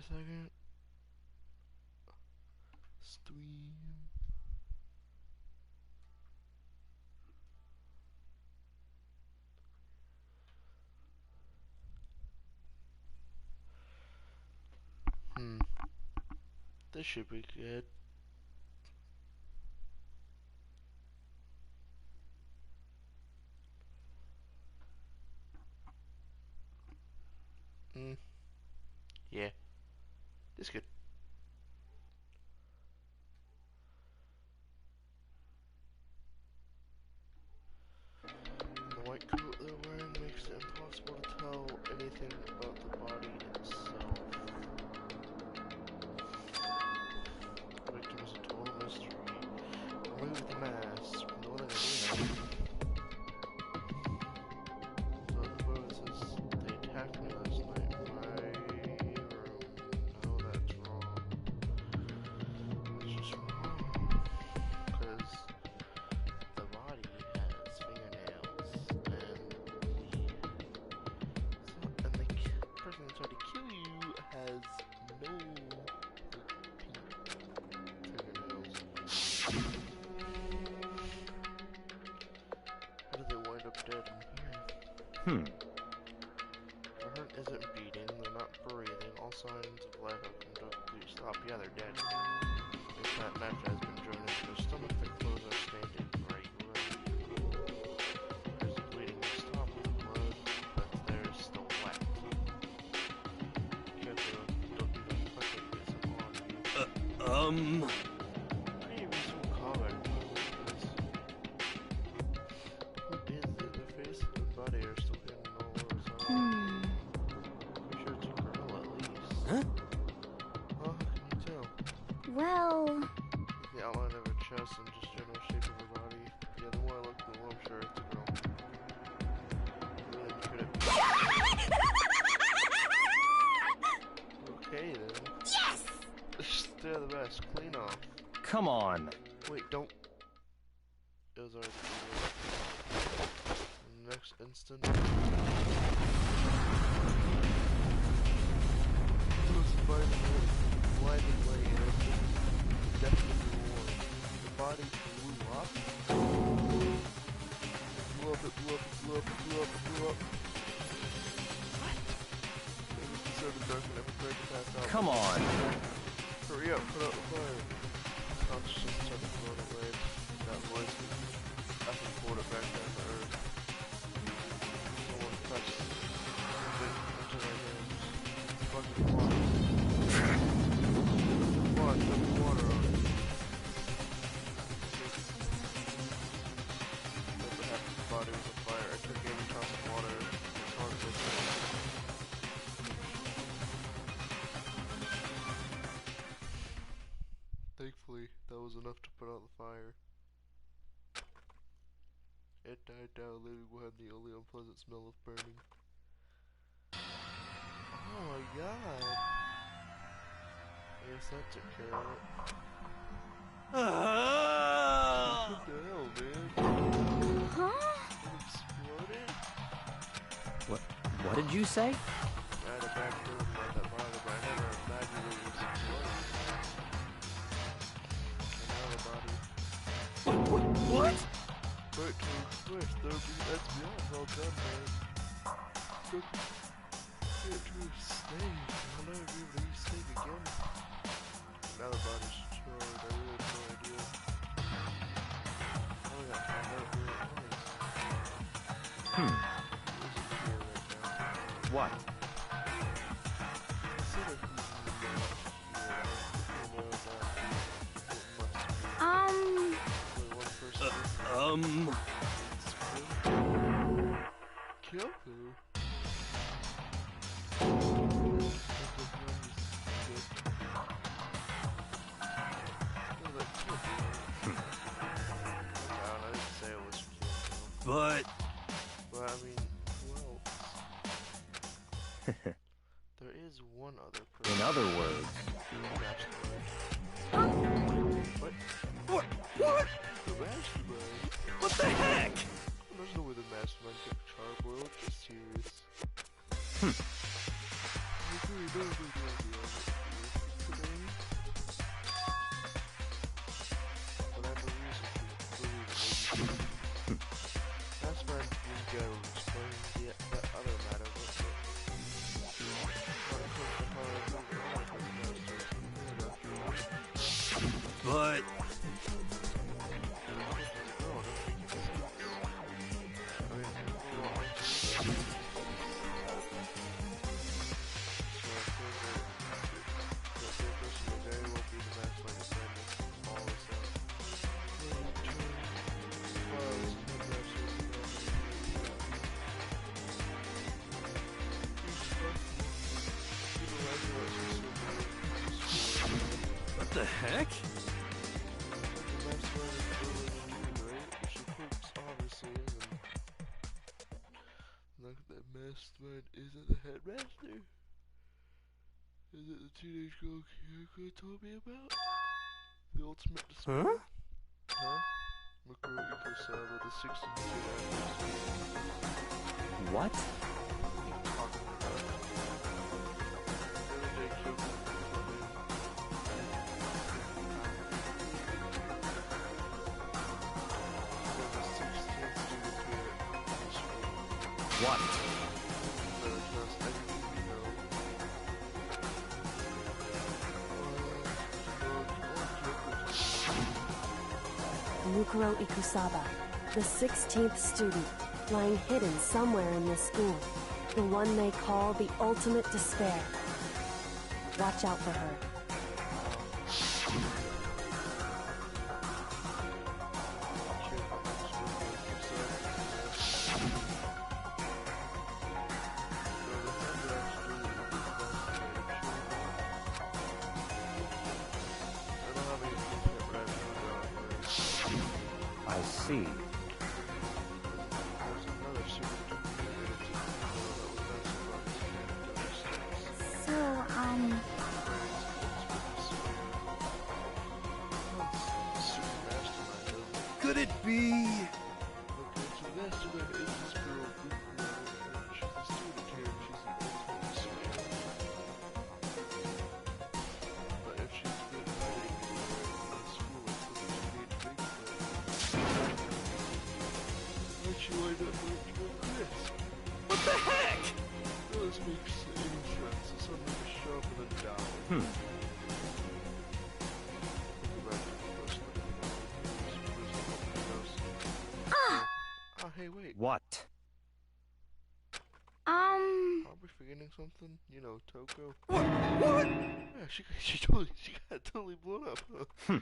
second. Stream. This should be good. Yeah. This good. The white coat they're wearing makes it impossible to tell anything about the body itself. The victim is a total mystery. Remove the mask. The one that so the photo says they attacked me last night in my room. No, that's wrong. It's just wrong. Because the body has fingernails and the person that tried to kill you has no fingernails. How did they wind up dead in here? The hurt isn't beating, they're not breathing, all signs of life have come to a complete stop. Yeah, they're dead. This fat match has been driven into their stomach, their clothes are stained in bright red. There's the bleeding to stop with the blood, but there's still wet. Careful, don't do that quick and get some on you. Why are you being so calm at this? Who did this? Their face and body are still hidden all over somewhere. Pretty sure it's a girl at least. Huh? How can you tell? Well... The outline of her chest and just general shape of her body. Yeah, the more I look, the more I'm sure it's a girl. Really could it be? Okay then. Yes! They're the best. Clean off. Come on. Wait, don't. It was already in the next instant. It was blinding way and definitely warm. The body blew up. Blew up, it blew up, it blew up, it blew up, it blew up. What? It was so dark and never tried to pass out. Come on. Hurry up, put out the fire. Consciousness started to float away. That voice, I can pull it back down to earth. Someone touched it into their hands. Fucking water. Come on, put the water on it. Over half his body was on fire. I took every toss of water. It's hard to Thankfully, that was enough to put out the fire. It died down, leaving behind the only unpleasant smell of burning. Oh my god! I guess that took care of it. What the hell, man? Huh? It exploded? What did you say? I had a bad feeling about that body, but I never imagined it was exploding. What? Wait, twist, that's beyond well done, man. Took it to a snake. I'll never be able to eat steak again. Now the body's destroyed, I really have no idea. I only got to find out who it was. There's a fear right now. What? Instead of using the Kyoku? But... Well, I mean, who else? There is one other person. In other words... What? What? The mastermind? What the heck? There's no way the mastermind kept Charbroil. Just serious. But... What the heck? Look at that mastermind. Is it the headmaster? Is it the teenage girl Kyoko told me about? The ultimate despair? Huh? Huh? Makuro Ikosaba, the 16th actress. What? What are you talking about? The other day Kyoko told me. The 16th student here at the school. What? Better trust everything you know. Mukuro Ikusaba, the 16th student, lying hidden somewhere in this school. The one they call the ultimate despair. Watch out for her. I see. So, Could it be... What the heck? This makes any sense. It's something to sharpen it down. Oh, hey, wait. What? Are we forgetting something? You know, Toko. What? Yeah, she got totally blown up. Huh?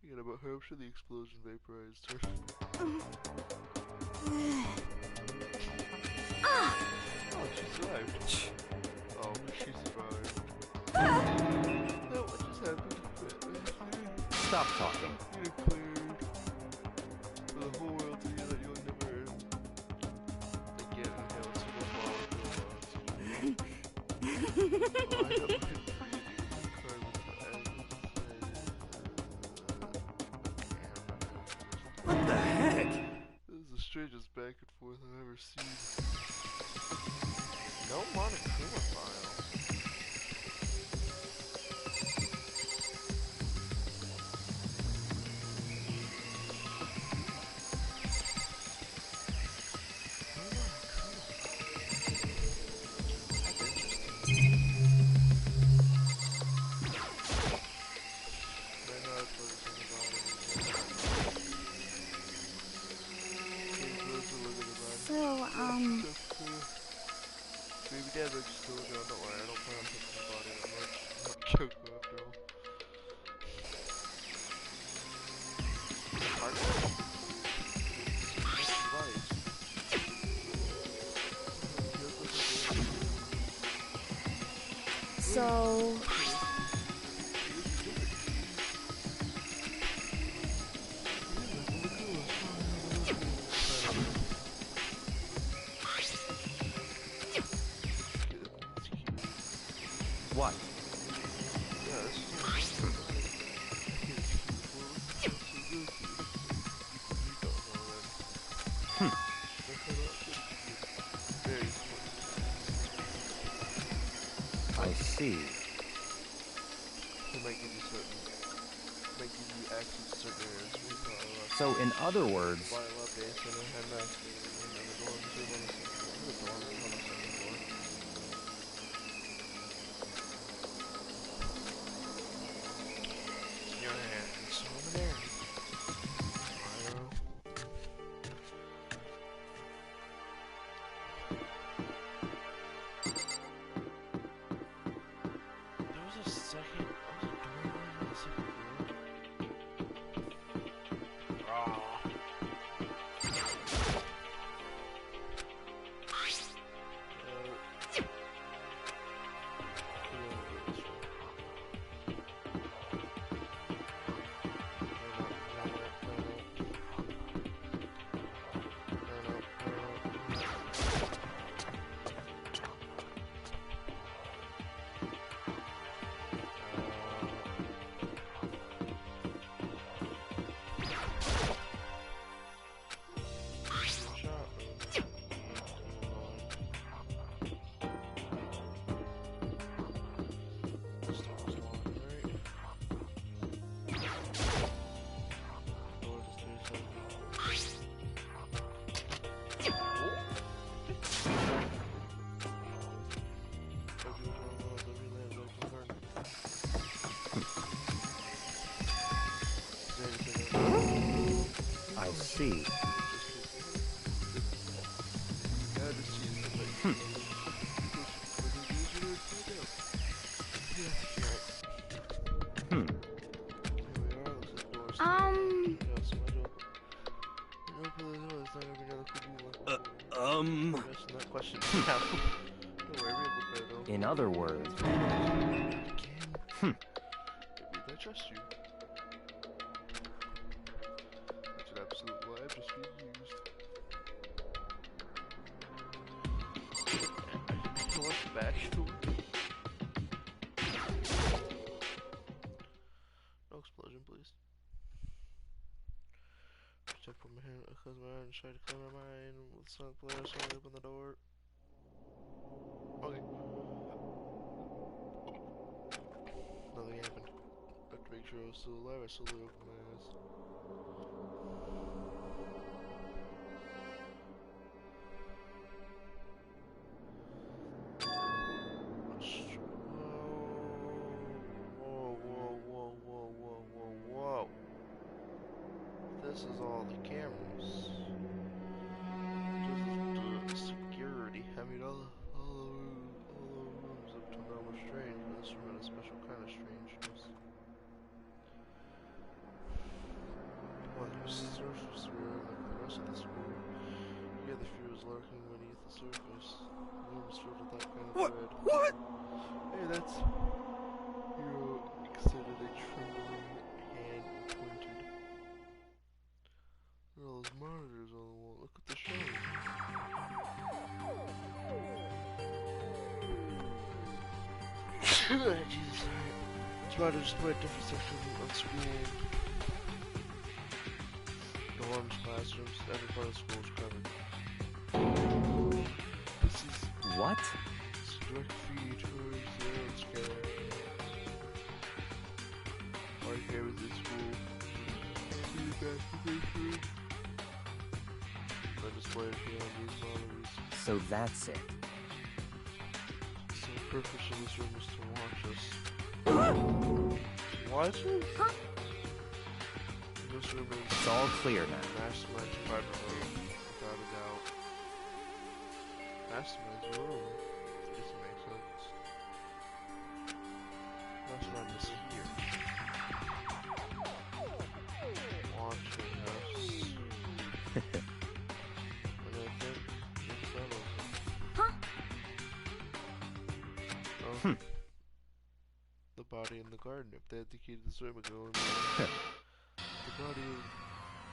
Forget about her. I'm sure the explosion vaporized her. Oh, she survived. Oh, she survived. No, what just happened? Stop talking. You declared for the whole world to hear that you'll never again inhale a single molecule of What the heck? This is the strangest back and forth I've ever seen. No Monokuma file. Baby dad looks still ago, don't worry, I don't plan on taking the body that much. I'm not Kyoko after all. So... What? I see. It might give you access to certain areas. So, in other words... Why I love dancing and headmaster and the dorms on the second floor. Your hands. see. Hmm. In other words, I trust you. That's an absolute lie. I'm just being used. So much backstory. No explosion, please. Just put my hand, close my eyes, and try to clear my mind with the song player. So I open the door. Okay. Nothing happened. I have to make sure I was still alive. I slowly opened my eyes. Whoa. This is all the cameras. This is the security. I mean, all the rooms up to now were strange, but this room had a special kind of strangeness. On the surface, we were like the rest of the school. Here, the fear was lurking beneath the surface. The room was filled with that kind of dread. What? Hey, that's... Hero extended a trembling hand and pointed. Look at all those monitors on the wall. Look at the show. Jesus. It's about to display a different section of school. Dorms, classrooms, every part of the school is covered. This is... What? It's a direct feed towards the old scale. Right here with this school. See the basketball. I displayed here on these monitors. So that's it. So the purpose of this room is to watch us. Watch us? Huh? This room is It's all clear now. Mastermind's private room, without a doubt. Mastermind's room? Doesn't make sense. Mastermind is here. Watching us. And I think it's that over. Huh? Oh. The body in the garden. If they had the key to this room, it would go in there. The body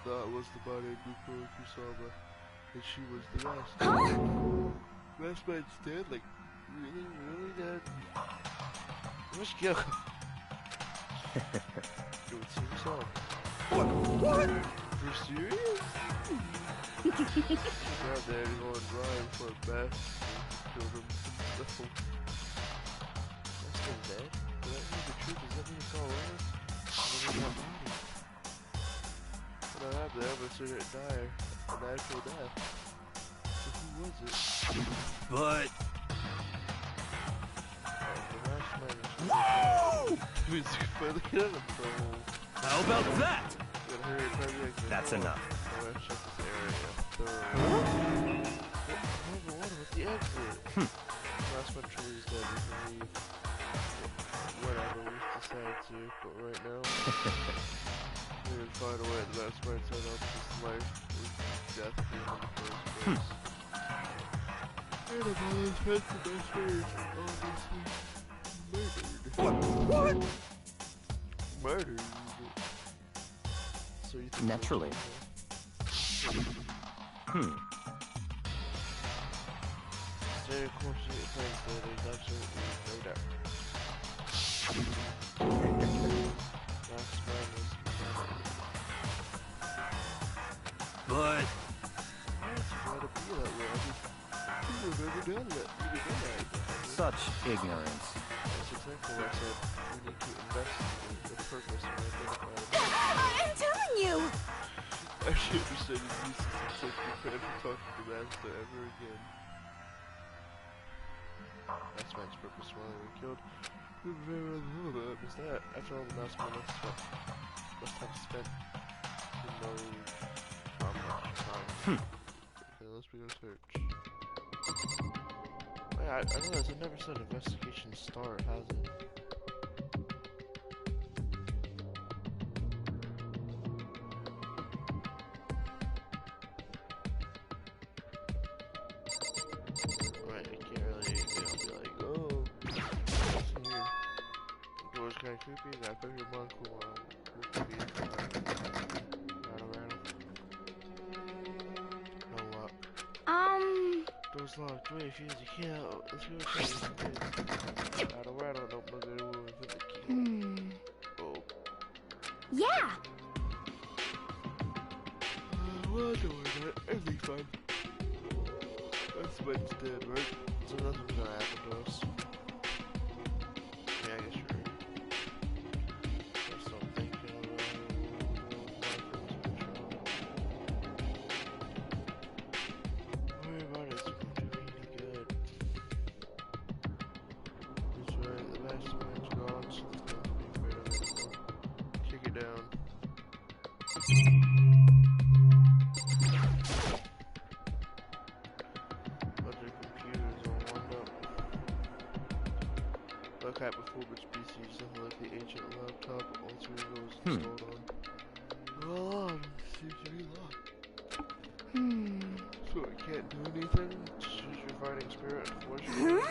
that was the body of Mukuro Kusama, and she was the rest. Mastermind's dead? Like, really dead? Let's go. Do it seems so. What? For serious? God, they had to go and drive for a bath and killed him. That's still dead? Does that mean the truth? Does that mean it's all over? What happened? They ever said it die. An actual death. So who was it? But... The Mastermind is really means you can finally get out of trouble. How about that? Gotta hurry and try to exit. That's enough. I'm gonna check this area thoroughly. What about the exit? Mastermind truly is dead. We can leave. Whatever, we decide to, but right now, we can find a way. The Mastermind set up his life with death for him in the first place. And if all his pets the best ways, obviously murdered. What? Murdered? So you think Naturally. Stay close to your place, though, there's absolutely no doubt. Mastermind was murdered. But... It's gotta be that way. You've never done that. Such ignorance. That's exactly what I said. We need to investigate the purpose and identify the I'm telling you! I should understand his uses and such prepared for talking to Master ever again. Mastermind's purpose while they were killed. We were very rather was that. After all, the Mastermind must have spent, you know, Okay, let's begin search. Wait, I realized it never said investigation start, has it? Right, I can't really, be like, oh, what's here? The door's kinda creepy, gotta put your mind cool on. Creepy. Rattle. No luck. Door's locked. Wait, if you use a key out, let's go check. Rattle, don't bug it over with the key. Oh. Yeah. Well, don't worry about it. Everything's fine. That's what's dead, right? So nothing's gonna happen to us. Yeah, I guess you're right. That's what I'm thinking Don't worry about it, it's gonna do really good. That's right, the mastermind's gone, so there's nothing to be afraid of anymore. Kick it down. Bunch of computers all lined up. Look at before which PCs nothing like the ancient laptop alter ego was installed on. Well, seems to be locked. So it can't do anything? Just use your fighting spirit and force your way.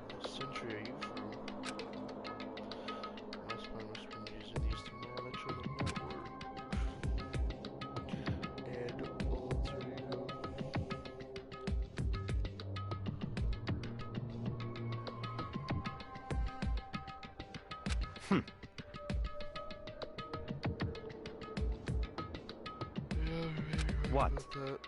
What century are you from? Last time must have been using these to monitor the network. And alter ego. Yeah, maybe right What? about that.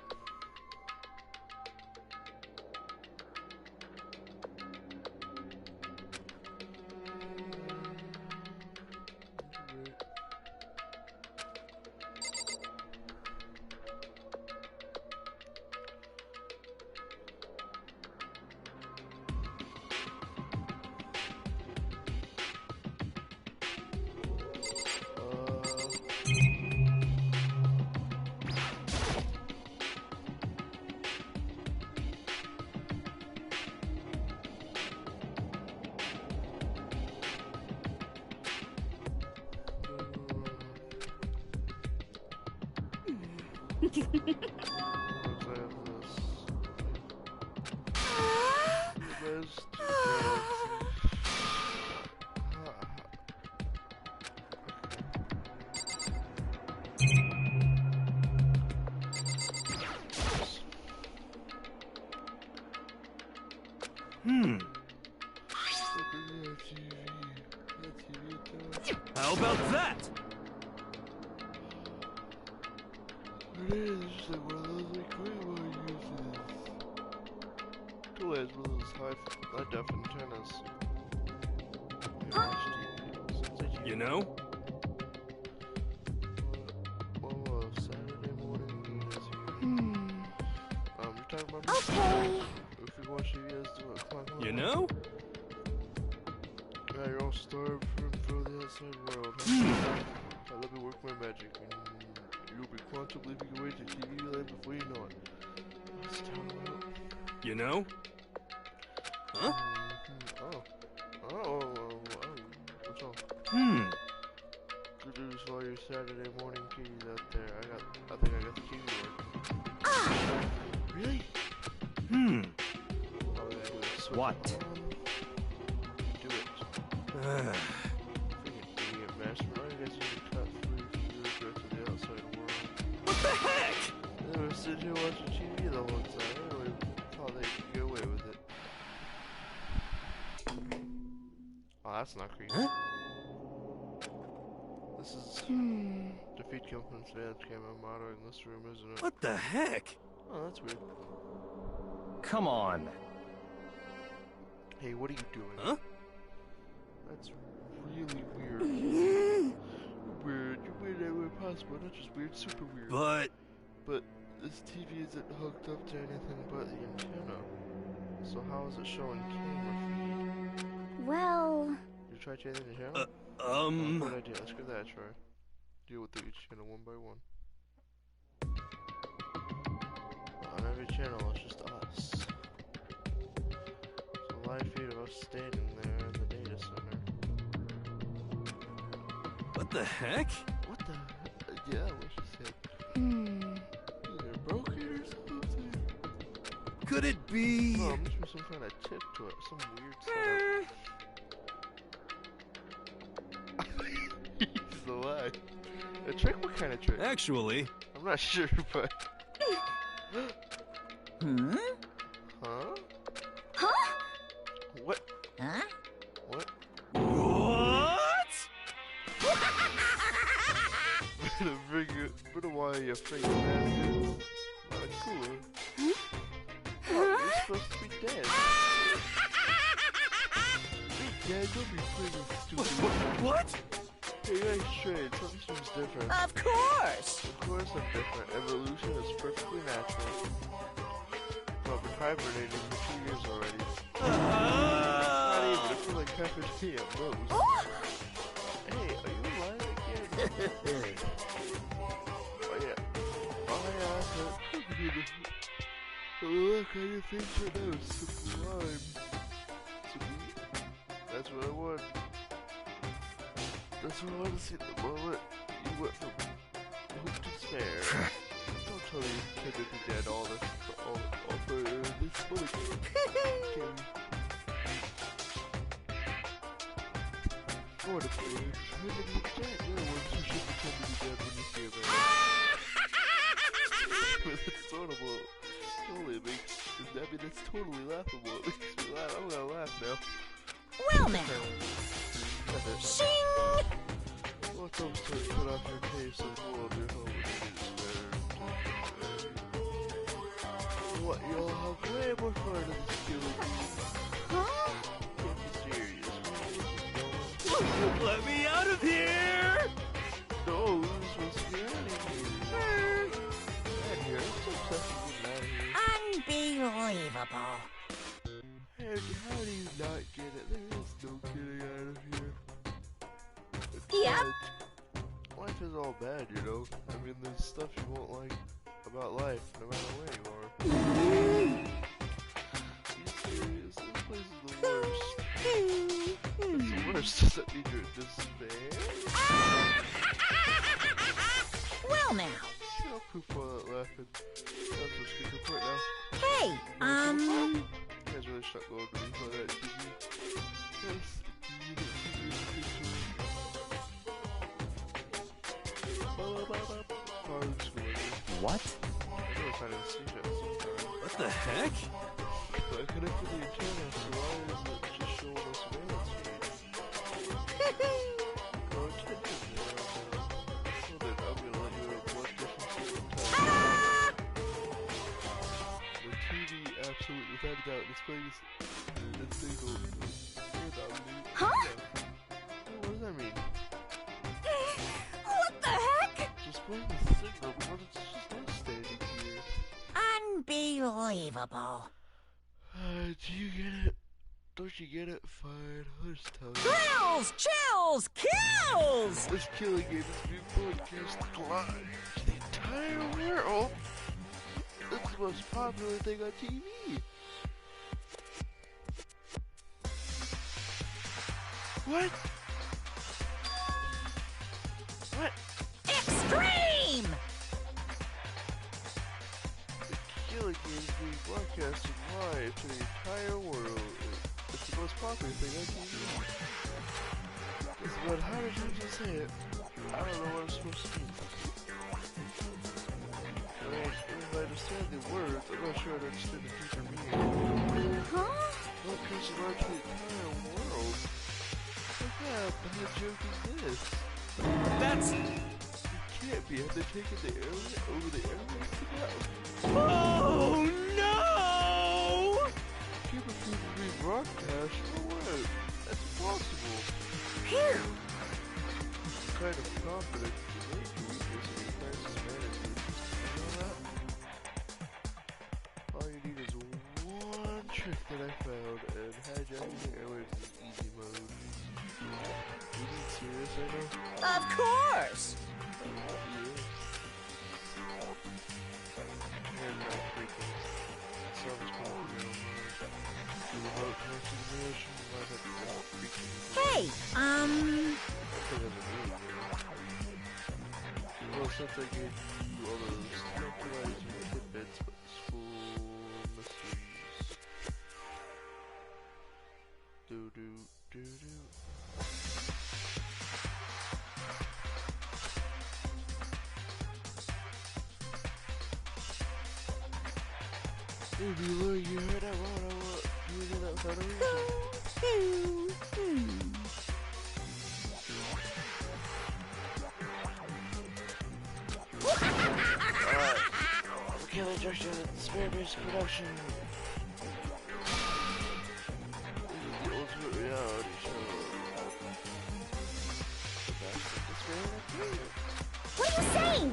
How about that? It is just like one of those like Grandma uses. Tool has one of those high def antennas. You know? Well, Saturday morning is here. You're talking about me? Okay. If you watch videos, do it o'clock. You know? Yeah, you're all starved from the outside world. Huh? Let me work my magic, and you'll be quantum leaping away to TV land before you know it. What's town about? You know? Huh? Oh. What's wrong? Good news for all your Saturday morning TVs out there. I think I got the TV working. Really? All we gotta do is switch What? it on. Do it. Freaking idiot mastermind. I guess you can cut free from the rest of the outside world. What the heck? They were sitting here watching TV the whole time. Anyway, thought they could get away with it. Oh, that's not creepy. Huh? This is defeat confidence fans camo motto in this room, isn't it? What the heck? Oh, that's weird. Come on. Hey, what are you doing? Huh? That's really weird. Weird. You're weird everywhere possible. Not just weird, super weird. But this TV isn't hooked up to anything but the antenna. So how is it showing camera feed? Well... You try changing the channel? Good idea. Let's give that a try. Deal with each channel one by one. channel, it's just us. So live feed of us standing there in the data center. What the heck? What the? Yeah, what she said. Either broken or something. Could it be? Oh, must be some kind of tip to it, some weird setup. He's alive. A trick? What kind of trick? Actually, I'm not sure, but. Hmm? Huh? Huh? What? Huh? What? what? Better why you afraid of that? Not cool. Oh, you're supposed to be dead. Hey, Dad, don't be playing stupid. What? Hey, you ain't straight. Something seems different. Of course. Of course I'm different. Evolution is perfectly natural. Well, I've been hibernating for 2 years already. Not even. I feel like half a day at most. Hey, are you alive again? Oh yeah. Look, I didn't think so now. Sublime. That's what I want. That's what I want to see at the moment. You went from hope to despair. Don't tell me you intend to be dead all for this money. Okay. For the players, who's the dead? You're the ones who should pretend to be dead when you see a man. It's totally makes. I mean, it's totally laughable. It makes me laugh. I'm gonna laugh now. Well now. Shing! What's up, sir? Put off your case and pull up your home and what? You'll have way more fun in this killing. Huh? Can't be serious. Let me out of here! No, we're supposed to be out of here. Out here? I'm so obsessed with getting out of here. Unbelievable. How do you not get it? There is no getting out of here. It's Yep. bad. Life is all bad, you know? I mean, there's stuff you won't like about life, no matter where you are. Are you serious? This place is the worst. It's the worst. Does that mean you're in despair? Well now. I'll poop while that laughing. That's what's good report now. Hey, You guys really should go over me for that TV. Yes, What? I know if I didn't see that sometime. What the heck? But I connected the antenna, so why is it just showing us surveillance feeds? Go attention there. So then I'm gonna let you know what differences in time. The TV absolutely, without a doubt, displays the signal. Huh? What does that mean? What the heck? Display the signal, but it's just not standing here. Unbelievable. Do you get it? Don't you get it? Fine, I'll just tell you. Thrills, chills, kills! This killing game is being broadcast live to the entire world. It's the most popular thing on TV. What? What? Extreme! The killing game is being broadcasted live to the entire world. It's the most popular thing on TV. It's about how did you just say it? I don't know what I'm supposed to do. I mean, if I understand the words, I'm not sure I understand the deeper meaning. Huh? What comes around to the entire world? What kind of bad joke is this? That's... It can't be. Have they taken the airway over the airways to go? Oh no! People seem to be broadcast. No way. That's impossible. Phew! Kind of confidence is a major weakness in your crisis management. You know that? All you need is one trick that I found, and hijacking the airwaves is easy mode. Is it serious right now? Of course! Yes. And not freaking. about consideration, you might have to walk freaking. Hey, Well, since I gave you all those tranquilizing tidbits about the school mysteries. Do. If you look, you heard that wrong. I want you to do that without a reason. Alright. Killer Junction, Spare-based production. This is the ultimate reality show. what are you saying?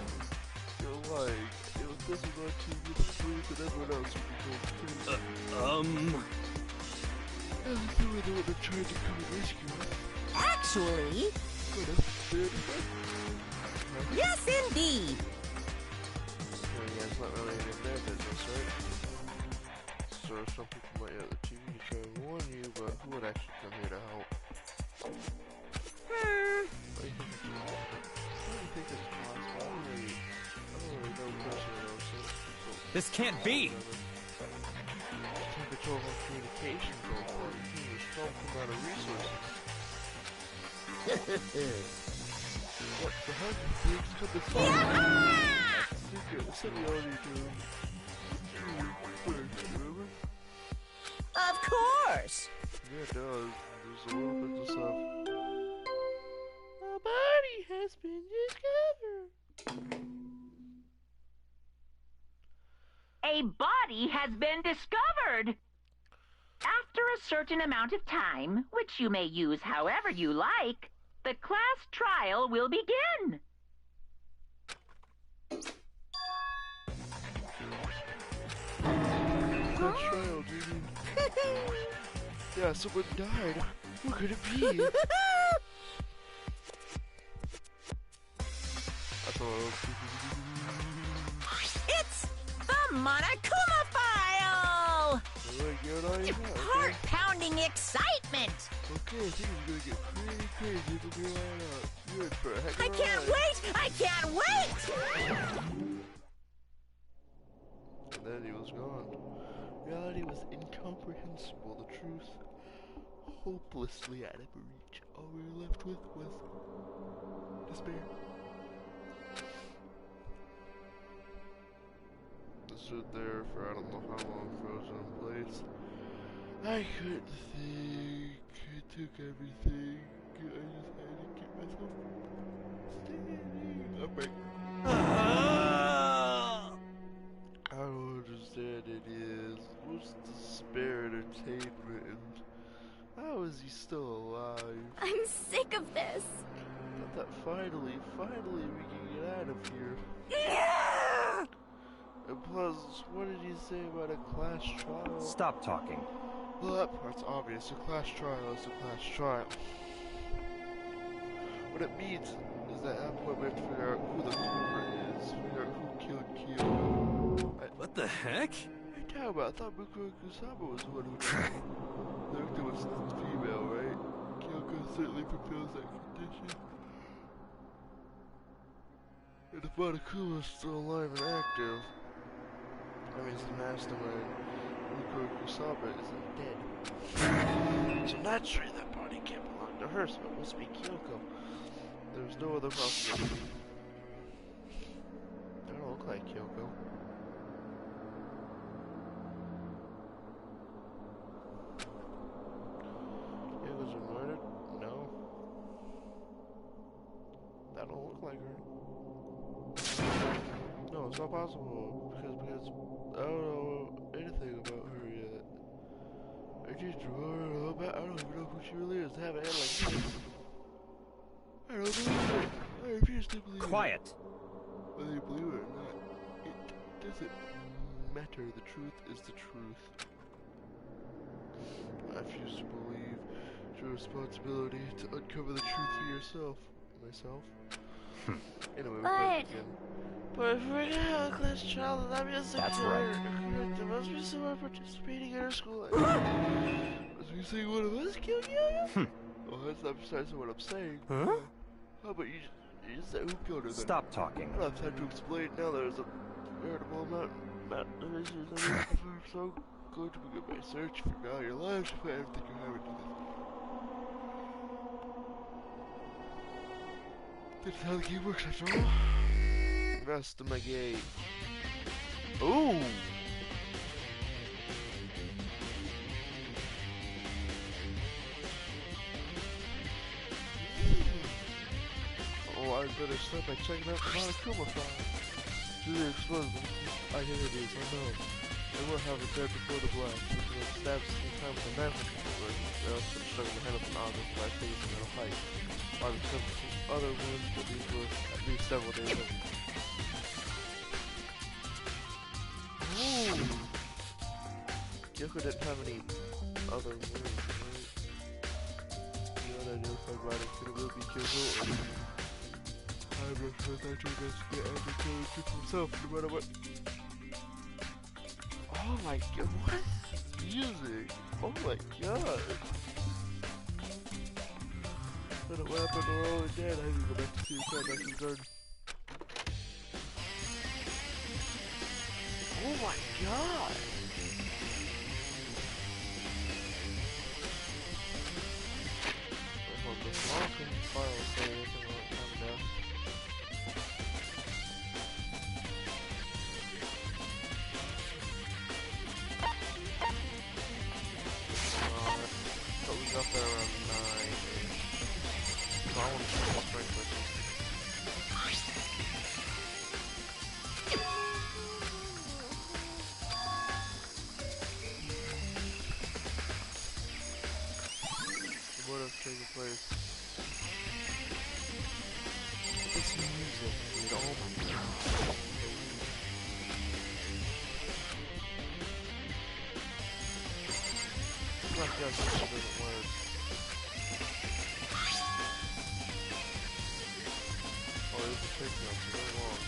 You're lying. If this was on TV, the police and everyone else would be going crazy. And they were the one that tried to come and rescue us. Actually, What else? yes indeed. Yeah, it's not really in their business, right? So some people might have the TV to try and warn you, but who would actually come here to help? What do you think it's possible? What do you think it's possible? I don't really know personally, so This can't be! take control of communications or the team is strong amount of resources. What the hell do you think cut this off? Secret, the city already do. Remember? Of course. Yeah, it does. There's a little bit of stuff. A body has been discovered. A body has been discovered. After a certain amount of time, which you may use however you like, the class trial will begin. Class trial, do you mean? Yeah, someone died. What could it be? I thought. It's the Monokuma file! Heart-pounding excitement! Okay, things are gonna get pretty crazy from here on out. You're in for a heck of a I can't ride. wait! I can't wait! And then he was gone. Reality was incomprehensible. The truth hopelessly out of reach. All we were left with was despair. I stood there for I don't know how long, frozen in place. I couldn't think. It took everything. I just had to keep myself standing upright. I don't understand it is. What's despair entertainment and how is he still alive? I'm sick of this. But that finally we can get out of here. And plus, what did he say about a class trial? Stop talking. Well, that part's obvious. A class trial is a class trial. What it means is that at that point we have to figure out who the culprit is, figure out who killed Kyo. What the heck? Hey, I thought Mukuro Kusama was the one who did it. The victim was female, right? Kyoko certainly fulfills that condition. And if Monokuma is still alive and active, that means the mastermind, Mukuro Kusama, isn't dead. So naturally that body can't belong to her, so it must be Kyoko. There's no other possibility. They don't look like Kyoko. Was her murdered? No. That don't look like her. No, it's not possible because I don't know anything about her yet. I just I don't even know who she really is. To have a head like this. I don't believe it. I refuse to believe Quiet. it. Whether you believe it or not, it doesn't matter. The truth is the truth. I refuse to believe it's your responsibility to uncover the truth for yourself. Myself? Anyway, we're back again. But if we're gonna have a class trial, then that means That's there must be someone participating in our school. You think one of us killed you? Well, that's not precisely what I'm saying. Huh? How about you just say who killed her then? Stop talking. I don't have time to explain now. There's a veritable amount of issues that I'm so going to begin my search for now your lives if I ever think you're having to do this. That's how the game works after all. Rest of my gate. Ooh! Oh, I better start by checking out the Monokuma file. To the explosion, I hear it is, I know. They were having dead before the blast, which was stabs in time with a knife in the conversion. They also been struggling to handle an object by facing at a height. While the other wounds, but these were at least several days old. Ooh! Yoko didn't have any other wounds, right? You know that unified riding could have really be killed. I'm not sure that you guys get every kill himself, no matter what. Oh my god, what is this music? Oh my god. But what happened? We're all dead. I need to go back to see back to the garden. Oh my god. I hope the welcome file say anything about time now. But we got there around 9-ish. So I want to check the strength versus. What has taken place? This music, dude, oh my god. Oh my gosh, this shit doesn't work. Oh, it was a trick now, it's really long.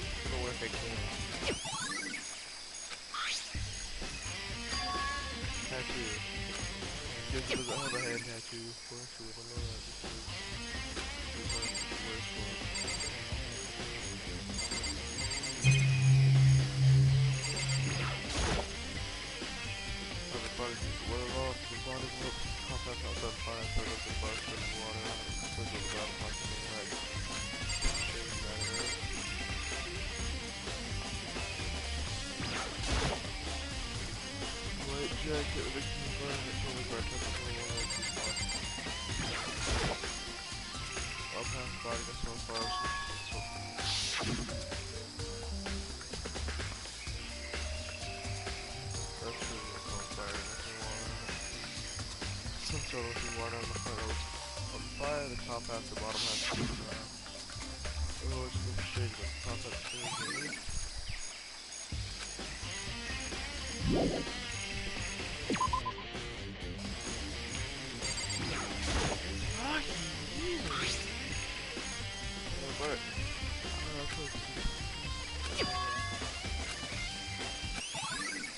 It's gonna work again. Tattoo. Guess it doesn't have a hand tattoo. Well, actually, I don't know that because it's like the worst one. Everybody needs to wear it off. The body will compound house on fire, so it doesn't burst in the water out of the swing of the battle possibly like shades that it. White jacket, the victim is wearing it till the guard touches the one of the spots. I'll pass the body gets on fire, so that's true, it's on fire, nothing water. Some sort of water on the front on fire, the top half, the bottom half is dry. Oh, it's the shade, but the top half is really.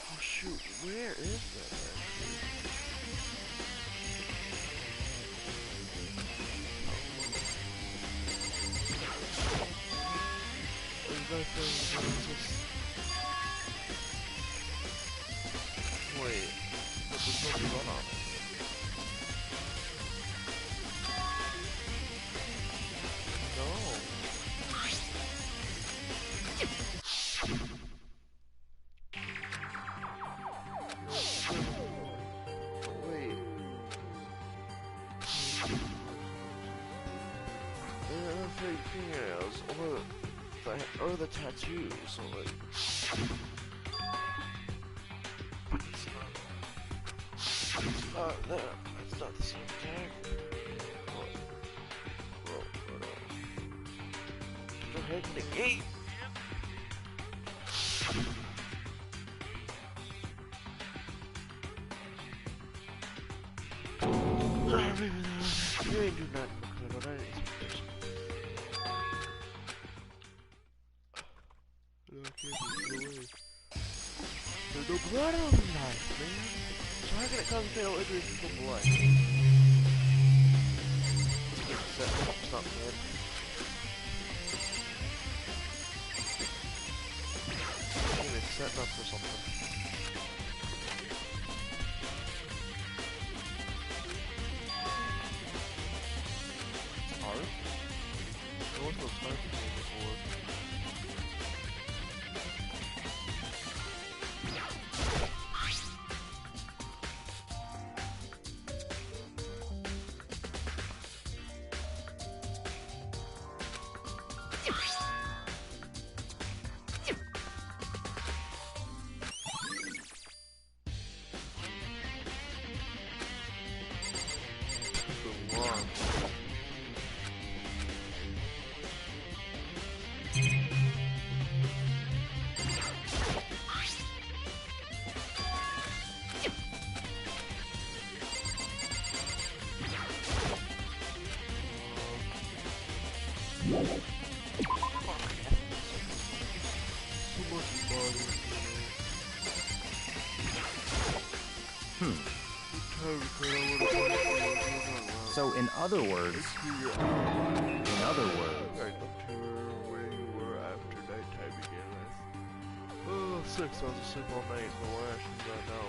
Oh shoot, where is that actually? Is that thing just... Wait, but there's no blood on it. No. Wait. Fake fingernails or the tattoos, so like it's not that. It's not the same tag. Go ahead and negate. You ain't do nothing. But I ain't expectation. There's no blood on the knife, man. So I gotta cause fatal injuries from blood. It's not bad. It's setting up for something. Hard? No one's gonna type it before. So, in other words, Right up to where you were after nighttime began. Oh, 6. I was asleep all night. But what I should do now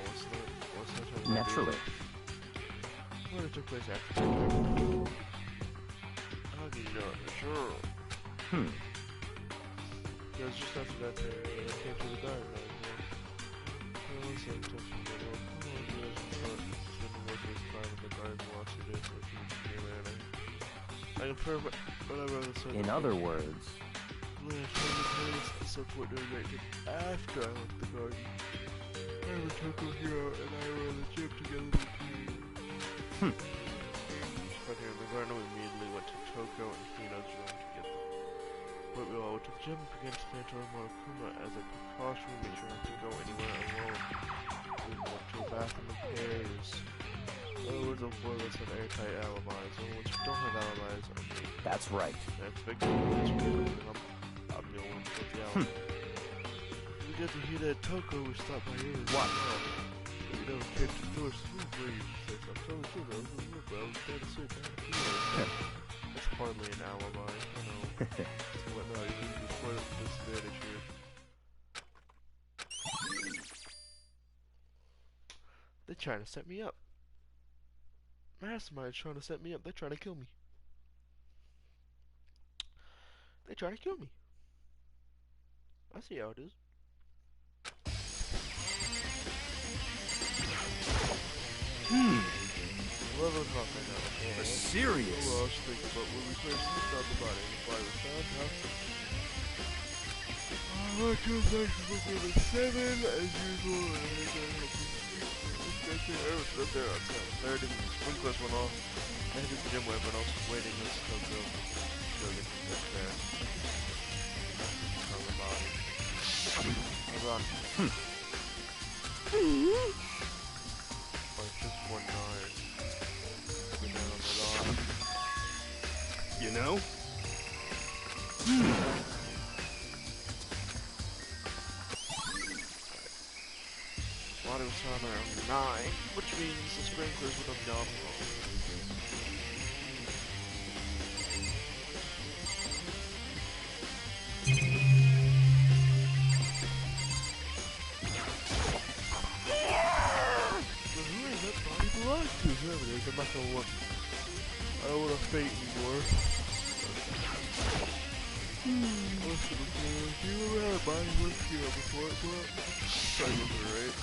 what's that time? naturally. When it took place after nighttime. How do you know? Sure. It was just after that time when I came to the dive. I was like, touching the door. Come on, you guys can start. Spending most of his time in the garden watching today, so she was here, man. I confirm whatever I said. In other words, I slept what doing right after I left the garden. I remember Toko Hero and I were in the gym together in the team. But here in the garden, we immediately went to Toko and Hino's room to get them. But we all went to the gym and began to plan to learn Monokuma as a precaution, make sure not to go anywhere alone. We went to a bathroom in pairs. In other words, of one of us had airtight alibis. The ones who don't have alibis are me. that's right. That's big. That's good. I'm the only one with the alibi. We got to hear that Toko, we stopped by here. What? We never came to the door, so we were you to say something. Tell the truth, I was in the room, but I was dead asleep. That's hardly an alibi, I know. But no, you can just put this advantage here. They're trying to set me up. Mastermind's trying to set me up. They're trying to kill me. They're trying to kill me. I see how it is. 11 o'clock right now. Serious? Well, I was thinking about when we first looked at the body. The body was found, huh? My transactions were given 7 as usual. Right there on 7:30. Sprinklers went off. I had the gym where everyone else was waiting. This is so good. So they can get there. On the body. Hold on. Like 6.9. Put that on the dot. You know? Water was found around 9, which means the sprinklers would have gone wrong. But who is that body belong to? Whoever it is, I'm not gonna look. I don't want to fate anymore. Listen, do you ever have a body look here before it go up? Sorry, right?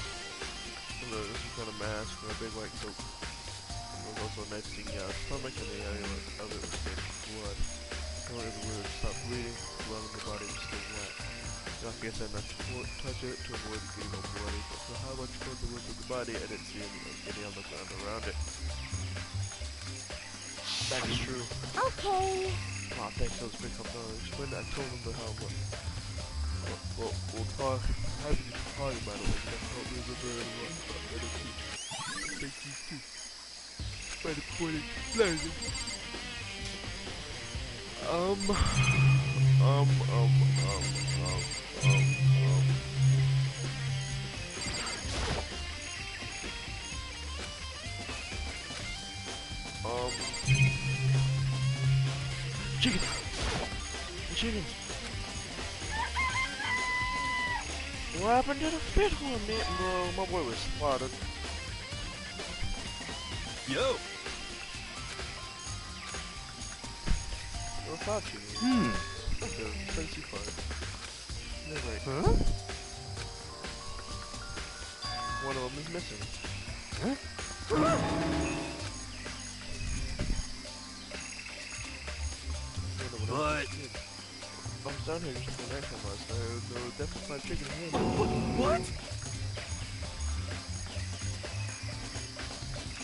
This is kind of mask and a big white coat. There's also a nice thing, stomach and the area of it was stained with blood. However, the wound stopped bleeding, the blood in the body was still wet. Like I said, not to touch it to avoid it getting all bloody, but for how much blood there was in the body, I didn't see any on the ground around it. That is true. Okay. Aw, thanks, that was a big help. When I told him the how much. We'll talk. Happy to talk about it. We can help me remember anyone. It'll teach. Thank you too. By the point pleasure. Chicken! The chicken! What happened to the fifth one, man? Bro, my boy was spotted. Yo. What about you? Like a spicy fart. They're like, Huh? one of them is missing. Huh? But I was down here just the night time last night. There was definitely fried chicken here. what?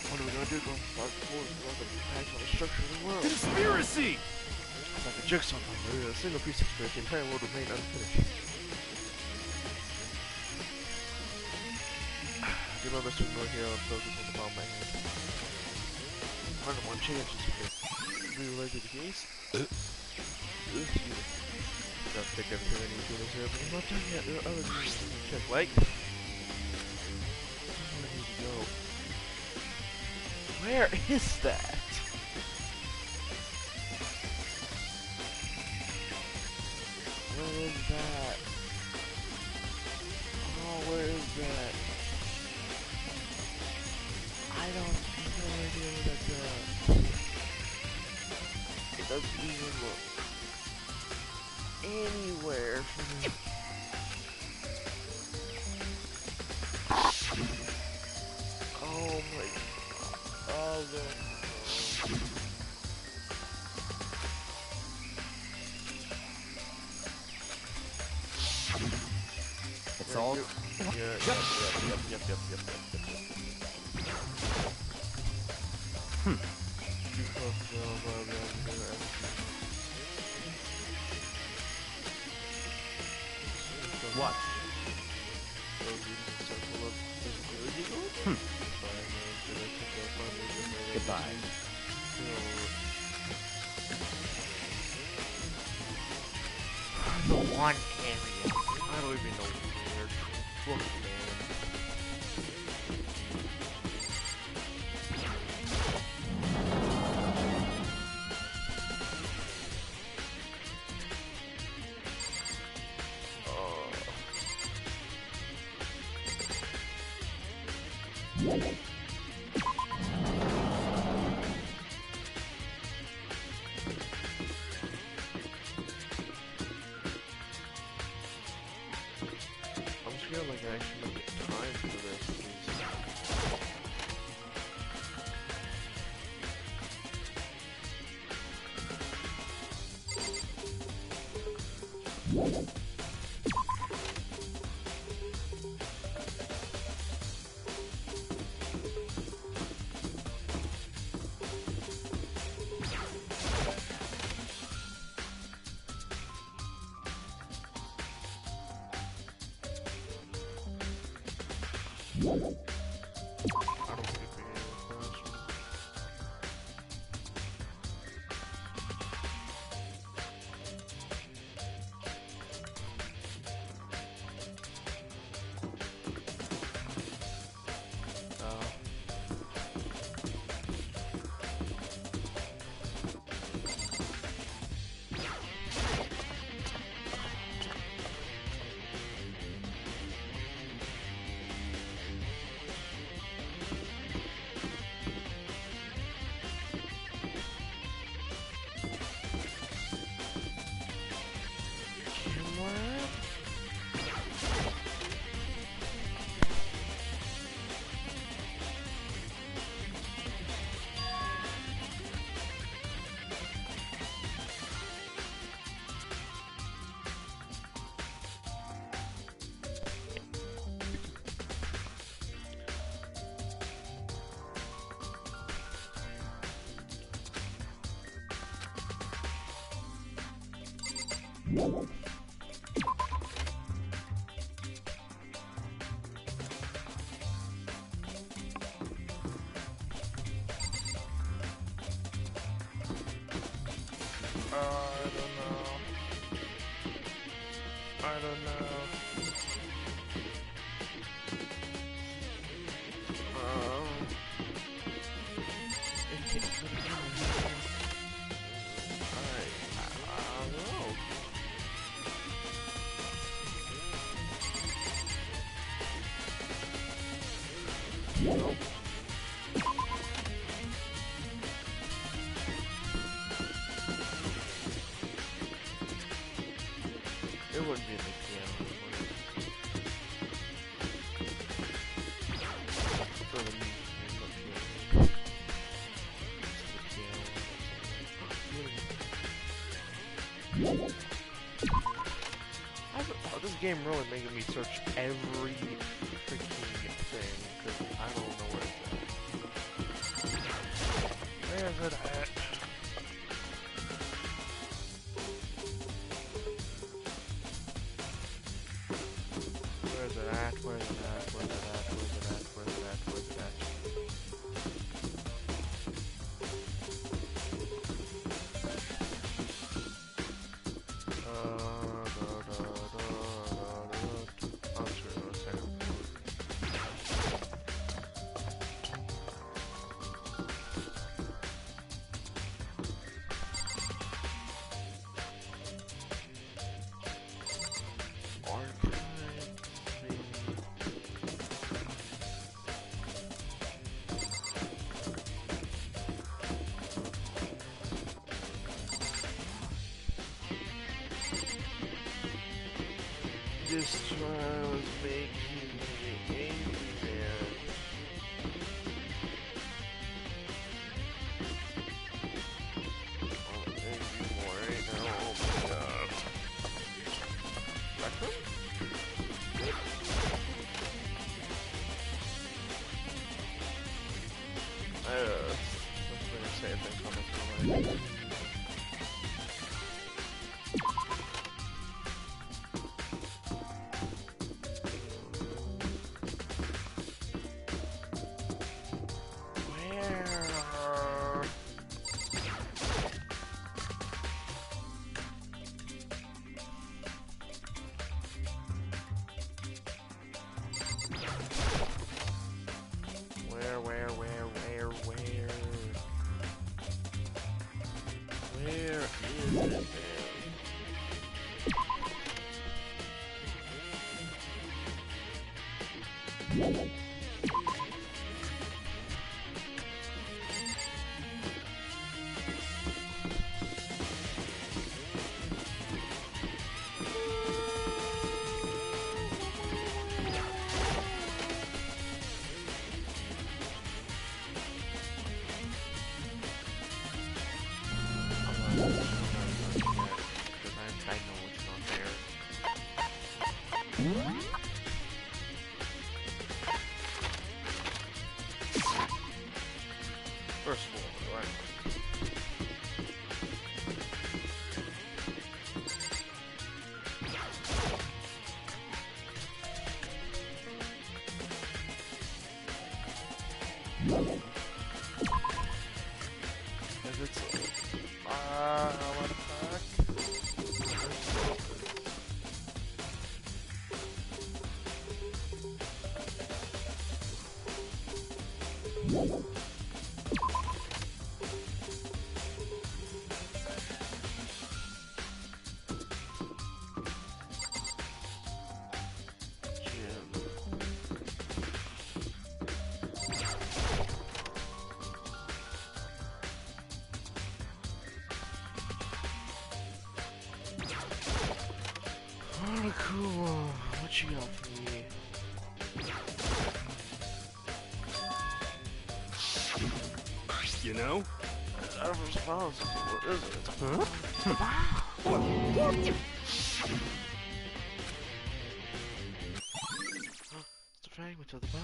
What are we gonna do? Go start forward. We're gonna pack on the structure of the world. Conspiracy! It's like a jigsaw puzzle. A single piece of spirit. The entire world remain unfinished. Give my best to ignore here. I'm focused on the palm of my hand. 101 chances here. Do you like the case? Gotta pick everything I need to do this here, but I'm not done yet. There are other things to check. Like, where need to go? Where is that? Where is that? Oh, where is that? I don't have no idea where that's at. It doesn't even look anywhere for me. Oh my god. Oh no. It's all. Yep. What? Goodbye. The one area. I don't even know where. Look, man. I'm just feeling like I actually don't get time for this. I don't think it'd be any question. I don't know. It can't game really making me search every freaking thing, because I don't know where it's at. Where's it at? Where's it at? Where's it at? Where's it at? Where's it at? Where's it at? Where's it at? This trial is making me angry, man. I'm angry more right now. Oh my god. Spectrum? That's what I say if they come into my life. Where is it, man? First floor, right? Is it? What the fuck? Oh, cool. What you got for me? You know? I'm responsible. What is it? Huh? It's the fragment of the bomb.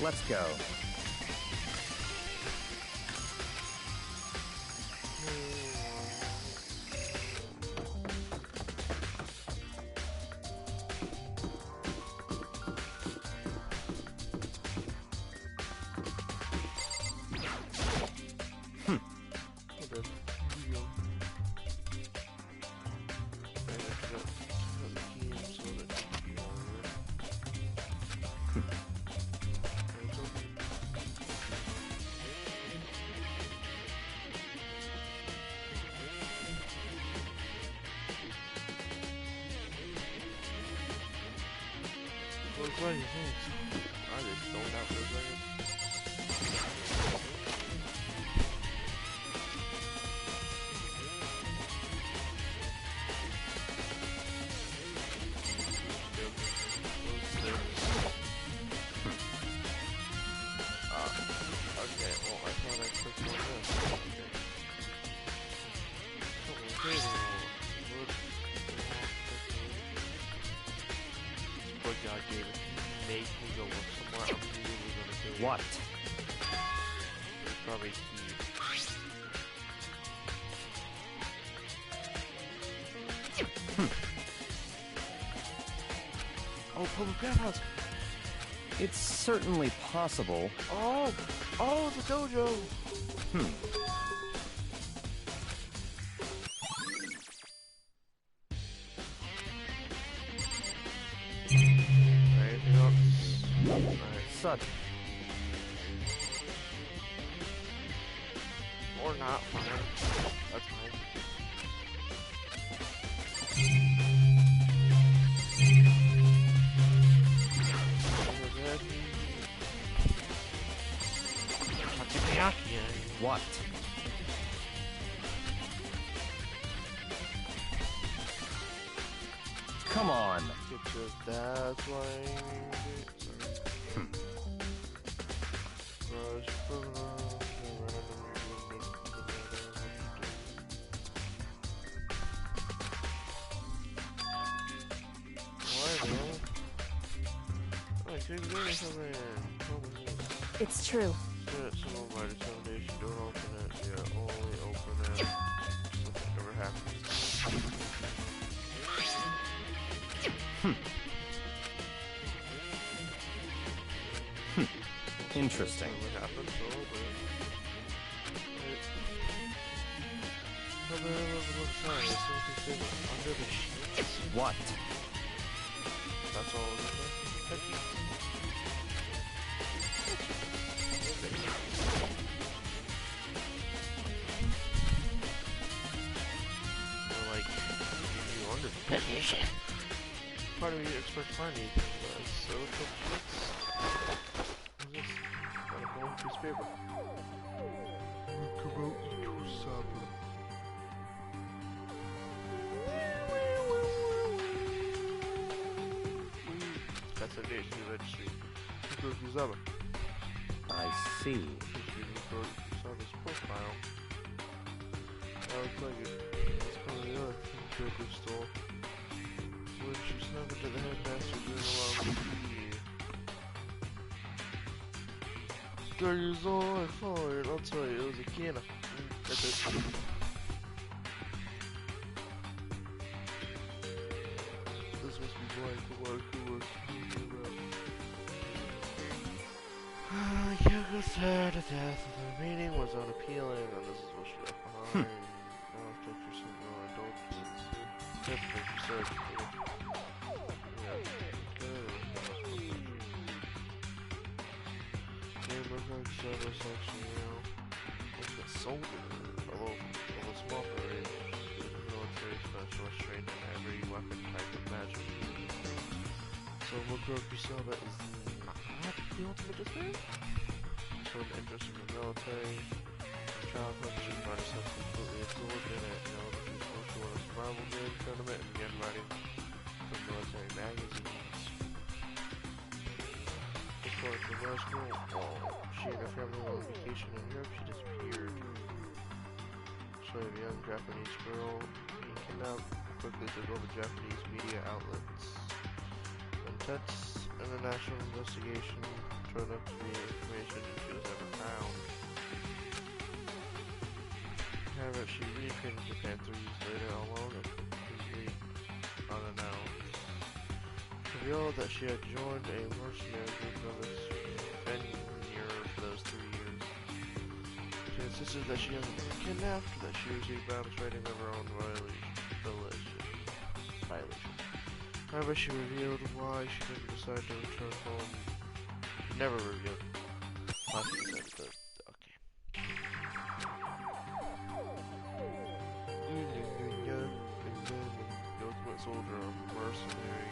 Let's go. What do you think? What? It's probably key. Oh, public bathhouse. It's certainly possible. Oh, the dojo. Anything else? Alright. Such. Or not, fine. That's fine. What? Come on. It's just that's why. It's true. Someone by determination, don't open it. Yeah, only open it. Nothing ever happens. Interesting. What happened? So, how the hell does it look fine? It's something under the sheets. What? That's all it is. Like, you under the position. Part of me expects to find anything, but it's so complex. What is this? Got a blank piece of paper. That's a date to registry. Kurokusawa. I see. Kurokusawa's profile. Looks like it. It's probably the other thing Kuroku stole. When she snuck into the headmaster during a long tea. 30 years old, I followed it. I'll tell you, it was a canna. That's it. This must be blank. What was Yoko said to death. The meeting was unappealing, and this is what she left behind. Now I've checked your signal and indulgence. That's what she said. Service section, you know, like a soldier, although small for age, military specialist trained in every weapon type imaginable. So Kurokusawa is not the ultimate despair? Showed interest in the military. Childhood, she found herself completely absorbed in it. You know, she was supposed to win a survival game tournament and began writing for military magazines. According to law school, she and her family were on vacation in Europe. She disappeared. Showing a young Japanese girl being kidnapped quickly took over Japanese media outlets. Intense international investigation turned up to the information and she was never found. However, she reappeared in Japan 3 years later alone and completely unannounced. Revealed that she had joined a mercenary group known as Fenrir for those 3 years. She insisted that she hasn't been kidnapped, that she received bombs writing of her own violation. However, she revealed why she didn't decide to return home. She never revealed why she decided to. Okay. The ultimate soldier, a mercenary.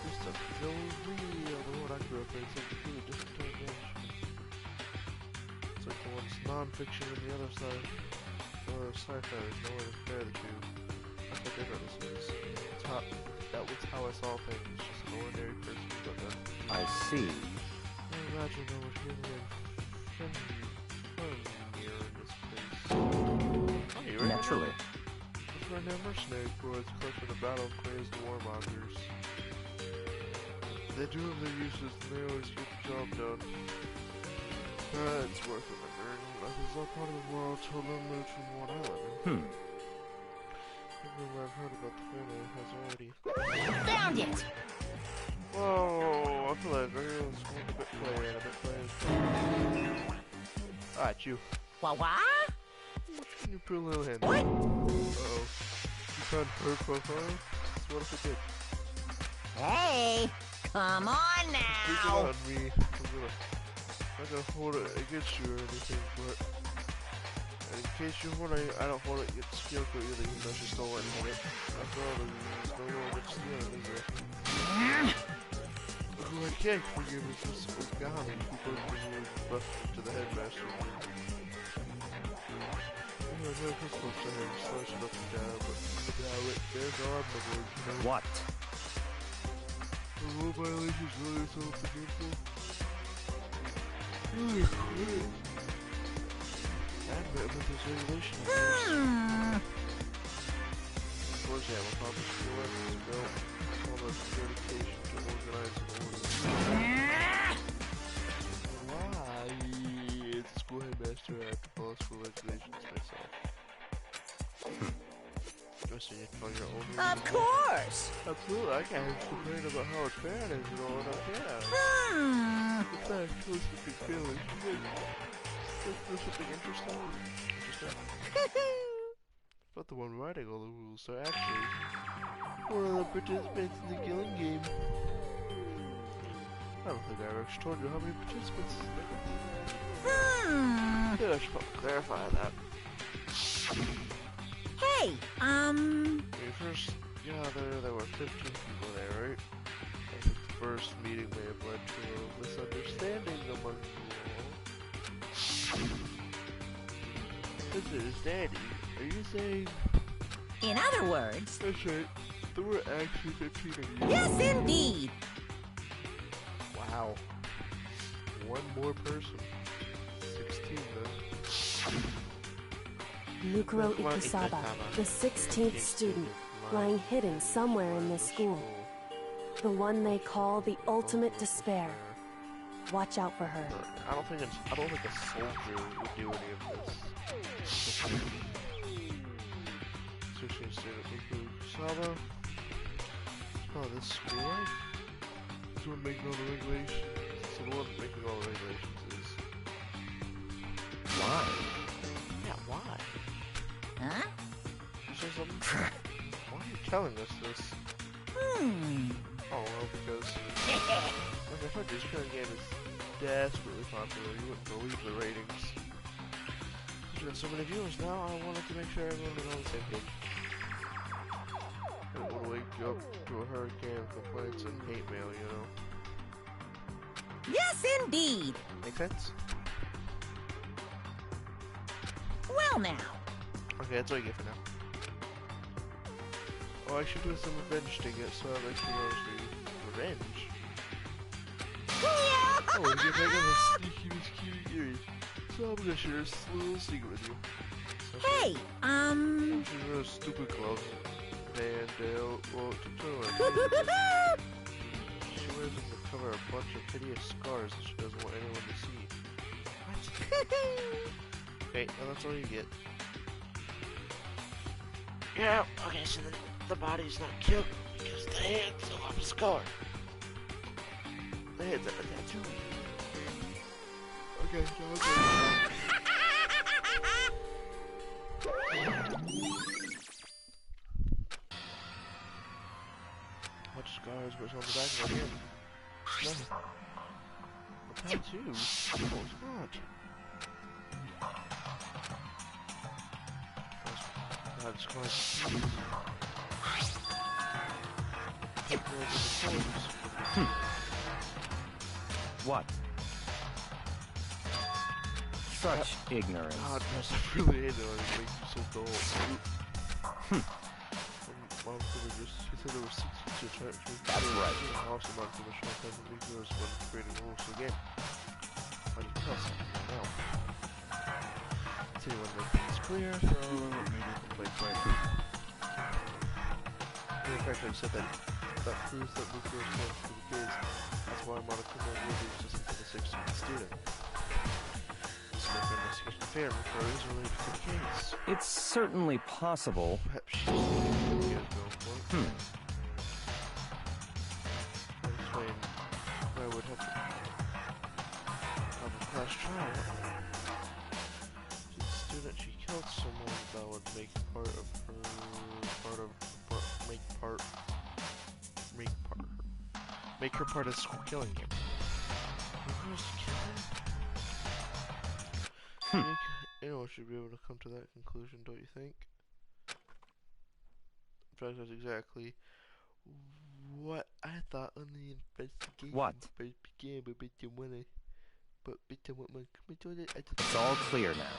This stuff feels real. The one I grew up in is a completely different dimension. It's like the one's non-fiction and the other side. Or sci-fi, there's no way to compare the two. That's how different this is. That was how I saw things, just an ordinary person, but then... I see. I imagine I would hear me in here in this place. Oh, you ready? Naturally. That's where their mercenary corps close to the battle-crazed warmongers. They do have their uses, and they always get job done. It's worth remembering. Life is not part of the world totally removed from what I live in. Everywhere I've heard about the family has already... Found it! Whoa, I feel like everyone's going a bit play and a bit play. Ah, it's you. What? Can you put a little hand? What? Uh-oh. You found her profile? So what if it did? Hey! Come on Freak it now! on me. I'm not gonna hold it against you or anything, but in case you hold it, I don't hold it against Kyoko either, even though she's still letting hold it. After all, there's no one against the other, is there? Who I can't forgive is this Ogami, who broke the rules and busted to the headmaster. I have pistols to him, slash it up and down, but now there's our board, you know? What? The rule violations really so painful. And with this regulation, of course, yeah, we'll probably still have to go all the dedication to organize an order. Why? It's the school headmaster, I have to follow school regulations myself. So you can find your own rules. Of course! Absolutely, I can't complain about how it's fair and you know what I can. In fact, let's look at feelings. There's something interesting. Not the one writing all the rules, so actually, one of the participants in the killing game. I don't think I ever actually told you how many participants there. Yeah, I should probably clarify that. Hey, When you first got there were 15 people there, right? I think the first meeting may have led to a misunderstanding among you all. Misunderstanding? Are you saying... in other words... That's right. There were actually 15 of you. Yes, indeed! Wow. One more person. 16 then. Mukuro Ikusaba, the 16th student, lying hidden somewhere in this school. The one they call the ultimate despair. Watch out for her. I don't think a soldier would do any of this. 16th student Mukuro Ikusaba. Oh, this school, right? This one making all the regulations. So the one making all the regulations is... Why? Yeah, why? Huh? You say something? Why are you telling us this? Oh, well, because... like I told you, this kind of game is desperately popular. You wouldn't believe the ratings. We've got so many viewers now, I wanted to make sure everyone was on the same page. It would wake you up to a hurricane of complaints and hate mail, you know? Yes, indeed! Make sense? Well now. Okay, that's all you get for now. Oh, I should do some revenge to get so I'll let you know revenge? Oh, you get back on the sneaky, miscute. So I'm gonna share a little secret with you. Hey, She's those stupid gloves. And, well, to turn around. She wears them to cover a bunch of hideous scars that she doesn't want anyone to see. What? Okay, well, that's all you get. Yeah, okay, so the body's not killed because the hands still have a scar. The hands have a tattoo. Okay, so okay. What scars was on the back of her hand? None. A tattoo? Oh, it's not. God, it's quite... What? Such ignorance. God, must have really hated it. It makes you so dull. Mom said she said there were 6 teachers trying to That's right. Also, Mom said the short time of weakness when creating rules. So again, why do you tell something now? See when it's clear, so maybe complaints right now. In fact, I said that proves that Luke was close to the kids. That's why Monokuma will be resistant to the 16th student. This will make our investigation fair and is related to the case. It's certainly possible. Perhaps she's going to go for it. I'll explain why I would have to have a class trial. She's a student, she killed someone that would make make her part of school killing him. Anyone should be able to come to that conclusion, don't you think? In fact, that's exactly what I thought when the investigation What? first began, It's all clear now.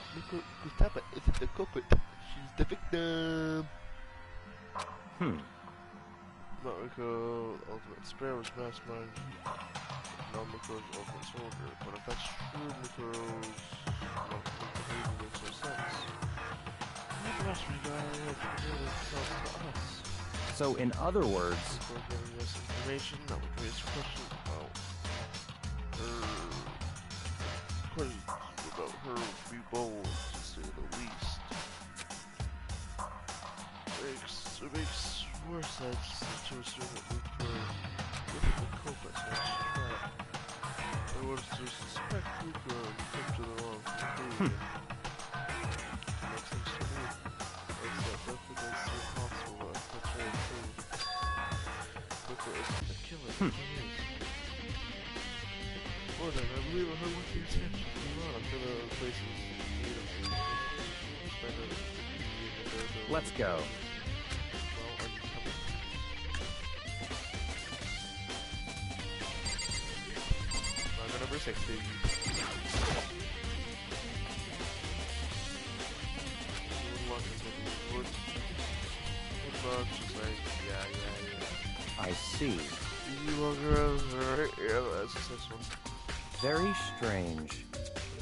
Gustava isn't the culprit. She's the victim. Mariko, ultimate despair was mastermind. Now Mikuro's ultimate soldier. But if that's true, Mikuro's behavior makes no sense. The mastermind guy has revealed himself to us. So, in other words, Mikuro giving us information that would raise questions about her would be bold, to say the least. It makes more sense to assume that Mikuro isn't the culprit, so she tried. I was to suspect Mikuro and come to the wrong conclusion. Makes sense to me. Except definitely does seem possible that that's very true. Mikuro isn't the killer, but he is. Well then, I believe I heard what the intention was. I'm gonna places let's go. Well, are you coming? Saga number 6, baby. Just like, yeah. I see. You walk around, alright? Yeah, that's the next one. Very strange.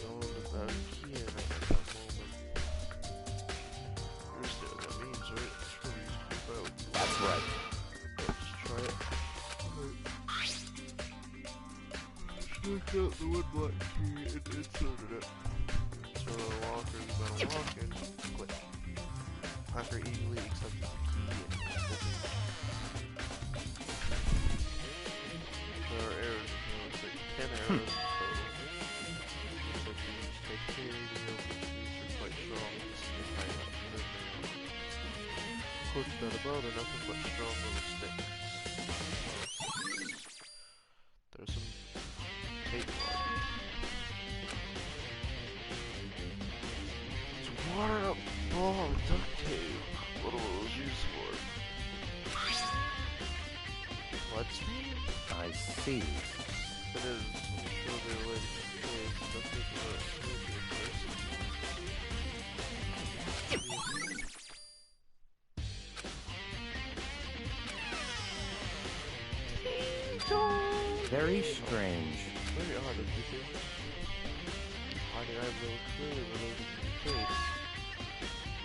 No one without a key in it at that moment. You understand what that means, right? It's really easy to keep out. That's right. Just try it. Check out the wood block key and inserted it. So the walker's gonna walk in, click. Hacker easily accepted the key and opened. There are errors, it's like 10 errors. That about and nothing but strong little sticks. There's some tape on. It's a watered up ball of duct tape. What are those used for? What? I see. It is. I'm sure they're related to the case. Duct tape is a person. Very strange. Very odd, don't you think? Hiding items that were clearly related to the case.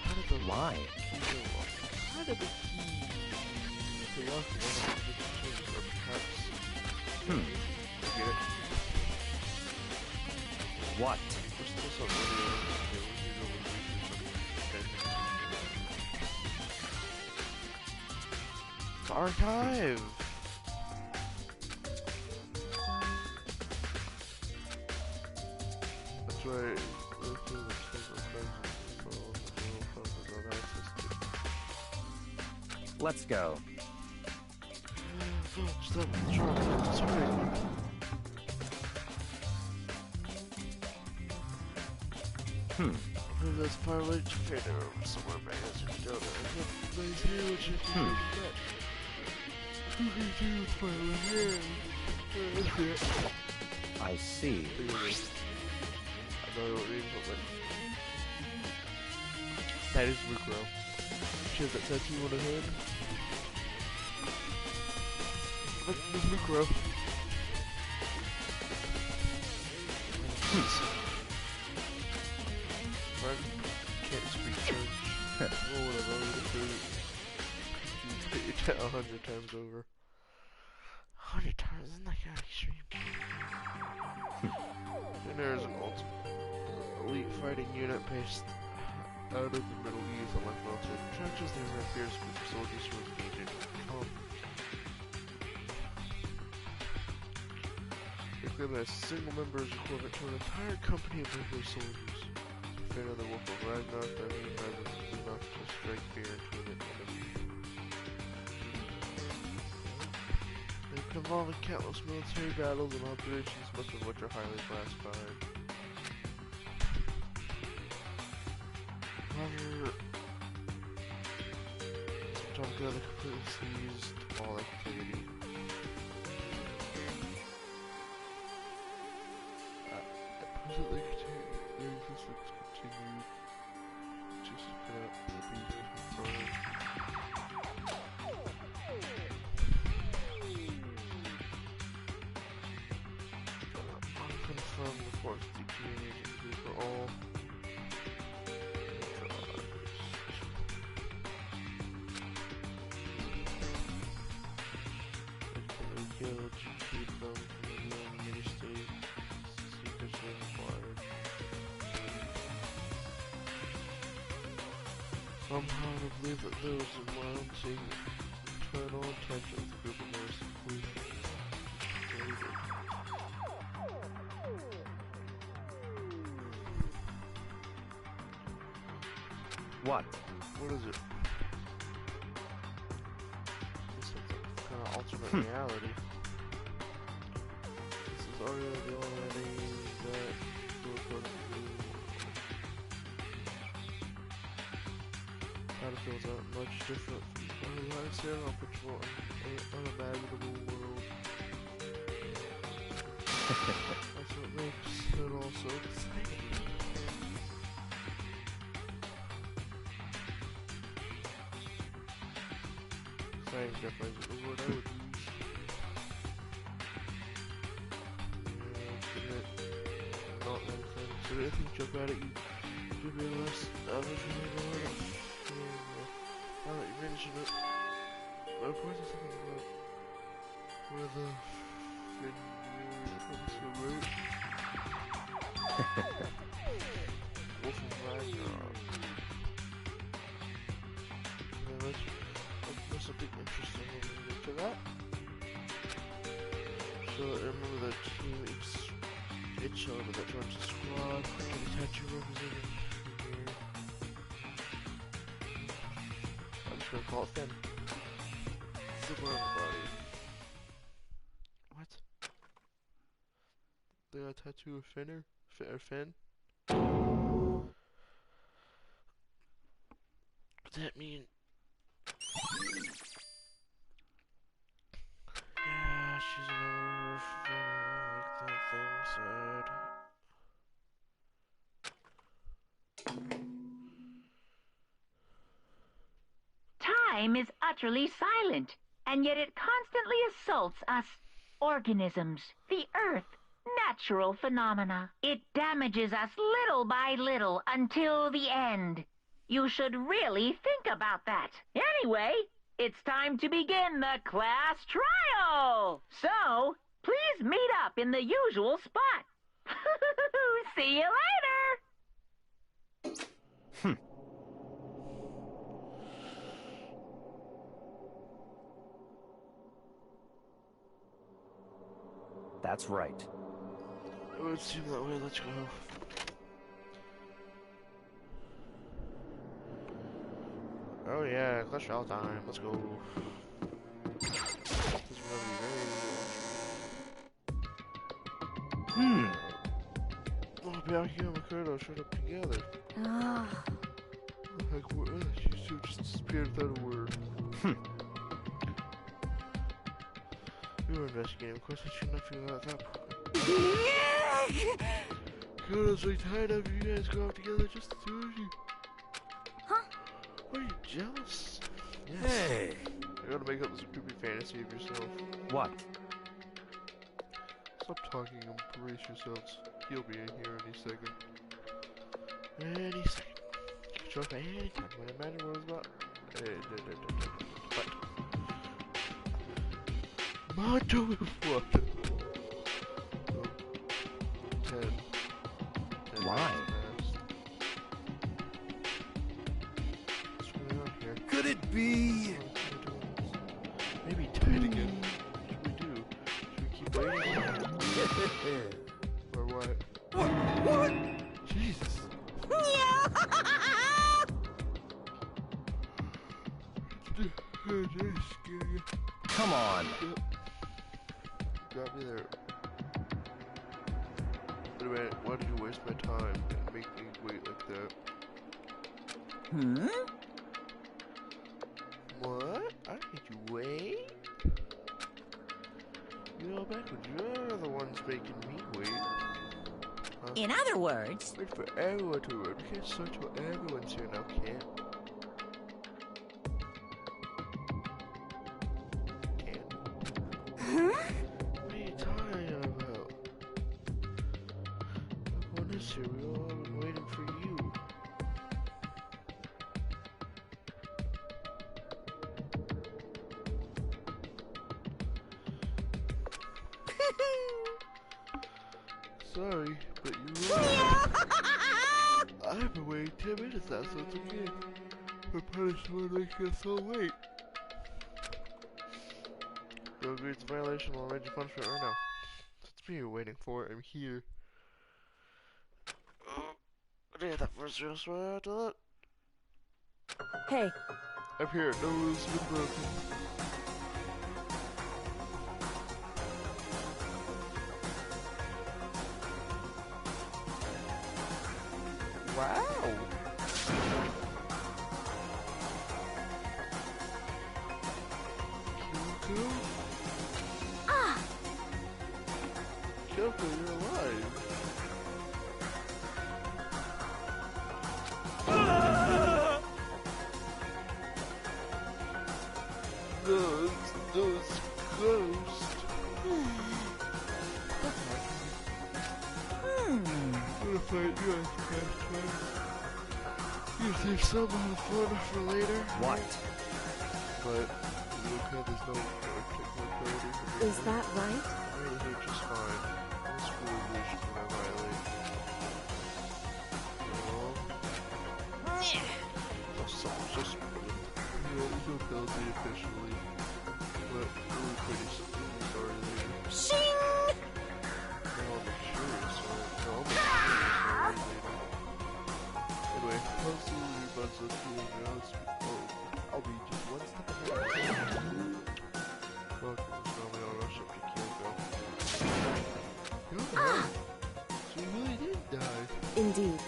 How did the Why? key go off? How did the key go off one of the different changes, or perhaps... Get it? What? We're still so early on. We need to research the archive! That's right. Let's go. Stop, sorry. That's probably Japan or somewhere back as you don't know. Please hear what you can get. You can do with my hair. I see. I know what it is, but that is Mikuro. She has that tattoo on her head. Look, there's Mikuro. Right? Can't speak French. Or whatever, I'm gonna do it. You 100 times over. 100 times isn't that kind of extreme? Then there's an elite fighting unit based out of the Middle East, unlike military trenches. They were a fierce group of soldiers who were engaging in combat. They claim that a single member is equivalent to an entire company of regular soldiers. To defend the wolf of Ragnarok, that means presence is enough to strike fear into an enemy. They've been involved in countless military battles and operations, most of which are highly classified. However, some time ago they completely seized all activity. Presently, their existence continued to support the being confirmed. Unconfirmed reports of the community group are all killed to keep them from revealing many states secrets they acquired. Somehow I believe that those in my own secret internal intention of the group of those completely created. What? What is it? It's some kind of alternate reality. This is already the reality that we're going to do. Battlefields aren't much different from our lives here on patrol in an unimaginable world. That's what makes it all so exciting. Exciting definitely is the word I would use. Not anything. So if anything jump out at you, give me a less average rating. Now that you mention it, but of course there's something about where the figure comes to root. Wolf of Ragnarok. Yeah, there's something interesting when we get to that. So I remember that team each other that joins the squad, get a tattoo representing here. I'm just gonna call it Finn. Super on the body. What? They got a tattoo of Finner? Finn? What's that mean? Yeah, she's another Finner, like that thing said. Time is utterly silent, and yet it constantly assaults us organisms, the earth, natural phenomena. It damages us little by little until the end. You should really think about that. Anyway, it's time to begin the class trial. So, please meet up in the usual spot. See you later. That's right. It would seem that way, let's go. Oh yeah, Clash Royale time, let's go. This is gonna be very Oh, Bianchi and Makoto showed up together. Like, what? You two just disappeared without a word. We were investigating, of course I should not figure out that part. Koto's like tired of you guys go out together, just the two of you. Huh? What, are you jealous? Yes. Hey! You gotta make up this creepy fantasy of yourself. What? Stop talking and brace yourselves. He'll be in here any second. Any second. Show up any time, when no matter what it's about. But on, do it. What? Oh. 10. 10 Why? minutes passed. What's going on here? Could it be? Maybe tight again. What should we do? Should we keep waiting? Or what? What? Jesus. Come on. Got me there. Wait a minute, why did you waste my time and make me wait like that? Hmm? What? I made you wait? You know, back when you're the ones making me wait. Huh? In other words, Wait for everyone to run. We can't start till everyone's here now, can't? What are you talking about? Everyone is here. We all have been waiting for you. Sorry, but you I've been waiting 10 minutes now, so it's okay. For punishment making us all wait. You agree it's a violation, we'll arrange a punishment right now. It's me you're waiting for, I'm here. Oh, I did that first real swear to it. Hey, I'm here, no rules have been broken. Wow! Kyoko? Kyoko, you're alive! No, it's ghost. I'm gonna fight you after past time. You save some of the fun for later. What? But you okay? There's no particular ability for me. is that right? I really do just fine. No school vision when I violate. No, someone's just there's no penalty officially, but really pretty sorry later. shing! No, I'm sure, so no, I'm sorry later. Anyway, puzzle your butts up here now. I'll be just one step ahead. Welcome, normally I'll rush up to Kyoko. Kyoko? So you really did die. Indeed.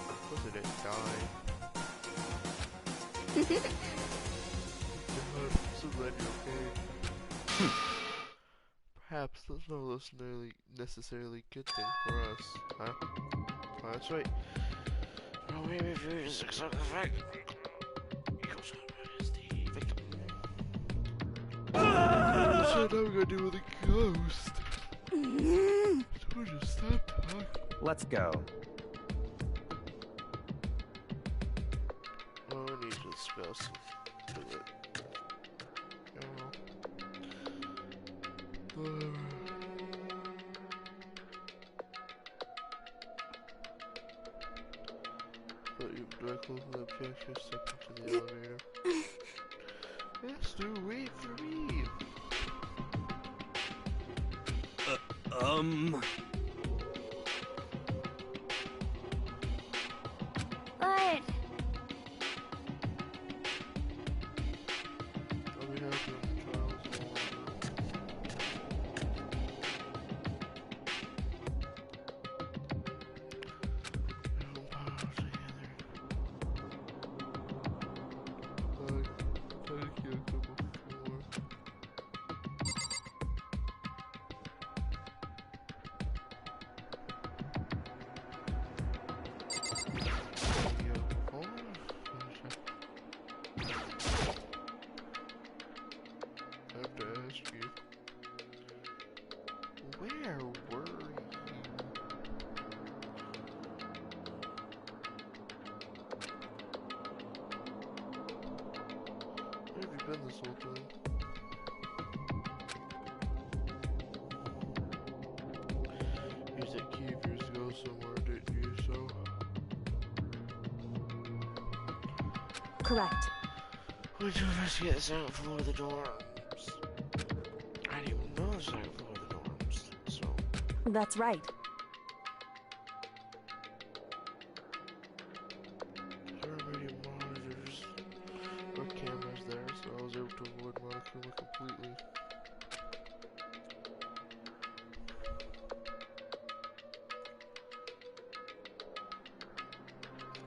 Of course I didn't die. God, I'm so glad you're okay. Perhaps that's not necessarily good thing for us, huh? Oh, that's right. No, maybe if you just accept the fact. Is the victim. So now we're gonna deal with a ghost. So just stop talking. Let's go. Oh, I need to spell some. Do it. Whatever. But you directly from the objective, step into the elevator. Master, wait for me! But Let me help you in the trials. Thank you before. I have to ask you, where were you? Where have you been this whole time? Correct. We do investigate the second floor of the dorms. I didn't even know the second floor of the dorms, so... That's right. There are many monitors or cameras there, so I was able to avoid Monokuma completely.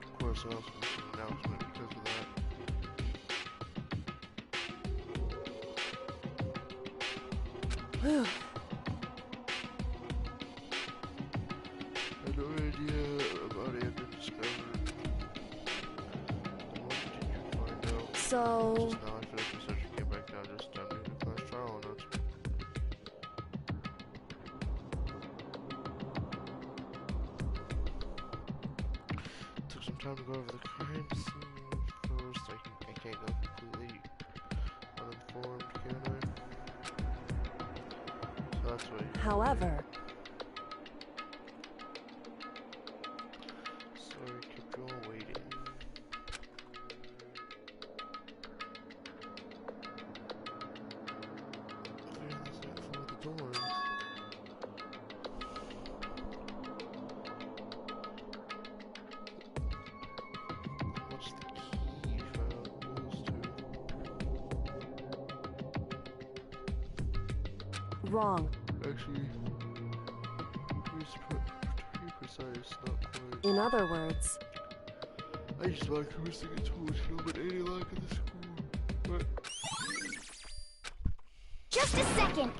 Of course, I also missed an announcement because of that. Whew. I had no idea about it had been discovered. What did you find out? So... Just now I finished research and came back down just in time to do the class trial announcement. Took some time to go over the crime scene first. I can't go completely uninformed, can I? So that's why. However... Sorry, kept you all waiting. Where is that for the doors? What's the key found goes to? Wrong. Actually, to be precise, not quite. In other words... I used my acoustic tools to eliminate any lack in the school, but... Just a second!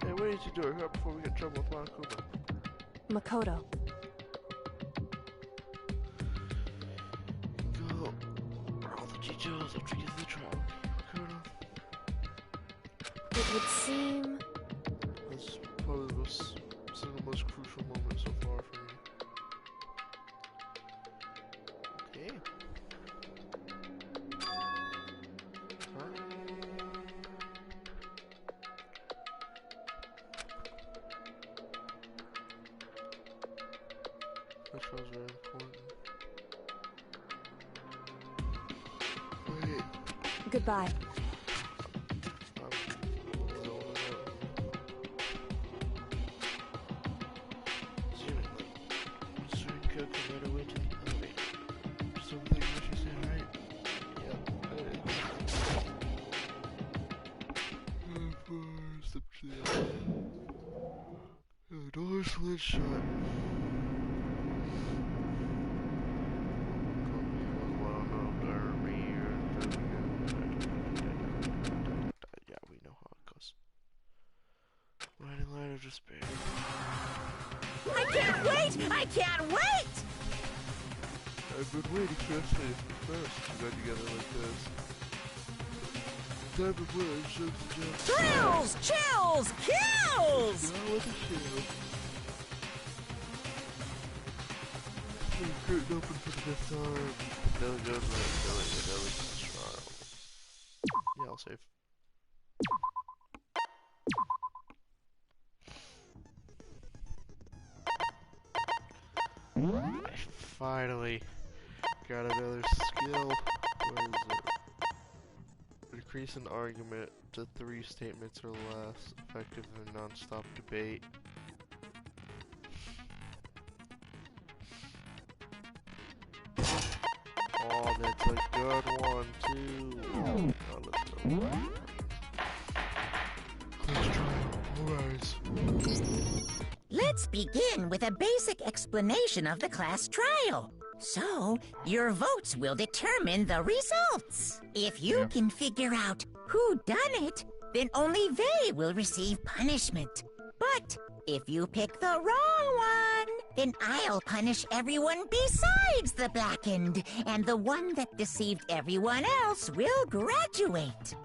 Hey, what did you do? Hurry up before we get in trouble with Monokuma. Makoto. Go. All the details after you get to the trial. Makoto. It would seem... That's probably the single most crucial moment so far for me. Okay. Huh? That was very important. Wait. Goodbye. I'm zoning out. Assuming Coco made her way to the elevator. Something what she said, right? Yep, I did. Step to the elevator. The door slid shut. Yeah, we know how it goes. Riding light of despair. I can't wait! I can't wait! I've been waiting carefully for first to go together like this. Time to play, shake the jump. Thrills! Chills! Kills! Now with the shield. The curtain open for the fifth time. Billy goes right, Billy's trial. Yeah, I'll save. I finally got another skill. What is it? Decrease an argument to 3 statements or less. Effective in non-stop debate. Oh, that's a good one too. Oh, let's go. Let's try. Alright. Let's begin with a basic explanation of the class trial. So, your votes will determine the results. If you can figure out who done it, then only they will receive punishment. But if you pick the wrong one, then I'll punish everyone besides the blackened, and the one that deceived everyone else will graduate.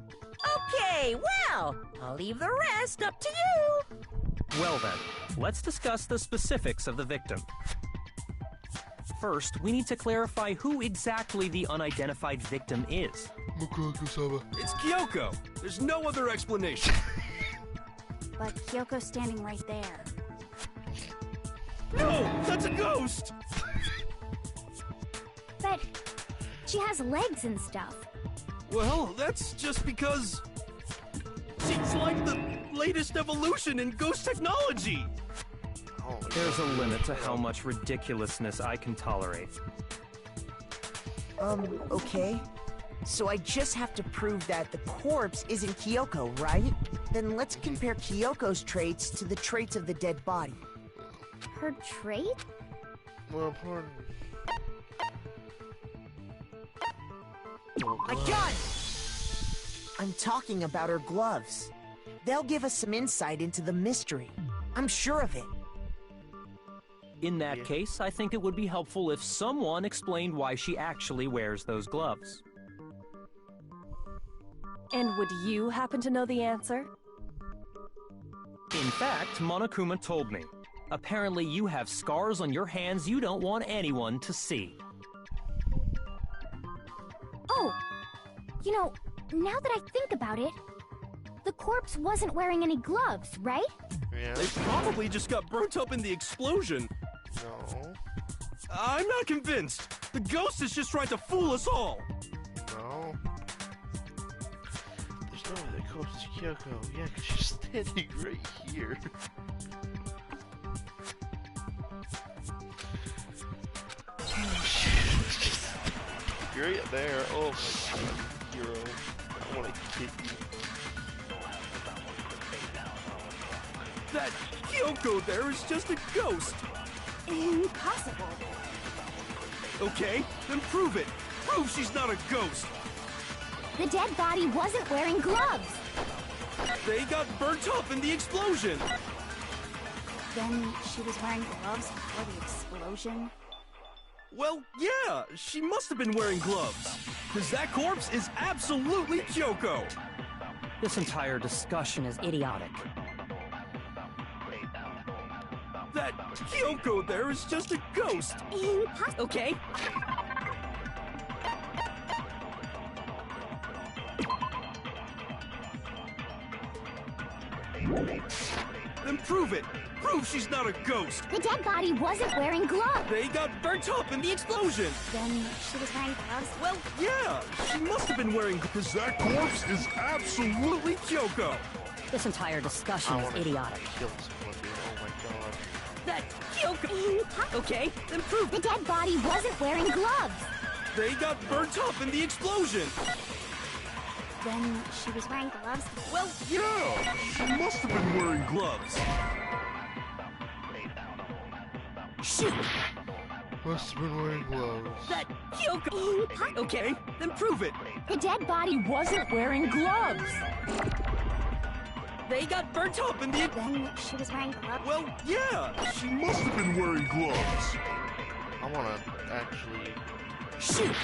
Okay, well, I'll leave the rest up to you. Well then, let's discuss the specifics of the victim. First, we need to clarify who exactly the unidentified victim is. Makoto-sama. It's Kyoko. There's no other explanation. But Kyoko's standing right there. No, that's a ghost. But She has legs and stuff. Well, that's just because she's like the latest evolution in ghost technology. There's a limit to how much ridiculousness I can tolerate. Okay. So I just have to prove that the corpse isn't Kyoko, right? Then let's compare Kyoko's traits to the traits of the dead body. Her trait? Well, pardon. I got it! I'm talking about her gloves. They'll give us some insight into the mystery. I'm sure of it. In that case, I think it would be helpful if someone explained why she actually wears those gloves. And would you happen to know the answer? In fact, Monokuma told me. Apparently you have scars on your hands you don't want anyone to see. Oh! You know, now that I think about it, the corpse wasn't wearing any gloves, right? Yeah. They probably just got burnt up in the explosion. No. I'm not convinced. The ghost is just trying to fool us all. No. There's no way that corpse is Kyoko. Yeah, because she's standing right here. Right there. Oh my god, hero. I want to kick you. That Kyoko there is just a ghost. Impossible. Okay, then prove it. Prove she's not a ghost. The dead body wasn't wearing gloves. They got burnt up in the explosion. Then she was wearing gloves before the explosion? Well, yeah, she must have been wearing gloves. Because that corpse is absolutely Kyoko. This entire discussion is idiotic. That Kyoko there is just a ghost. Impossible. Okay. Then prove it. Prove she's not a ghost. The dead body wasn't wearing gloves. They got burnt up in the explosion. Then she was wearing gloves? Well, yeah, she must have been wearing because that corpse is absolutely Kyoko. This entire discussion I is want to idiotic. kill someone, dude. Oh my god. That Kyoko. Impossible. Okay, then prove The dead body wasn't wearing gloves. They got burnt up in the explosion. Then she was wearing gloves? Well, yeah, she must have been wearing gloves. Shoot! Must have been wearing gloves. That Kyoko. Impossible. Okay, Then prove it. The dead body wasn't wearing gloves. They got burnt up in the... Then she was wearing gloves? Well, yeah, she must have been wearing gloves. I want to actually... shoot!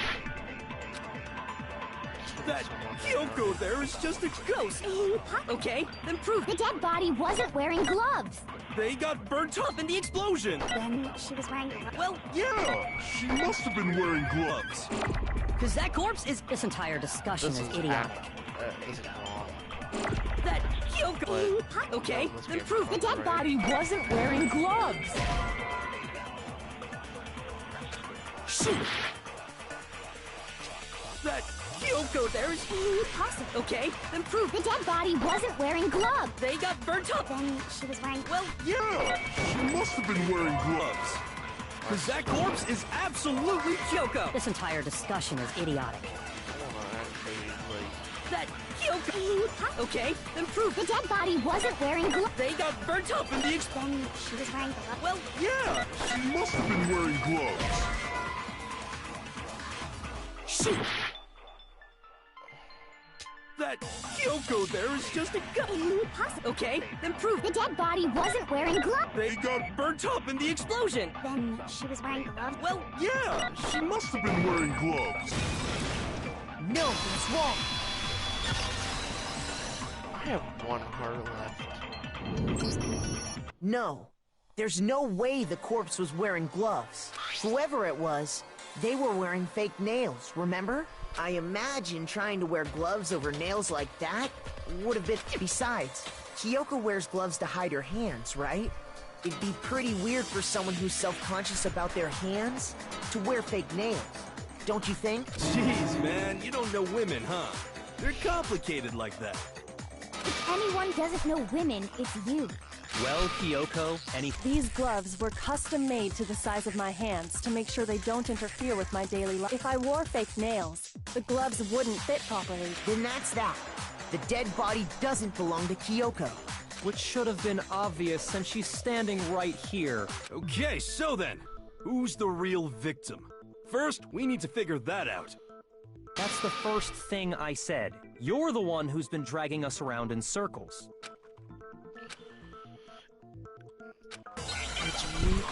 That Kyoko there is just a ghost. Impossible. Okay, then prove The dead body wasn't wearing gloves. They got burnt up in the explosion. Then she was wearing gloves? Well, yeah, she must have been wearing gloves. because that corpse is. This entire discussion This is is idiotic. this is wrong. That Kyoko. But- Okay, let's then get prove The it. dead body wasn't wearing gloves. Shoot! That Kyoko there is... Impossible. Okay, then prove The it. dead body wasn't wearing gloves. They got burnt up. Then she was wearing Well, yeah, she must have been wearing gloves. Because that corpse is absolutely Kyoko. This entire discussion is idiotic. I want to actually, like... That Kyoko. Okay, then prove The it. dead body wasn't wearing gloves. They got burnt up in the Then she was wearing gloves. Well, yeah, she must have been wearing gloves. Shoot! That Kyoko there is just a... Impossible. Okay, then prove The it. dead body wasn't wearing gloves. They got burnt up in the Explosion. Then she was wearing gloves. Well, yeah, she must have been wearing gloves. No, that's wrong. I have one heart left. No. There's no way the corpse was wearing gloves. Whoever it was, they were wearing fake nails, remember? I imagine trying to wear gloves over nails like that would have been... Besides, Kyoko wears gloves to hide her hands, right? It'd be pretty weird for someone who's self-conscious about their hands to wear fake nails. don't you think? Jeez, man, you don't know women, huh? They're complicated like that. If anyone doesn't know women, it's you. Well, Kyoko, These gloves were custom made to the size of my hands to make sure they don't interfere with my daily life. If I wore fake nails, the gloves wouldn't fit properly. Then that's that. The dead body doesn't belong to Kyoko. which should have been obvious since she's standing right here. Okay, so then, who's the real victim? First, we need to figure that out. That's the first thing I said. You're the one who's been dragging us around in circles. It's Miko.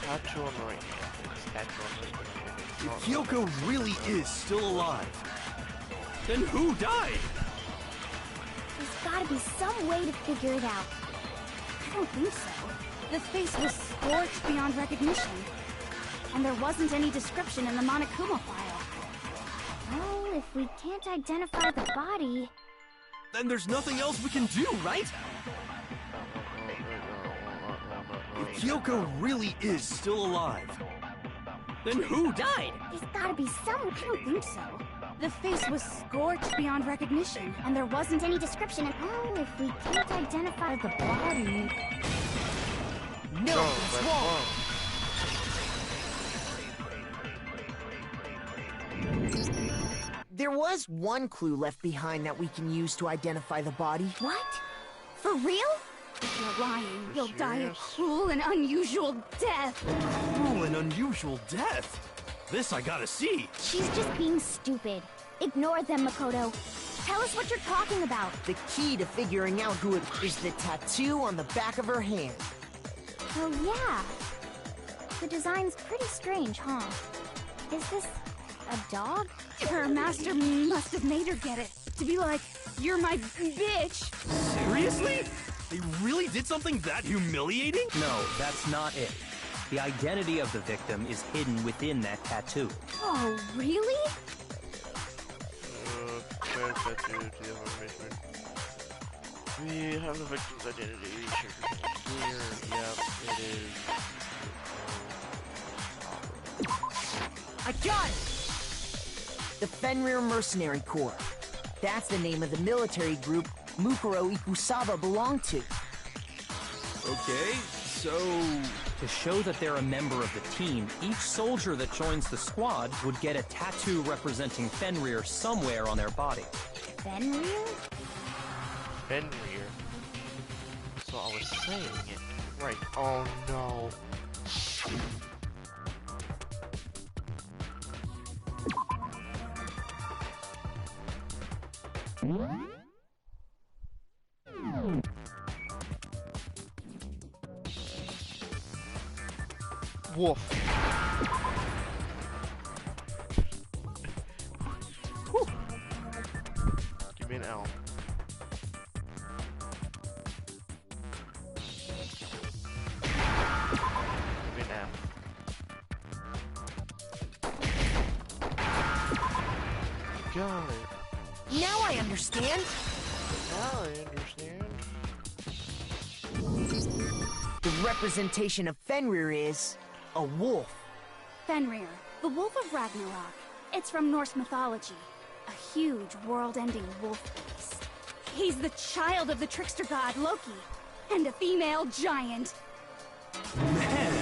Tattoo on the right hand. It's tattoo on the right hand. If Kyoko really is still alive, then who died? There's gotta be some way to figure it out. I don't think so. The face was scorched beyond recognition. And there wasn't any description in the Monokuma file. Well, if we can't identify the body... Then there's nothing else we can do, right? If Kyoko really is still alive, then who died? There's gotta be some... I don't think so. The face was scorched beyond recognition, and there wasn't any description in... Well, if we can't identify the body... No, that's wrong. There was one clue left behind that we can use to identify the body. What? For real? If you're lying, you'll Serious? die a cruel and unusual death. Cruel and unusual death. This I gotta see. She's just being stupid. Ignore them, Makoto. Tell us what you're talking about. The key to figuring out who it is the tattoo on the back of her hand. Oh, yeah. The design's pretty strange, huh? Is this a dog? Her master must have made her get it. To be like, you're my bitch. Seriously? They really did something that humiliating? No, that's not it. The identity of the victim is hidden within that tattoo. Oh, really? Compare tattoo to the information. We have the victim's identity. Here, yep, it is. I got it! The Fenrir Mercenary Corps. That's the name of the military group Mukuro Ikusaba belonged to. Okay, so... To show that they're a member of the team, each soldier that joins the squad would get a tattoo representing Fenrir somewhere on their body. Fenrir? Fenrir. So I was saying it right. Oh no. Wolf. Whew. Give me an L. Give me an F. Got it. Now I understand. Now I understand. The representation of Fenrir is a wolf. Fenrir, the Wolf of Ragnarok. It's from Norse mythology. A huge, world-ending wolf beast. He's the child of the trickster god Loki, and a female giant. Man,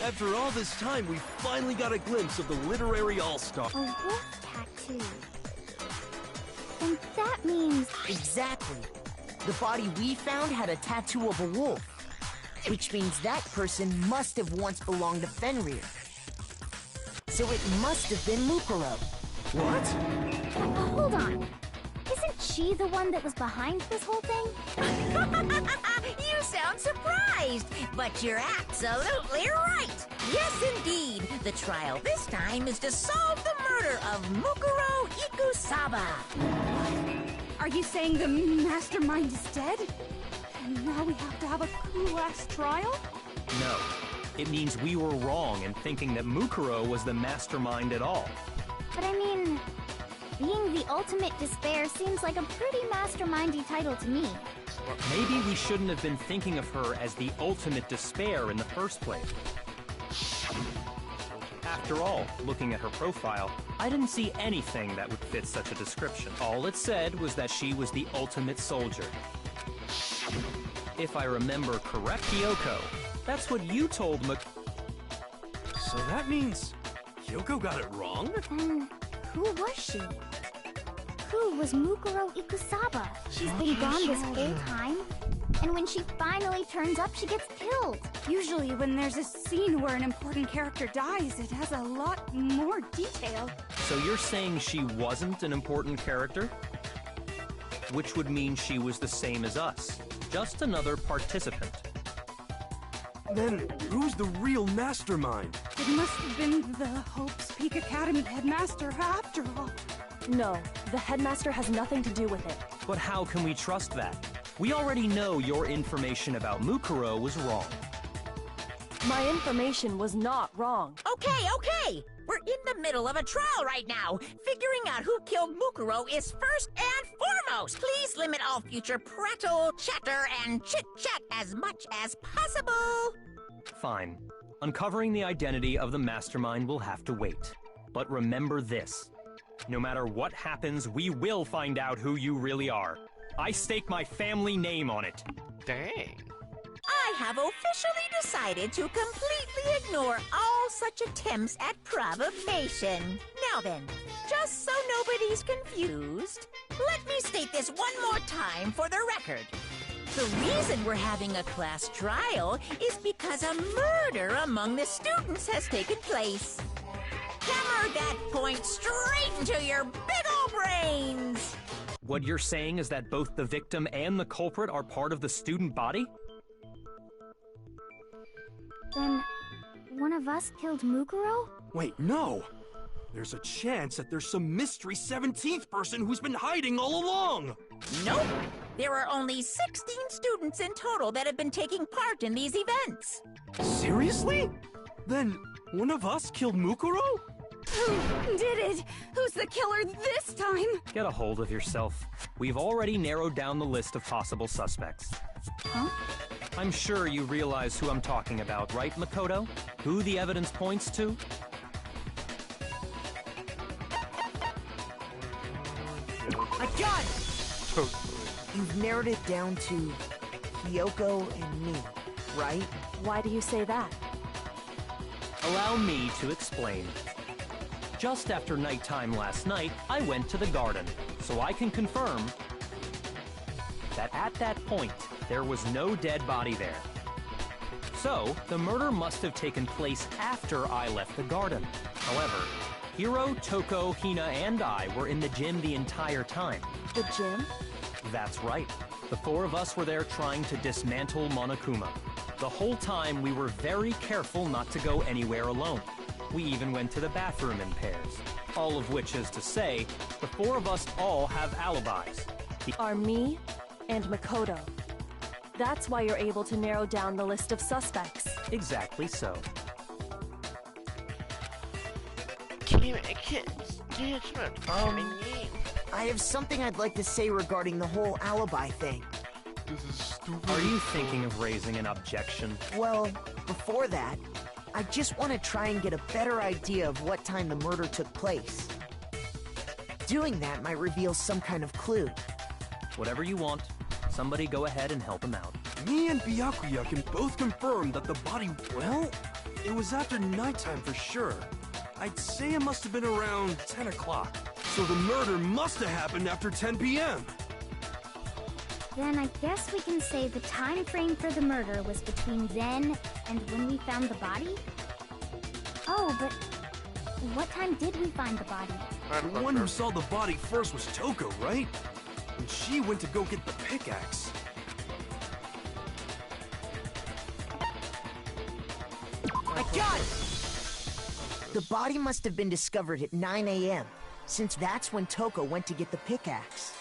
after all this time, we finally got a glimpse of the literary all-star. A wolf tattoo. And that means... Exactly. The body we found had a tattoo of a wolf. Which means that person must have once belonged to Fenrir. So it must have been Mukuro. What? Hold on. Isn't she the one that was behind this whole thing? You sound surprised, but you're absolutely right. Yes, indeed. The trial this time is to solve the murder of Mukuro Ikusaba. Are you saying the mastermind is dead? And now we have to have a cool-ass trial? No. It means we were wrong in thinking that Mukuro was the mastermind at all. But I mean, being the ultimate despair seems like a pretty mastermindy title to me. Maybe we shouldn't have been thinking of her as the ultimate despair in the first place. After all, looking at her profile, I didn't see anything that would fit such a description. All it said was that she was the ultimate soldier. If I remember correct, Kyoko, that's what you told So that means Kyoko got it wrong? Then who was she? Who was Mukuro Ikusaba? She's been gone this whole time, and when she finally turns up, she gets killed. Usually when there's a scene where an important character dies, it has a lot more detail. So you're saying she wasn't an important character? Which would mean she was the same as us. Just another participant. Then who's the real mastermind? It must have been the Hope's Peak Academy headmaster after all. No, the headmaster has nothing to do with it. But how can we trust that? We already know your information about Mukuro was wrong. My information was not wrong. Okay. We're in the middle of a trial right now. Figuring out who killed Mukuro is first and foremost. Please limit all future prattle, chatter, and chit-chat as much as possible. Fine. Uncovering the identity of the mastermind will have to wait. But remember this. No matter what happens, we will find out who you really are. I stake my family name on it. Dang. I have officially decided to completely ignore all such attempts at provocation. Now then, just so nobody's confused, let me state this one more time for the record. The reason we're having a class trial is because a murder among the students has taken place. Hammer that point straight into your big ol' brains! What you're saying is that both the victim and the culprit are part of the student body? Then, one of us killed Mukuro? Wait, no! There's a chance that there's some mystery 17th person who's been hiding all along! Nope! There are only 16 students in total that have been taking part in these events. Seriously? Then one of us killed Mukuro? Who did it? Who's the killer this time? Get a hold of yourself. We've already narrowed down the list of possible suspects. Huh? I'm sure you realize who I'm talking about, right, Makoto? Who the evidence points to? I got it! You've narrowed it down to Kyoko and me, right? Why do you say that? Allow me to explain. Just after nighttime last night, I went to the garden, so I can confirm that at that point, there was no dead body there. So, the murder must have taken place after I left the garden. However, Hiro, Toko, Hina, and I were in the gym the entire time. The gym? That's right. The four of us were there trying to dismantle Monokuma. The whole time, we were very careful not to go anywhere alone. We even went to the bathroom in pairs. All of which is to say, the four of us all have alibis. Are me and Makoto. That's why you're able to narrow down the list of suspects. Exactly so. I have something I'd like to say regarding the whole alibi thing. This is stupid. Are you thinking of raising an objection? Well, before that, I just want to try and get a better idea of what time the murder took place. Doing that might reveal some kind of clue. Whatever you want. Somebody go ahead and help him out. Me and Byakuya can both confirm that the body, well, it was after nighttime for sure. I'd say it must have been around 10 o'clock. So the murder must have happened after 10 p.m. Then I guess we can say the time frame for the murder was between then and when we found the body? Oh, but what time did we find the body? The one who saw the body first was Toko, right? And she went to go get the pickaxe. I got it! The body must have been discovered at 9 a.m., since that's when Toko went to get the pickaxe.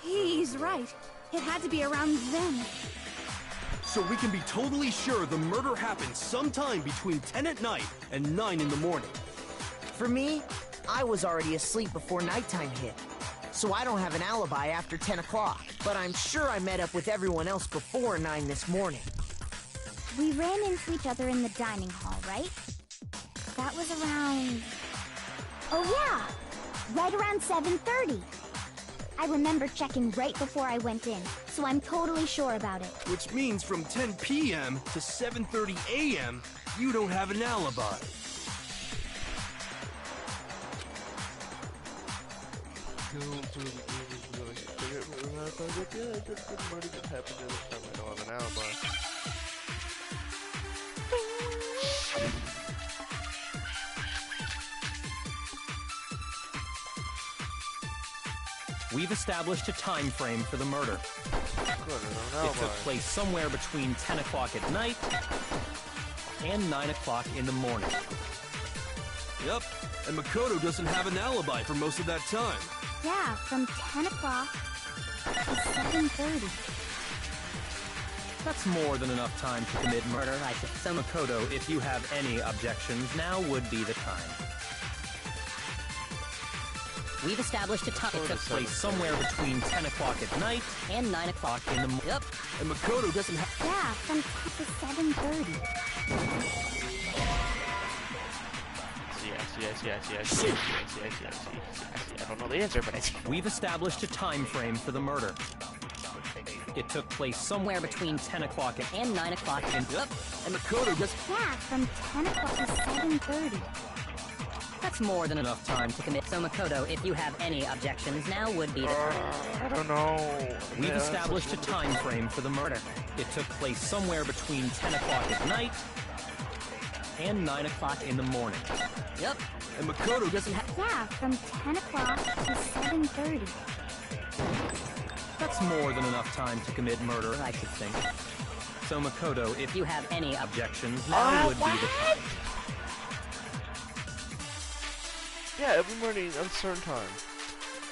He's right. It had to be around then. so we can be totally sure the murder happened sometime between 10 at night and 9 in the morning. For me, I was already asleep before nighttime hit, so I don't have an alibi after 10 o'clock. But I'm sure I met up with everyone else before 9 this morning. We ran into each other in the dining hall, right? That was around... Oh yeah! Right around 7:30. I remember checking right before I went in, so I'm totally sure about it. Which means from 10 p.m. to 7:30 a.m., you don't have an alibi. We've established a time frame for the murder. It took place somewhere between 10 o'clock at night and 9 o'clock in the morning. Yep, and Makoto doesn't have an alibi for most of that time. Yeah, from 10 o'clock to 7:30. That's more than enough time to commit murder. So Makoto, if you have any objections, now would be the time. We've established a time. It took place somewhere between 10 o'clock at night and 9 o'clock in the morning. Yep. And Makoto doesn't have... Yeah, from 10 to 7:30. Yes. I don't know the answer, but I see. We've established a time frame for the murder. It took place somewhere between 10 o'clock and 9 o'clock in... Yep. And Makoto doesn't... Yeah, from 10 o'clock to 7:30. That's more than enough time to commit. So Makoto, if you have any objections, now would be the time. I don't know. We've established a time frame for the murder. It took place somewhere between 10 o'clock at night and 9 o'clock in the morning. Yep. And Makoto doesn't have... Yeah, from 10 o'clock to 7:30. That's more than enough time to commit murder, I should think. So Makoto, if you have any objections, now would be the time. Yeah, every morning at a certain time.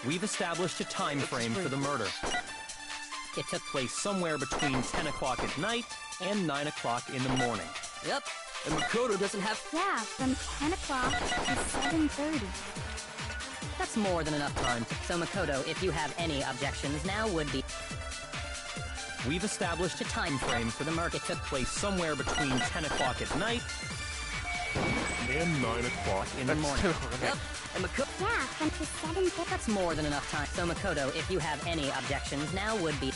We've established a time frame for the murder. It took place somewhere between 10 o'clock at night and 9 o'clock in the morning. Yep. And Makoto doesn't have... Yeah, from 10 o'clock to 7:30. That's more than enough time. So Makoto, if you have any objections, now would be... We've established a time frame for the murder. It took place somewhere between 10 o'clock at night and 9 o'clock in the morning. Yep. And Makoto... Yeah, from to 7:30. That's more than enough time. So Makoto, if you have any objections, now would be...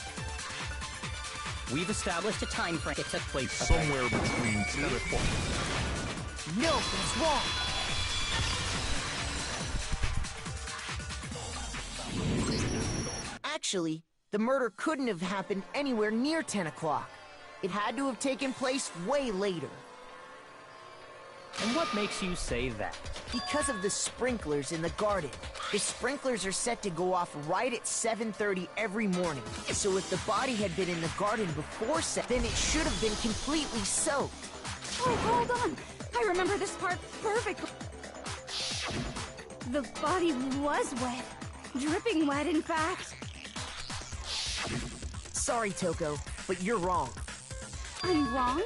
We've established a time frame. It took place somewhere between 10 o'clock. No, that's wrong. Actually, the murder couldn't have happened anywhere near 10 o'clock. It had to have taken place way later. And what makes you say that? Because of the sprinklers in the garden. The sprinklers are set to go off right at 7:30 every morning. So if the body had been in the garden before 7, then it should have been completely soaked. Oh, hold on. I remember this part perfectly. The body was wet. Dripping wet, in fact. Sorry, Toko, but you're wrong. I'm wrong?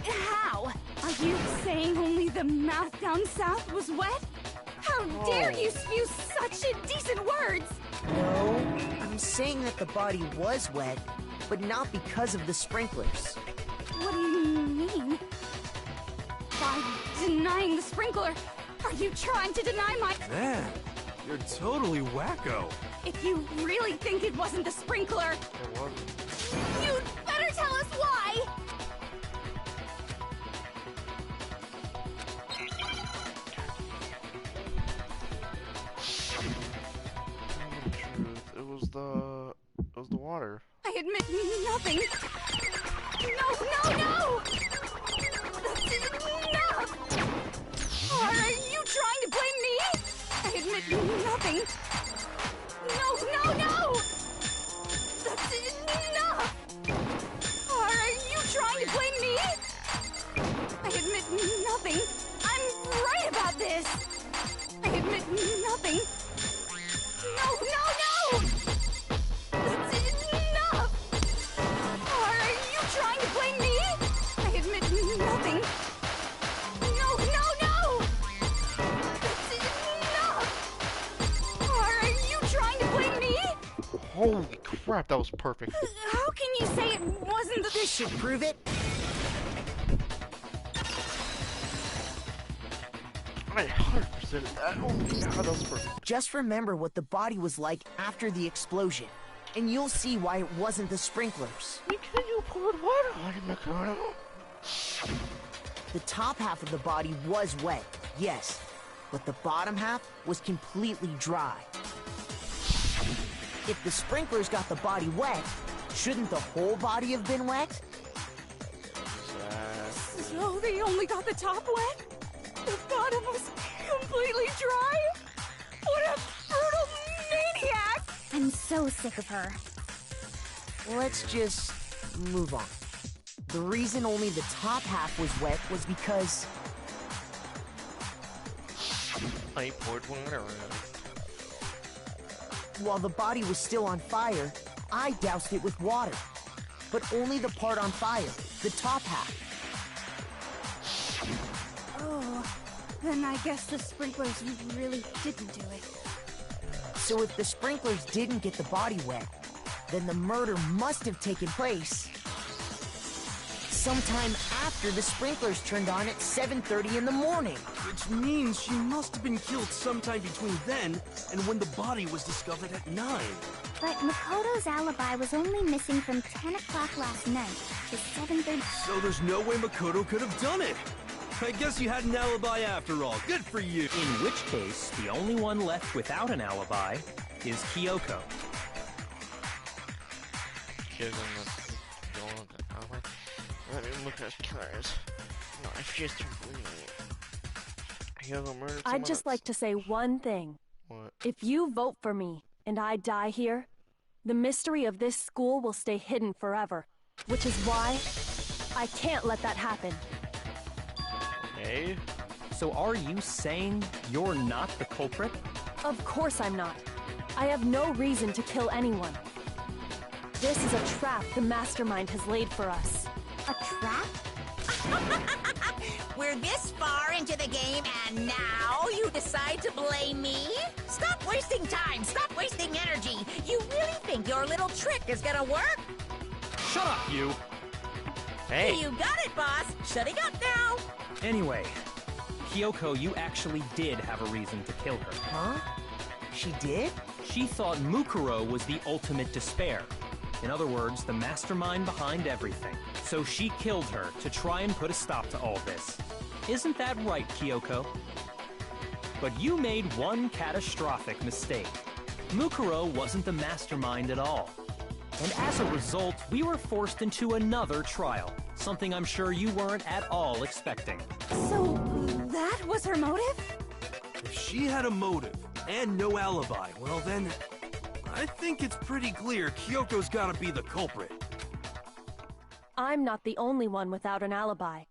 How? Are you saying only the mouth down south was wet? How dare you spew such indecent words! No, I'm saying that the body was wet, but not because of the sprinklers. What do you mean? By denying the sprinkler, are you trying to deny my... Man, you're totally wacko. If you really think it wasn't the sprinkler, you'd better tell us why! It was the water. I admit nothing. No! That's enough! Are you trying to blame me? I admit nothing. No! That's enough! Are you trying to blame me? I admit nothing. I'm right about this. I admit nothing. No! That's enough! Are you trying to blame Holy crap, that was perfect. How can you say it wasn't the... This should prove it. I 100%ed that. Oh my god, that was perfect. Just remember what the body was like after the explosion, and you'll see why it wasn't the sprinklers. You poured water on it, Makoto. The top half of the body was wet, yes, but the bottom half was completely dry. If the sprinklers got the body wet, shouldn't the whole body have been wet? So they only got the top wet? The bottom was completely dry? What a brutal maniac! I'm so sick of her. Let's just move on. The reason only the top half was wet was because... I poured water on it. while the body was still on fire, I doused it with water. But only the part on fire, the top half. Oh, then I guess the sprinklers really didn't do it. So if the sprinklers didn't get the body wet, then the murder must have taken place sometime after the sprinklers turned on at 7:30 in the morning. Which means she must have been killed sometime between then and when the body was discovered at 9. But Makoto's alibi was only missing from 10 o'clock last night to 7:30. So there's no way Makoto could have done it. I guess you had an alibi after all. Good for you. In which case, the only one left without an alibi is Kyoko. Let me look at his cars. No, it's just I'd just like to say one thing. What? If you vote for me and I die here, the mystery of this school will stay hidden forever. Which is why I can't let that happen. Okay. So are you saying you're not the culprit? Of course I'm not. I have no reason to kill anyone. This is a trap the mastermind has laid for us. A trap? We're this far into the game, and now you decide to blame me? Stop wasting time! Stop wasting energy! You really think your little trick is gonna work? Shut up, you! Hey! You got it, boss! Shutting up now! Anyway, Kyoko, you actually did have a reason to kill her. Huh? She did? She thought Mukuro was the ultimate despair. In other words, the mastermind behind everything. So she killed her to try and put a stop to all this. Isn't that right, Kyoko? But you made one catastrophic mistake. Mukuro wasn't the mastermind at all. And as a result, we were forced into another trial. Something I'm sure you weren't at all expecting. So, that was her motive? If she had a motive and no alibi, well then, I think it's pretty clear Kyoko's gotta be the culprit. I'm not the only one without an alibi.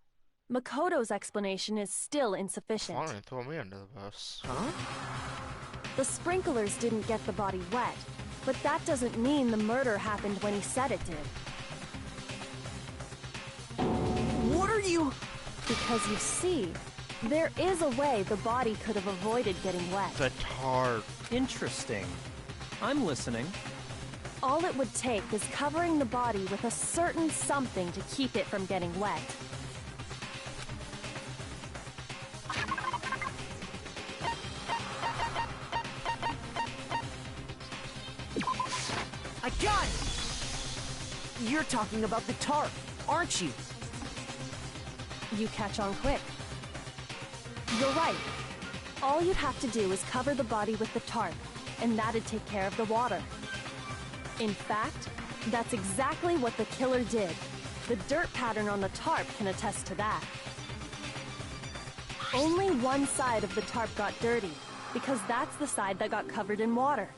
Makoto's explanation is still insufficient. Fine, throw me under the bus. Huh? The sprinklers didn't get the body wet, but that doesn't mean the murder happened when he said it did. What are you... Because you see, there is a way the body could have avoided getting wet. The tar. Interesting. I'm listening. All it would take is covering the body with a certain something to keep it from getting wet. I got it! You're talking about the tarp, aren't you? You catch on quick. You're right. All you'd have to do is cover the body with the tarp, and that'd take care of the water. In fact, that's exactly what the killer did. The dirt pattern on the tarp can attest to that. Only one side of the tarp got dirty, because that's the side that got covered in water.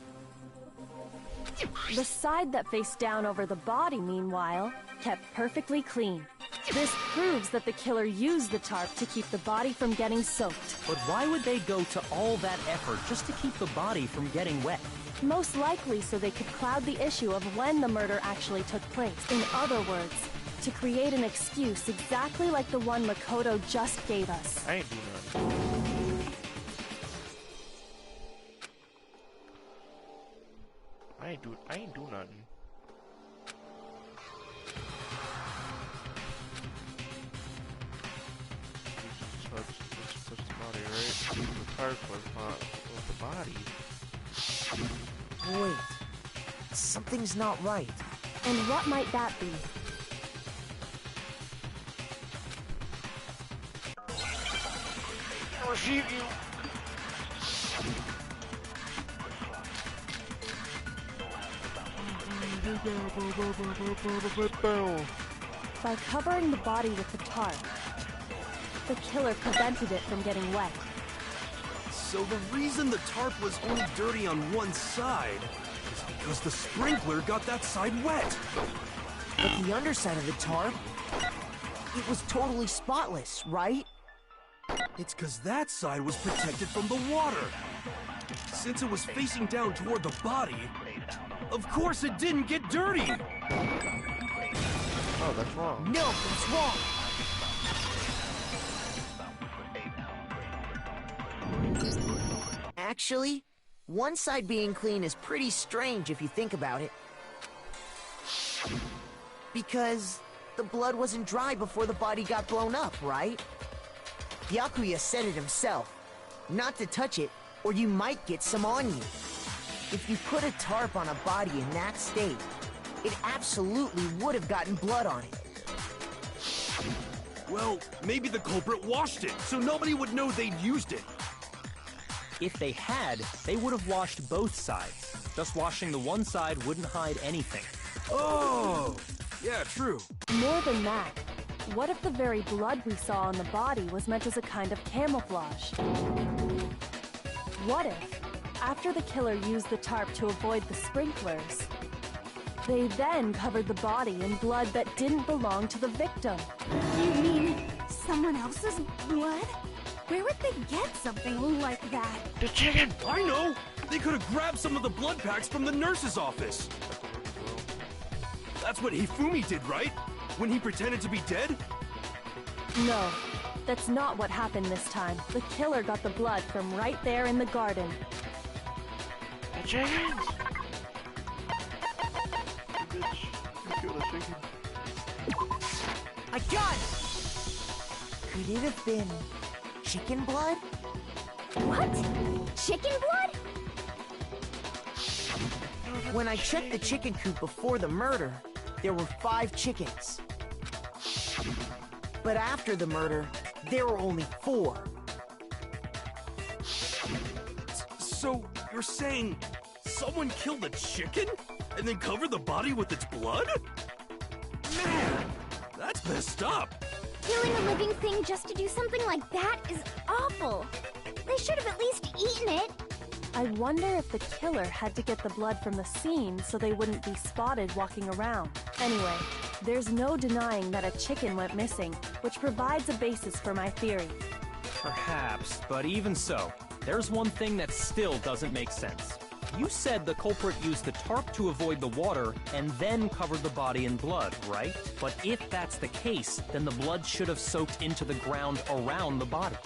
The side that faced down over the body, meanwhile, kept perfectly clean. This proves that the killer used the tarp to keep the body from getting soaked. But why would they go to all that effort just to keep the body from getting wet? Most likely so they could cloud the issue of when the murder actually took place. In other words, to create an excuse exactly like the one Makoto just gave us. I ain't do nothing. I I ain't do nothing. Just touch the body, right? The tarp was not with the body. Wait. Something's not right. And what might that be? I'll shoot you. By covering the body with the tarp, the killer prevented it from getting wet. So the reason the tarp was only dirty on one side is because the sprinkler got that side wet. But the underside of the tarp, it was totally spotless, right? It's because that side was protected from the water. Since it was facing down toward the body, of course it didn't get dirty. Oh, that's wrong. No, that's wrong. Actually, one side being clean is pretty strange if you think about it. Because the blood wasn't dry before the body got blown up, right? Byakuya said it himself. Not to touch it, or you might get some on you. If you put a tarp on a body in that state, it absolutely would have gotten blood on it. Well, maybe the culprit washed it, so nobody would know they'd used it. If they had, they would have washed both sides. Just washing the one side wouldn't hide anything. Oh, yeah, true. More than that, what if the very blood we saw on the body was meant as a kind of camouflage? What if, after the killer used the tarp to avoid the sprinklers, they then covered the body in blood that didn't belong to the victim? You mean someone else's blood? Where would they get something like that? The chicken! I know! They could have grabbed some of the blood packs from the nurse's office. That's what Hifumi did, right? When he pretended to be dead? No, that's not what happened this time. The killer got the blood from right there in the garden. The chickens! You bitch. You killed a chicken. I got it! Could it have been chicken blood? What? Chicken blood? When I checked the chicken coop before the murder, there were 5 chickens. But after the murder, there were only 4. So, you're saying someone killed a chicken and then covered the body with its blood? Man, that's messed up. Killing a living thing just to do something like that is awful. They should have at least eaten it. I wonder if the killer had to get the blood from the scene so they wouldn't be spotted walking around. Anyway, there's no denying that a chicken went missing, which provides a basis for my theory. Perhaps, but even so, there's one thing that still doesn't make sense. You said the culprit used the tarp to avoid the water and then covered the body in blood, right? But if that's the case, then the blood should have soaked into the ground around the body.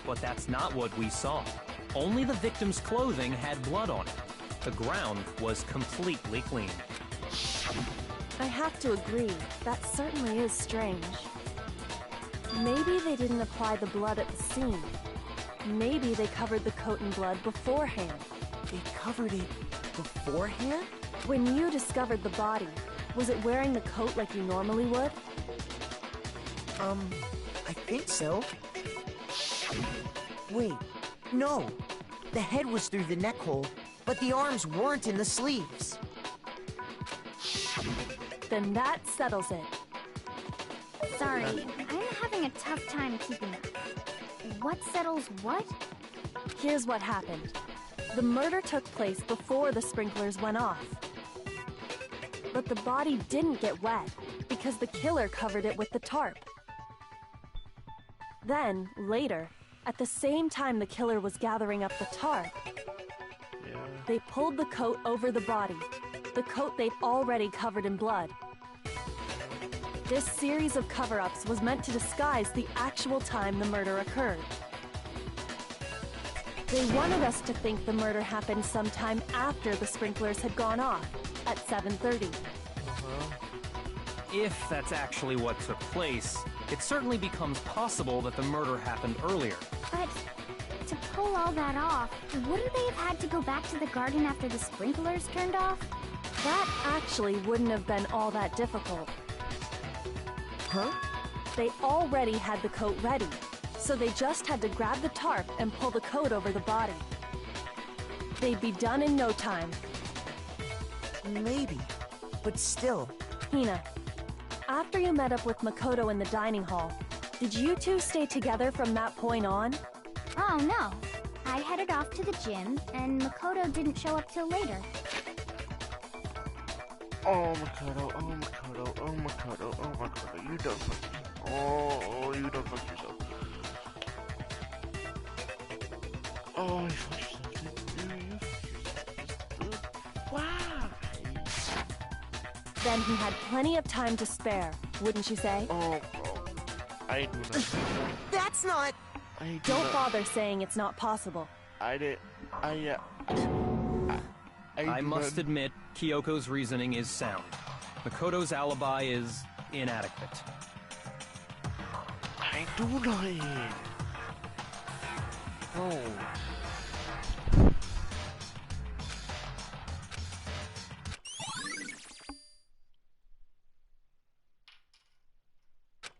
But that's not what we saw. Only the victim's clothing had blood on it. The ground was completely clean. I have to agree, that certainly is strange. Maybe they didn't apply the blood at the scene. Maybe they covered the coat in blood beforehand. They covered it beforehand? When you discovered the body, was it wearing the coat like you normally would? I think so. Wait, no. The head was through the neck hole, but the arms weren't in the sleeves. Then that settles it. Sorry, I'm having a tough time keeping up. What settles what? Here's what happened. The murder took place before the sprinklers went off. But the body didn't get wet because the killer covered it with the tarp. Then, later, at the same time the killer was gathering up the tarp, they pulled the coat over the body, the coat they'd already covered in blood. This series of cover-ups was meant to disguise the actual time the murder occurred. They wanted us to think the murder happened sometime after the sprinklers had gone off, at 7:30. If that's actually what took place, it certainly becomes possible that the murder happened earlier. But to pull all that off, wouldn't they have had to go back to the garden after the sprinklers turned off? That actually wouldn't have been all that difficult. Huh? They already had the coat ready, so they just had to grab the tarp and pull the coat over the body. They'd be done in no time. Maybe, but still. Hina, after you met up with Makoto in the dining hall, did you two stay together from that point on? Oh no. I headed off to the gym, and Makoto didn't show up till later. Oh, Makoto, oh, Makoto, oh, Makoto, oh, Makoto, you don't fuck yourself. Oh, you don't fuck yourself. Oh, you fuck yourself, dude. You fuck yourself. Why? Then he had plenty of time to spare, wouldn't you say? Oh, bro. I do not. That's not... Don't bother saying it's not possible. I must admit, Kyoko's reasoning is sound. Makoto's alibi is inadequate. I do not. Oh.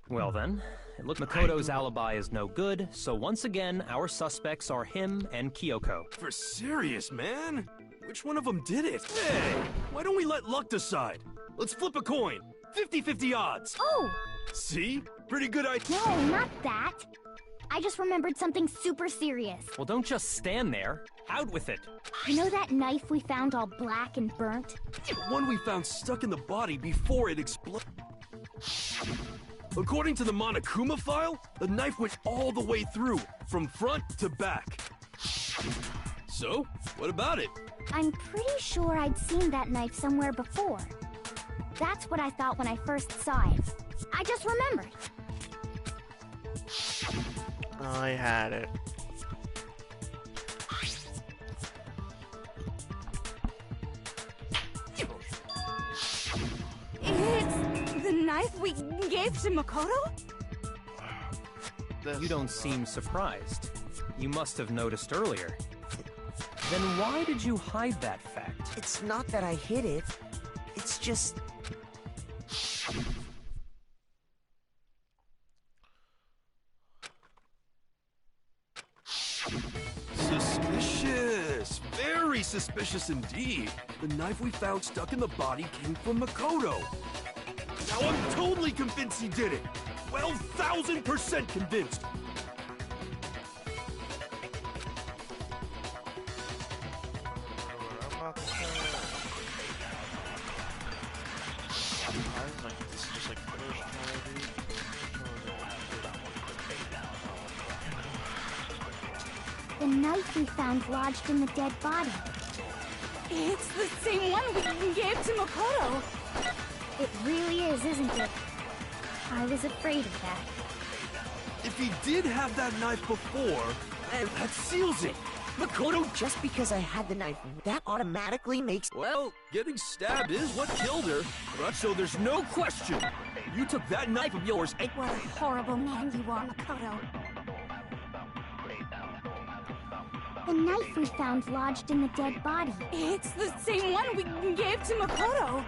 Well then, it looks Makoto's alibi is no good, so once again, our suspects are him and Kyoko. For serious, man? Which one of them did it? Hey, why don't we let luck decide? Let's flip a coin. 50-50 odds. Oh! See? Pretty good idea. No, not that. I just remembered something super serious. Well, don't just stand there. Out with it. You know that knife we found all black and burnt? The one we found stuck in the body before it exploded. According to the Monokuma file, the knife went all the way through, from front to back. So, what about it? I'm pretty sure I'd seen that knife somewhere before. That's what I thought when I first saw it. I just remembered. I had it. It's the knife we gave to Makoto? You don't seem surprised. You must have noticed earlier. Then why did you hide that fact? It's not that I hid it. It's just... Suspicious! Very suspicious indeed. The knife we found stuck in the body came from Makoto. Now I'm totally convinced he did it. 12,000% convinced. The knife we found lodged in the dead body. It's the same one we gave to Makoto. It really is, isn't it? I was afraid of that. If he did have that knife before, that seals it. Makoto... Just because I had the knife, that automatically makes... Well, getting stabbed is what killed her. But so there's no question. You took that knife of yours and... What a horrible man you are, Makoto. The knife we found lodged in the dead body. It's the same one we gave to Makoto.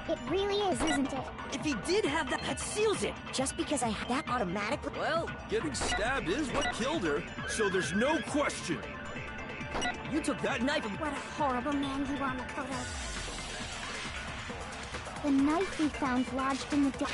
It really is, isn't it? If he did have that seals it. Just because I had that automatically... Well, getting stabbed is what killed her. So there's no question. You took that knife of... What a horrible man you are, Makoto. The knife we found lodged in the dead...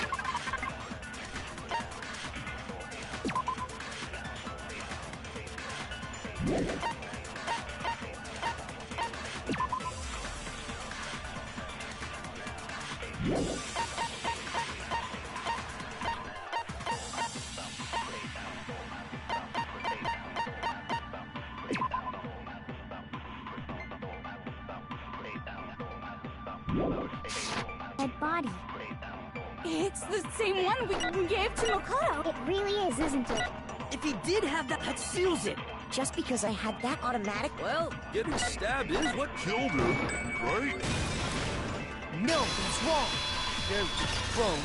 dead body. It's the same one we gave to Makoto. It really is, isn't it? If he did have that seals it. just because I had that automatic... Well, getting stabbed is what killed her, right? No, that's wrong. Yeah, wrong.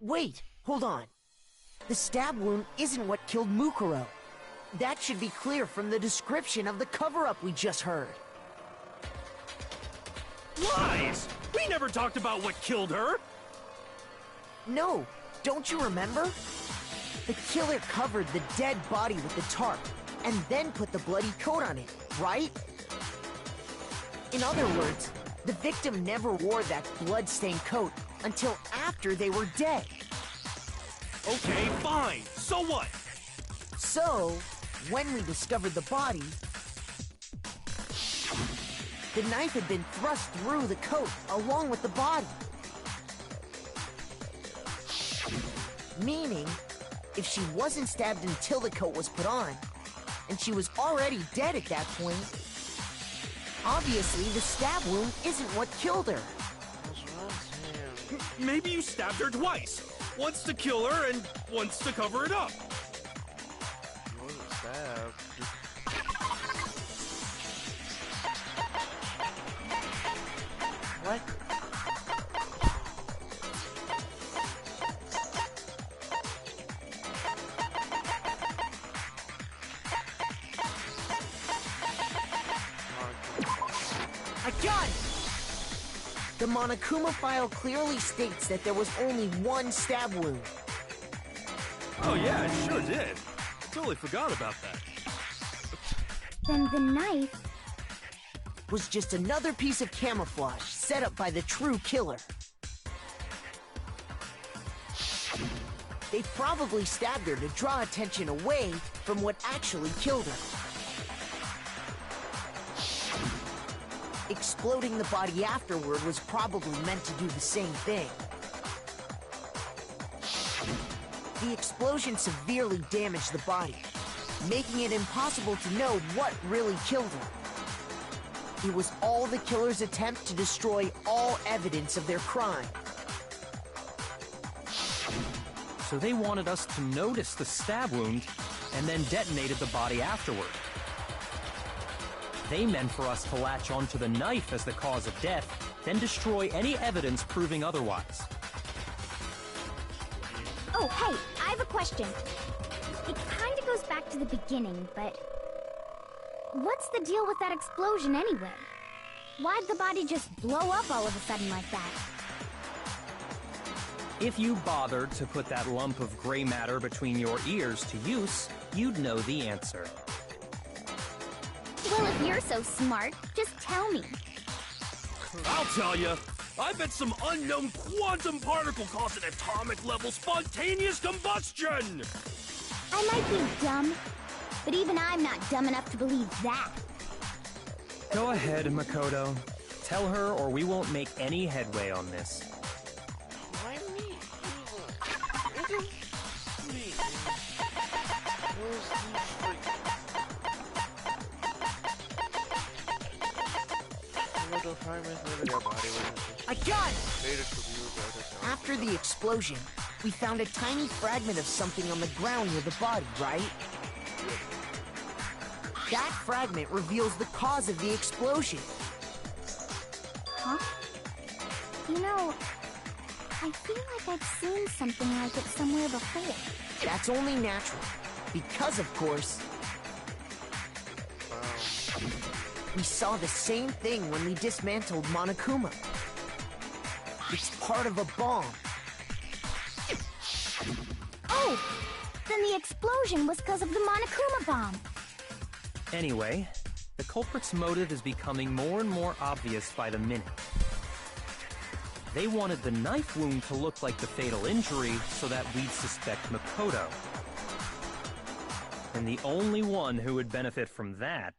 Wait, hold on. The stab wound isn't what killed Mukuro. That should be clear from the description of the cover-up we just heard. Lies! We never talked about what killed her! No, don't you remember? The killer covered the dead body with the tarp, and then put the bloody coat on it, right? In other words, the victim never wore that blood-stained coat until after they were dead. Okay, fine. So what? So, when we discovered the body, the knife had been thrust through the coat along with the body. Meaning, if she wasn't stabbed until the coat was put on, and she was already dead at that point, obviously the stab wound isn't what killed her. What's wrong with him? Maybe you stabbed her twice. Once to kill her and once to cover it up. He wasn't stabbed. What? I got it! The Monokuma file clearly states that there was only one stab wound. Oh yeah, it sure did. I totally forgot about that. Then the knife... Was just another piece of camouflage set up by the true killer. They probably stabbed her to draw attention away from what actually killed her. Exploding the body afterward was probably meant to do the same thing. The explosion severely damaged the body, making it impossible to know what really killed her. It was all the killer's attempt to destroy all evidence of their crime. So they wanted us to notice the stab wound and then detonated the body afterward. They meant for us to latch onto the knife as the cause of death, then destroy any evidence proving otherwise. Oh, hey, I have a question. It kinda goes back to the beginning, but... what's the deal with that explosion anyway? Why'd the body just blow up all of a sudden like that? If you bothered to put that lump of gray matter between your ears to use, you'd know the answer. Well, if you're so smart, just tell me. I'll tell you. I bet some unknown quantum particle caused an atomic level spontaneous combustion! I might be dumb, but even I'm not dumb enough to believe that. Go ahead, Makoto. Tell her or we won't make any headway on this. Why me? It is me. Where's the freak? I got it! After the explosion, we found a tiny fragment of something on the ground near the body, right? That fragment reveals the cause of the explosion. Huh? You know, I feel like I've seen something like it somewhere before. That's only natural. Because, of course, we saw the same thing when we dismantled Monokuma. It's part of a bomb. Oh! Then the explosion was because of the Monokuma bomb. Anyway, the culprit's motive is becoming more and more obvious by the minute. They wanted the knife wound to look like the fatal injury so that we'd suspect Makoto. And the only one who would benefit from that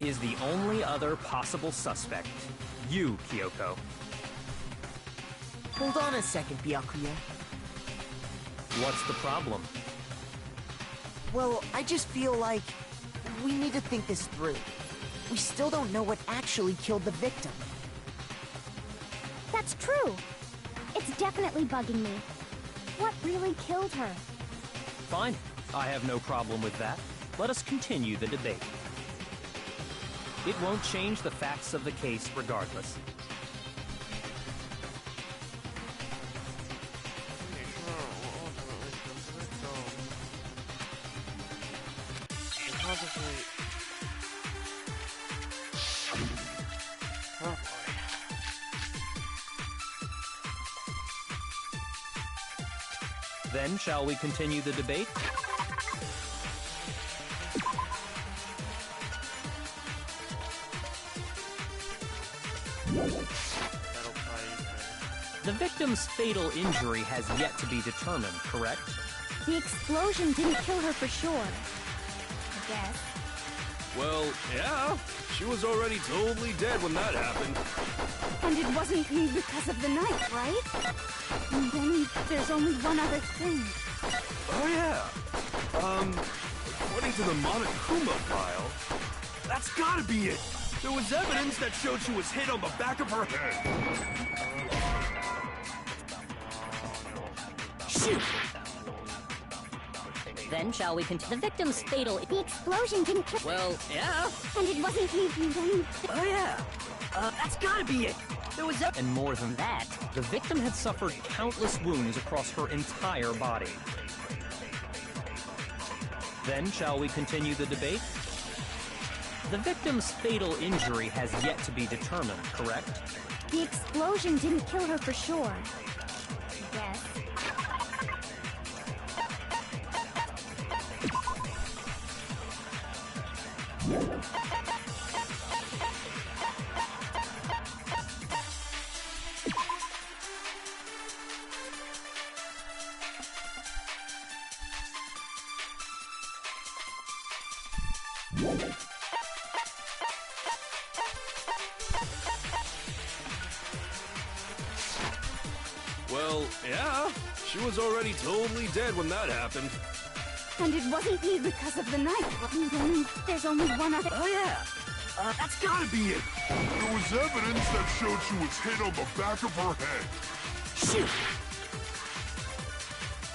is the only other possible suspect, you, Kyoko. Hold on a second, Byakuya. What's the problem? Well, I just feel like we need to think this through. We still don't know what actually killed the victim. That's true. It's definitely bugging me. What really killed her? Fine. I have no problem with that. Let us continue the debate. It won't change the facts of the case regardless. Then, shall we continue the debate? The victim's fatal injury has yet to be determined, correct? The explosion didn't kill her for sure. I guess. Well, yeah. She was already totally dead when that happened. And it wasn't because of the knife, right? And then there's only one other thing. Oh, yeah. According to the Monokuma file, that's gotta be it. There was evidence that showed she was hit on the back of her head. Shoot! Then shall we continue? The victim's fatal... The explosion didn't kill... Well, yeah. And it wasn't then... Oh, yeah. That's gotta be it. There was... And more than that, The victim had suffered countless wounds across her entire body. Then, shall we continue the debate? The victim's fatal injury has yet to be determined, correct? The explosion didn't kill her for sure. I guess. Well, yeah. She was already totally dead when that happened. And it wasn't because of the knife. And then there's only one other... Oh, yeah. That's gotta be it. There was evidence that showed she was hit on the back of her head. Shoot!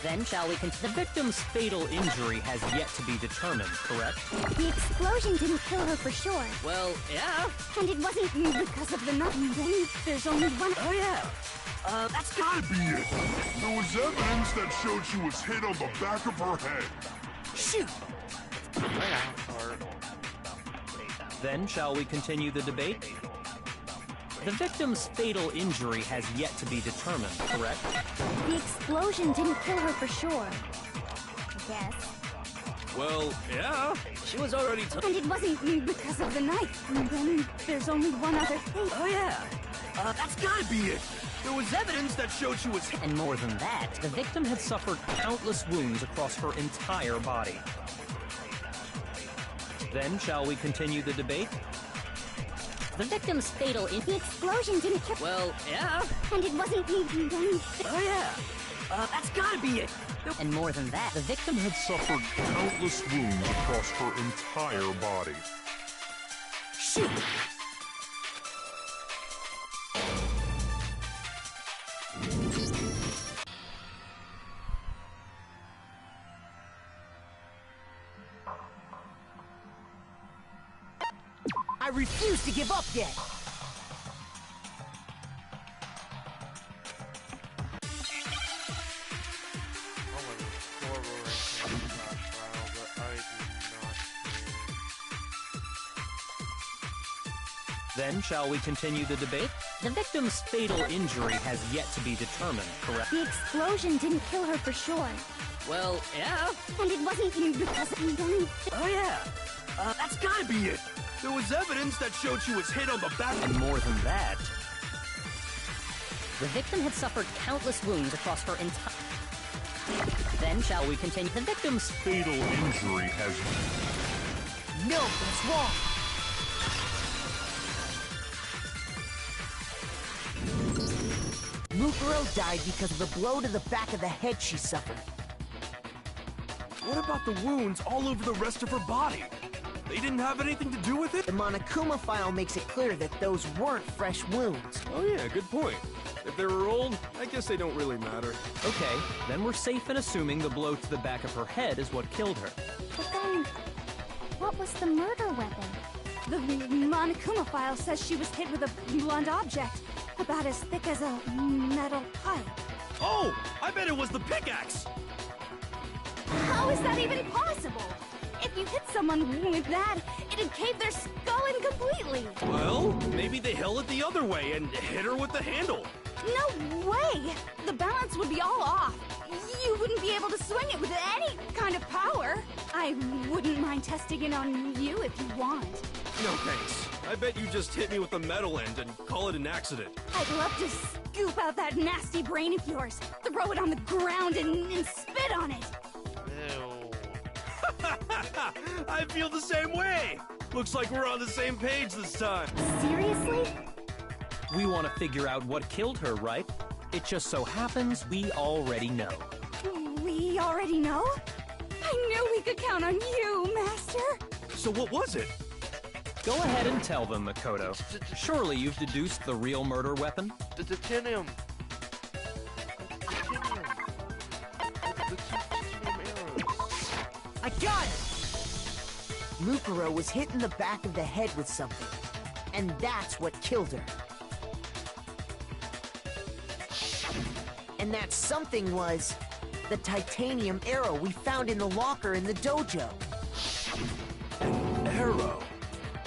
Then shall we continue? The victim's fatal injury has yet to be determined, correct? The explosion didn't kill her for sure. Well, yeah. And it wasn't because of the knife. And then there's only one... Oh, yeah. That's gotta be it. There was evidence that showed she was hit on the back of her head. Shoot! Then, shall we continue the debate? The victim's fatal injury has yet to be determined, correct? The explosion didn't kill her for sure. I guess. Well, yeah. She was already... And it wasn't because of the knife. And then there's only one other thing. Oh, yeah. That's gotta be it. There was evidence that showed she was hit. And more than that, the victim had suffered countless wounds across her entire body. Then, shall we continue the debate? The victim's fatal The explosion didn't kill... Well, yeah. And it wasn't then... Oh, yeah. That's gotta be it. And more than that, the victim had Suffered countless wounds across her entire body. Shoot! I refuse to give up yet! Then, shall we continue the debate? The victim's fatal injury has yet to be determined, correct? The explosion didn't kill her for sure. Well, yeah. And it wasn't because of then... Oh, yeah. That's gotta be it. There was evidence that showed she was hit on the back. And more than that, The victim had suffered countless wounds across her entire... Then shall we continue? The victim's... Fatal injury has... No, that's wrong! Mukuro died because of the blow to the back of the head she suffered. What about the wounds all over the rest of her body? They didn't have anything to do with it? The Monokuma file makes it clear that those weren't fresh wounds. Oh yeah, good point. If they were old, I guess they don't really matter. Okay, then we're safe in assuming the blow to the back of her head is what killed her. But then, what was the murder weapon? The Monokuma file says she was hit with a blunt object, about as thick as a metal pipe. Oh! I bet it was the pickaxe! How is that even possible? If you hit someone with that, it'd cave their skull in completely. Well, maybe they held it the other way and hit her with the handle. No way! The balance would be all off. You wouldn't be able to swing it with any kind of power. I wouldn't mind testing it on you if you want. No thanks. I bet you just hit me with the metal end and call it an accident. I'd love to scoop out that nasty brain of yours, throw it on the ground and spit on it. Ew. I feel the same way. Looks like we're on the same page this time. Seriously? We want to figure out what killed her, right? It just so happens we already know. We already know? I knew we could count on you, Master. So what was it? Go ahead and tell them, Makoto. Surely you've deduced the real murder weapon? The titanium. The titanium arrows. I got it! Mukuro was hit in the back of the head with something, and that's what killed her. And that something was the titanium arrow we found in the locker in the dojo. An arrow?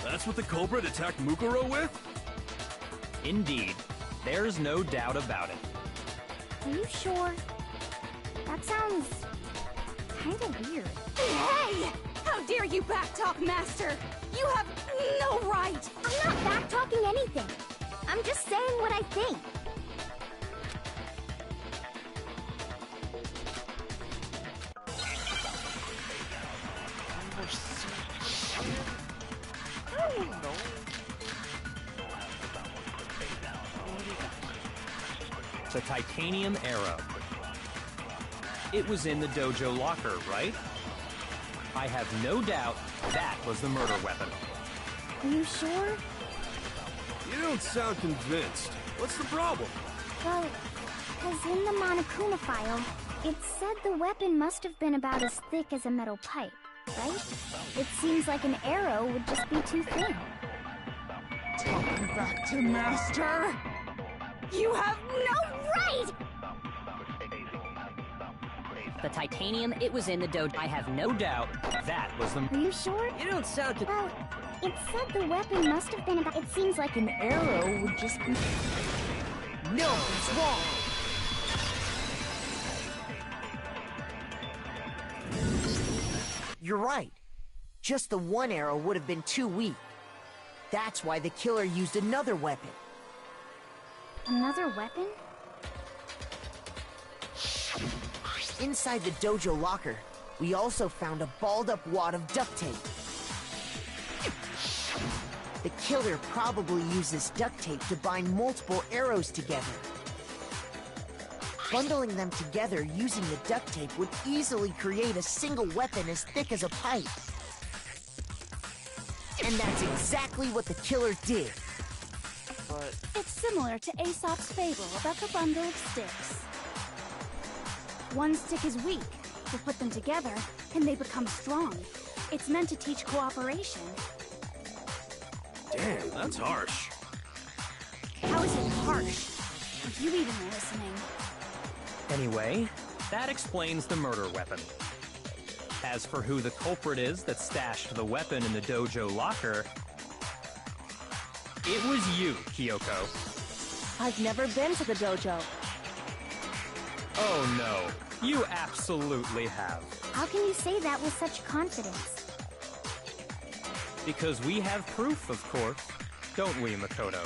That's what the culprit attacked Mukuro with? Indeed. There's no doubt about it. Are you sure? That sounds kinda weird. Hey! How dare you backtalk, Master? You have no right! I'm not back-talking anything. I'm just saying what I think. The titanium arrow. It was in the dojo locker, right? I have no doubt that was the murder weapon. Are you sure? You don't sound convinced. What's the problem? Well, because in the Monokuma file, it said the weapon must have been about as thick as a metal pipe, right? It seems like an arrow would just be too thin. Talking back to Master! You have no right! The titanium, it was in the dojo. I have no doubt that was the... Are you sure? You don't sound Well, it said the weapon must have been about... It seems like an arrow would just be... No, it's wrong! You're right. Just the one arrow would have been too weak. That's why the killer used another weapon. Another weapon? Inside the dojo locker, we also found a balled-up wad of duct tape. The killer probably uses duct tape to bind multiple arrows together. Bundling them together using the duct tape would easily create a single weapon as thick as a pipe. And that's exactly what the killer did. But It's similar to Aesop's fable about the bundle of sticks. One stick is weak. You put them together, and they become strong. It's meant to teach cooperation. Damn, that's harsh. How is it harsh? Are you even listening? Anyway, that explains the murder weapon. As for who the culprit is that stashed the weapon in the dojo locker, it was you, Kyoko. I've never been to the dojo. Oh no, you absolutely have. How can you say that with such confidence? Because we have proof, of course. Don't we, Makoto?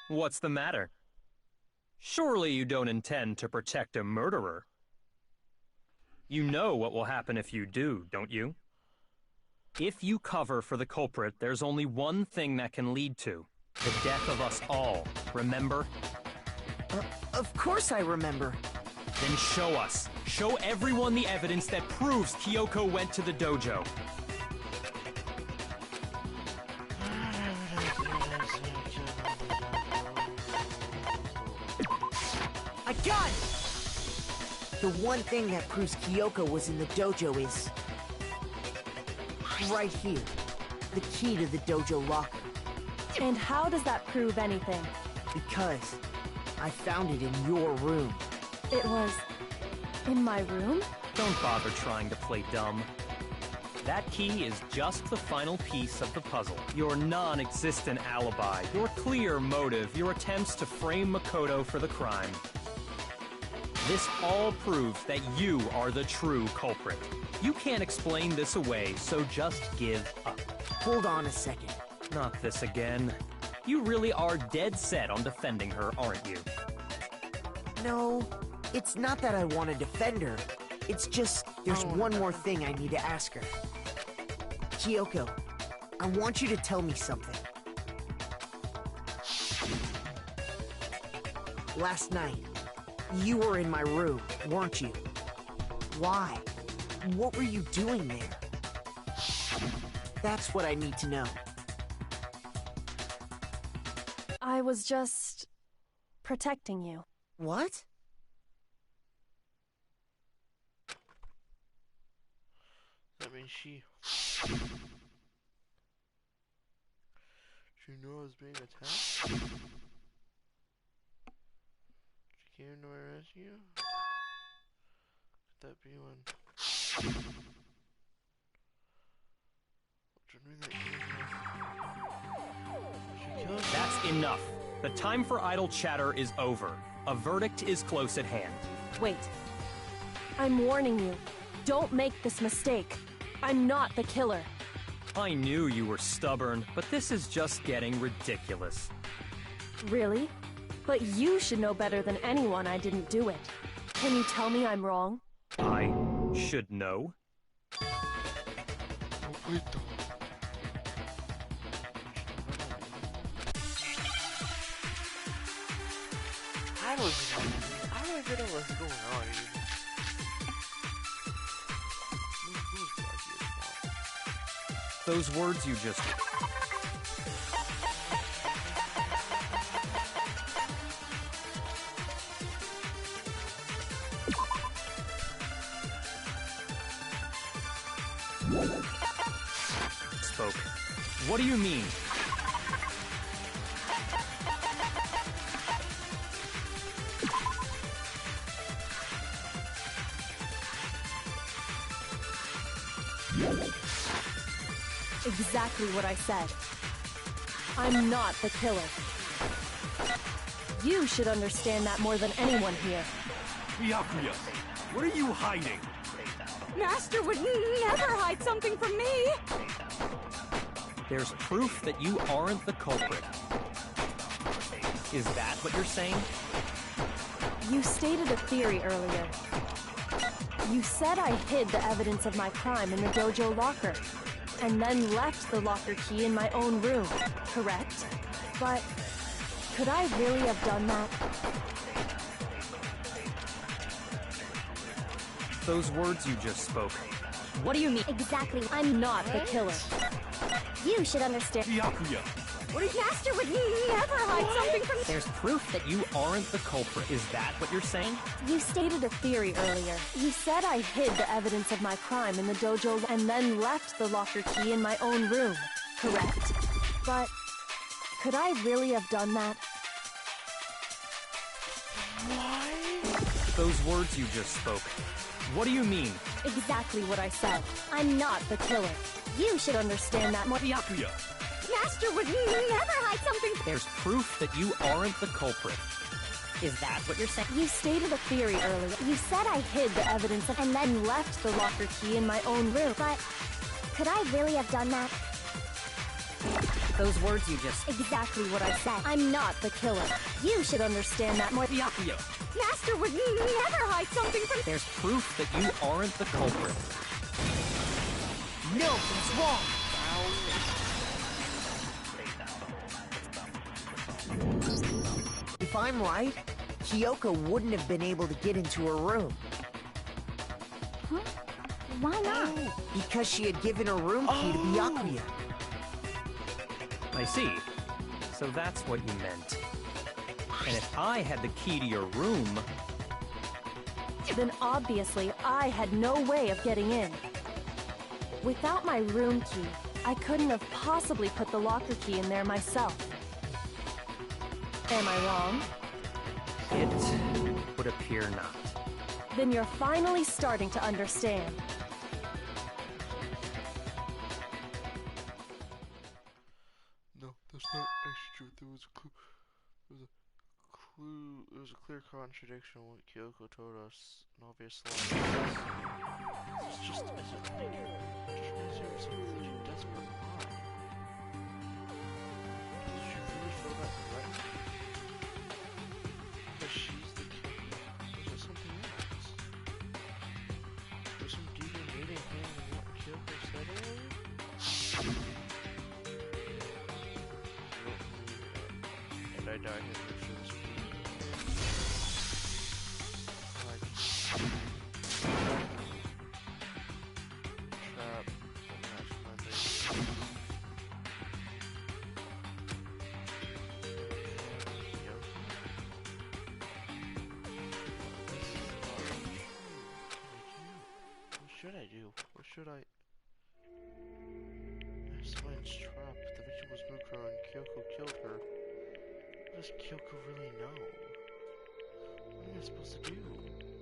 What's the matter? Surely you don't intend to protect a murderer. You know what will happen if you do, don't you? If you cover for the culprit, there's only one thing that can lead to the death of us all, remember? Of course I remember. Then show us. Show everyone the evidence that proves Kyoko went to the dojo. I got it! The one thing that proves Kyoko was in the dojo is... right here. The key to the dojo locker. And how does that prove anything? Because I found it in your room. It was... in my room? Don't bother trying to play dumb. That key is just the final piece of the puzzle. Your non-existent alibi, your clear motive, your attempts to frame Makoto for the crime. This all proves that you are the true culprit. You can't explain this away, so just give up. Hold on a second. Not this again. You really are dead set on defending her, aren't you? No, it's not that I want to defend her. It's just, there's one more thing I need to ask her. Kyoko, I want you to tell me something. Last night, you were in my room, weren't you? Why? What were you doing there? That's what I need to know. I was just... protecting you. What? I mean, she knew I was being attacked? She came to my rescue? Could that be one? That's enough. The time for idle chatter is over. A verdict is close at hand. Wait. I'm warning you. Don't make this mistake. I'm not the killer. I knew you were stubborn, but this is just getting ridiculous. Really? But you should know better than anyone I didn't do it. Can you tell me I'm wrong? I should know. I don't even know what's going on here. Those words you just... spoke. What do you mean? Exactly what I said. I'm not the killer. You should understand that more than anyone here. Byakuya, what are you hiding? Master would never hide something from me! There's proof that you aren't the culprit. Is that what you're saying? You stated a theory earlier. You said I hid the evidence of my crime in the dojo locker, and then left the locker key in my own room, correct? But could I really have done that? Those words you just spoke. What do you mean? Exactly. I'm not the killer. You should understand. Byakuya, Master would never hide something from me! There's proof that you aren't the culprit. Is that what you're saying? You stated a theory earlier. You said I hid the evidence of my crime in the dojo and then left the locker key in my own room, correct? But could I really have done that? Those words you just spoke. What do you mean? Exactly what I said. I'm not the killer. You should understand that more. Byakuya, Master would never hide something from There's proof that you aren't the culprit. Is that what you're saying? You stated a theory earlier. You said I hid the evidence and then left the locker key in my own room. But could I really have done that? Those words you just... Exactly what I said. I'm not the killer. You should understand that more. Byakuya, Master would never hide something from There's proof that you aren't the culprit. No, he's wrong. If I'm right, Kyoko wouldn't have been able to get into her room. Huh? Why not? Because she had given her room key to Byakuya. I see. So that's what you meant. And if I had the key to your room... Then obviously I had no way of getting in. Without my room key, I couldn't have possibly put the locker key in there myself. Am I wrong? It would appear not. Then you're finally starting to understand. No, that's not actually true. There was a clue. There was a clear contradiction in what Kyoko told us. An obvious lie. It's just as a figure. Just as something you desperate lie. Did you really feel that threat? Because she's the key. Or was it something else? There's some deeper meaning thing in what Kyoko said earlier? And I died in the show. What should I... Someone's trapped. The victim was Mukuro and Kyoko killed her. What does Kyoko really know? What am I supposed to do?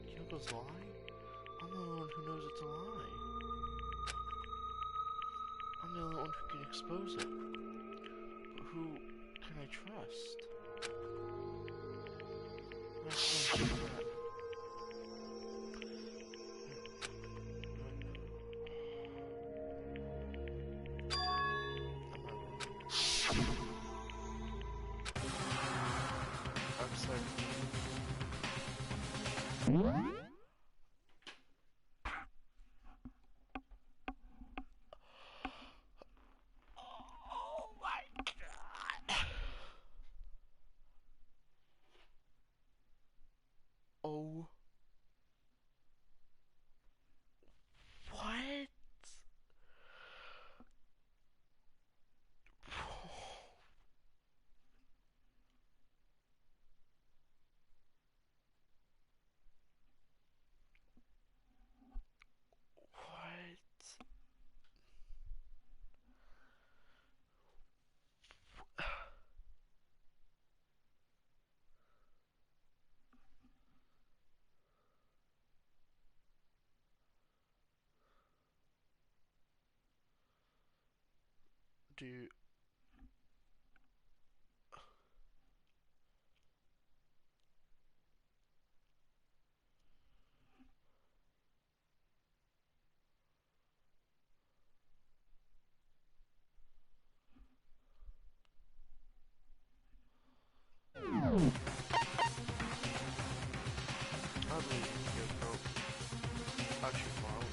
Kyoko's lie? I'm the only one who knows it's a lie. I'm the only one who can expose it. But who can I trust? That's not bad. Oh. What? Do you... I believe you, Kyoko. Actually, tomorrow.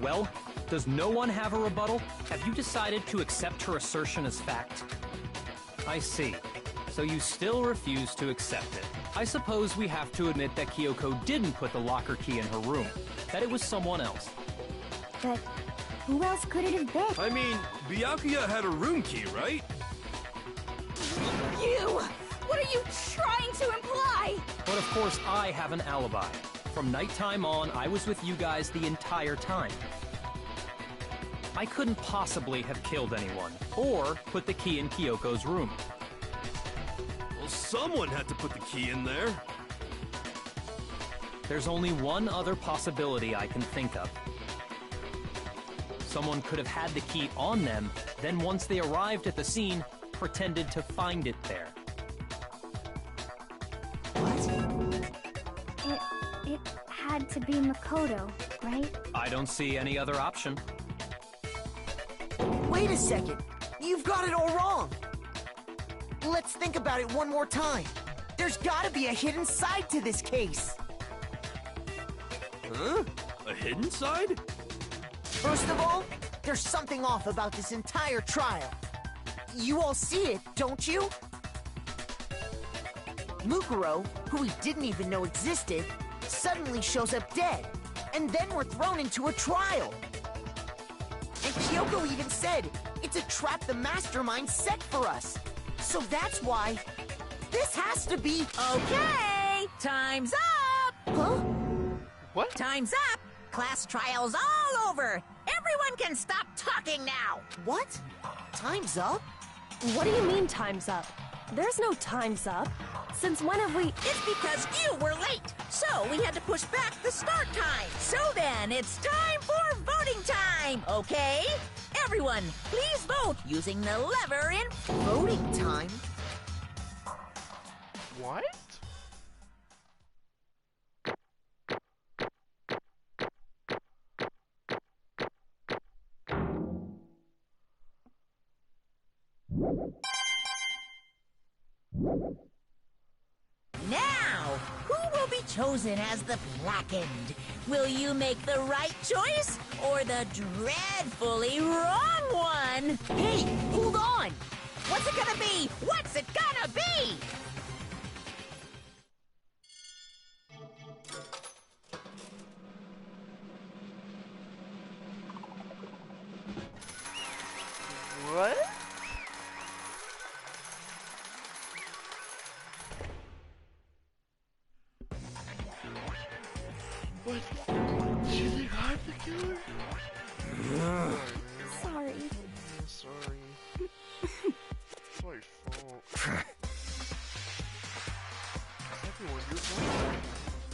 Well, does no one have a rebuttal? Have you decided to accept her assertion as fact? I see. So you still refuse to accept it. I suppose we have to admit that Kyoko didn't put the locker key in her room. That it was someone else. But who else could it have been? I mean, Byakuya had a room key, right? You! What are you trying to imply? But of course, I have an alibi. From nighttime on, I was with you guys the entire time. I couldn't possibly have killed anyone, or put the key in Kyoko's room. Well, someone had to put the key in there. There's only one other possibility I can think of. Someone could have had the key on them, then once they arrived at the scene, pretended to find it there. It had to be Makoto, right? I don't see any other option. Wait a second. You've got it all wrong. Let's think about it one more time. There's gotta be a hidden side to this case. Huh? A hidden side? First of all, there's something off about this entire trial. You all see it, don't you? Mukuro, who we didn't even know existed, suddenly shows up dead. And then we're thrown into a trial. And Kyoko even said, it's a trap the mastermind set for us. So that's why this has to be... Okay, time's up! Huh? What? Time's up! Class trial's all over! Everyone can stop talking now! What? Time's up? What do you mean time's up? There's no time's up. Since when have we... It's because you were late, so we had to push back the start time. So then, it's time for voting time, okay? Everyone, please vote using the lever in... Voting time? What? Now, who will be chosen as the blackened? Will you make the right choice or the dreadfully wrong one? Hey, hold on! What's it gonna be? What's it gonna be? What? What? Do you think I'm the killer? Sorry. I'm sorry. It's my fault. Everyone, you're wrong.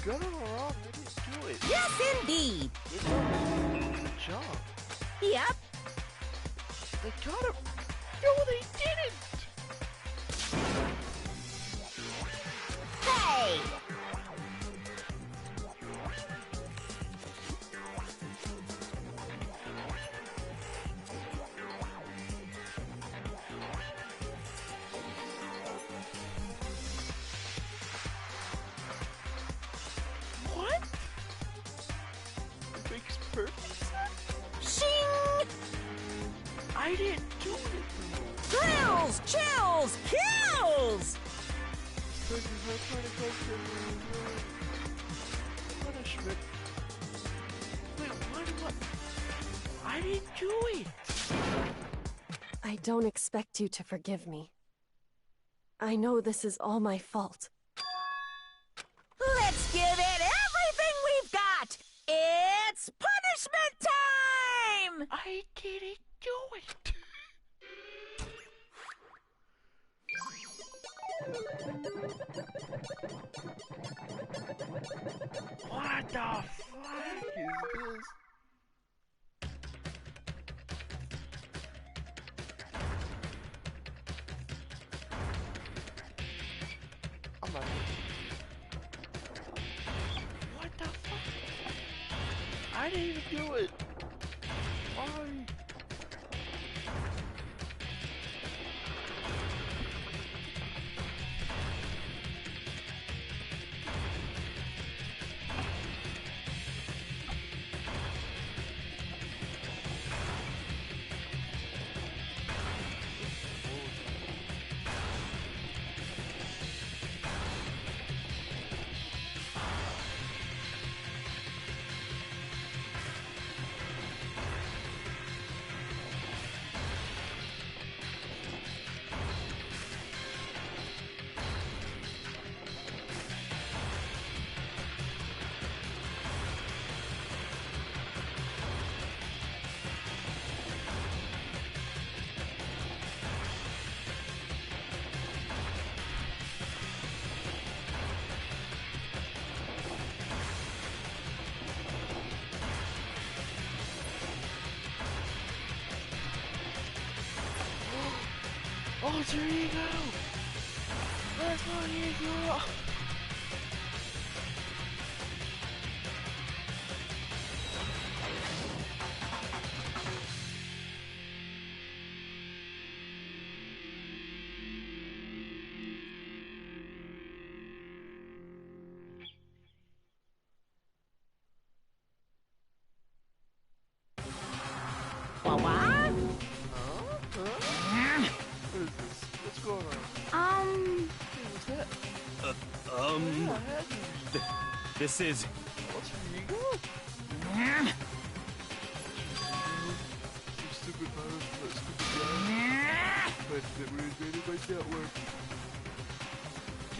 Got it all wrong. I didn't do it. Yes, indeed. It's a job. Yep. They got it. No, they didn't. Hey! What? It makes perfect sense. Shing! I didn't do it. Thrills, chills, kills! Punishment. Wait, what? I didn't do it. I don't expect you to forgive me. I know this is all my fault. Let's give it everything we've got! It's punishment time! I didn't do it. What the fuck is this? I'm not. What the fuck? I didn't even do it. Why? Alter ego! Where's my ego? This is... Stupid virus from that stupid guy. But that we invaded my network.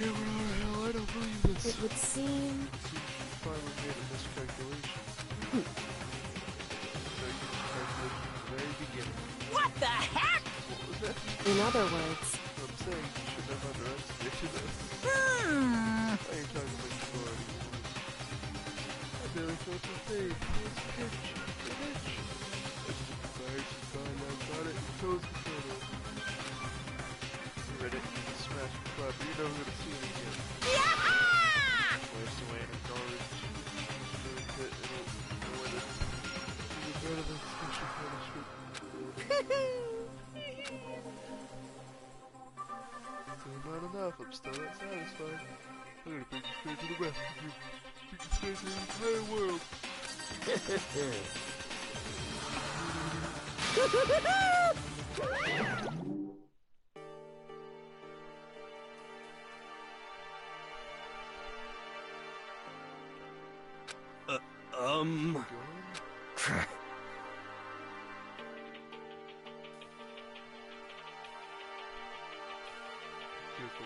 Yeah, what the hell? I don't believe this. It would seem... She finally made a miscalculation. The very beginning. What the heck? What was that? In other words... I'm saying you shouldn't have underestimated us. I ain't talking about authority. I barely felt the pain. It was pitch. The pitch. I just fired some fine lines on it and chose the photo. Read it and smash the club. You're never gonna see it again. Waste away in a garbage. Really fit. It'll know it. It'll be better than special punishment. Not enough, I'm still not satisfied. I'm gonna bring this to the rest of you. We can stay to the entire world.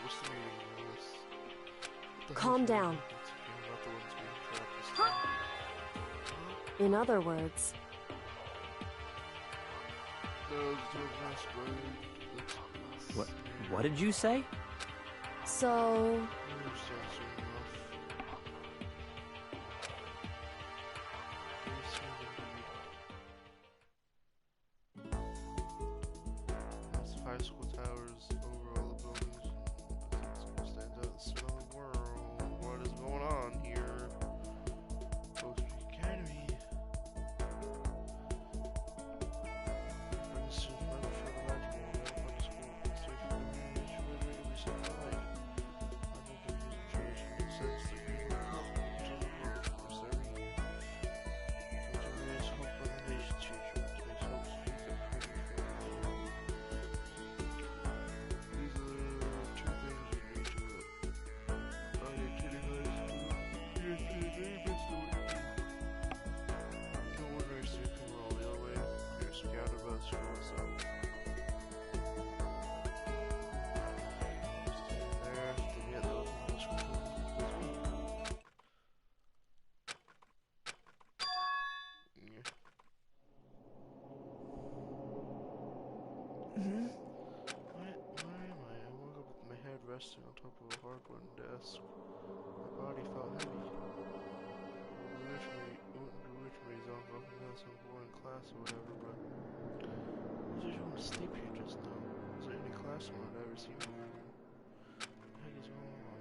What's the meaning of this? Calm down. In other words... What did you say? So... High school towers over all the buildings. Stands out the smell of the world. What is going on here? Post Academy. Resting on top of a hardwood desk. My body felt heavy. Originally zoned up and down some boring class or whatever, but I was just want to sleep here just now. Was there any classroom I'd ever seen before? What the heck is going on?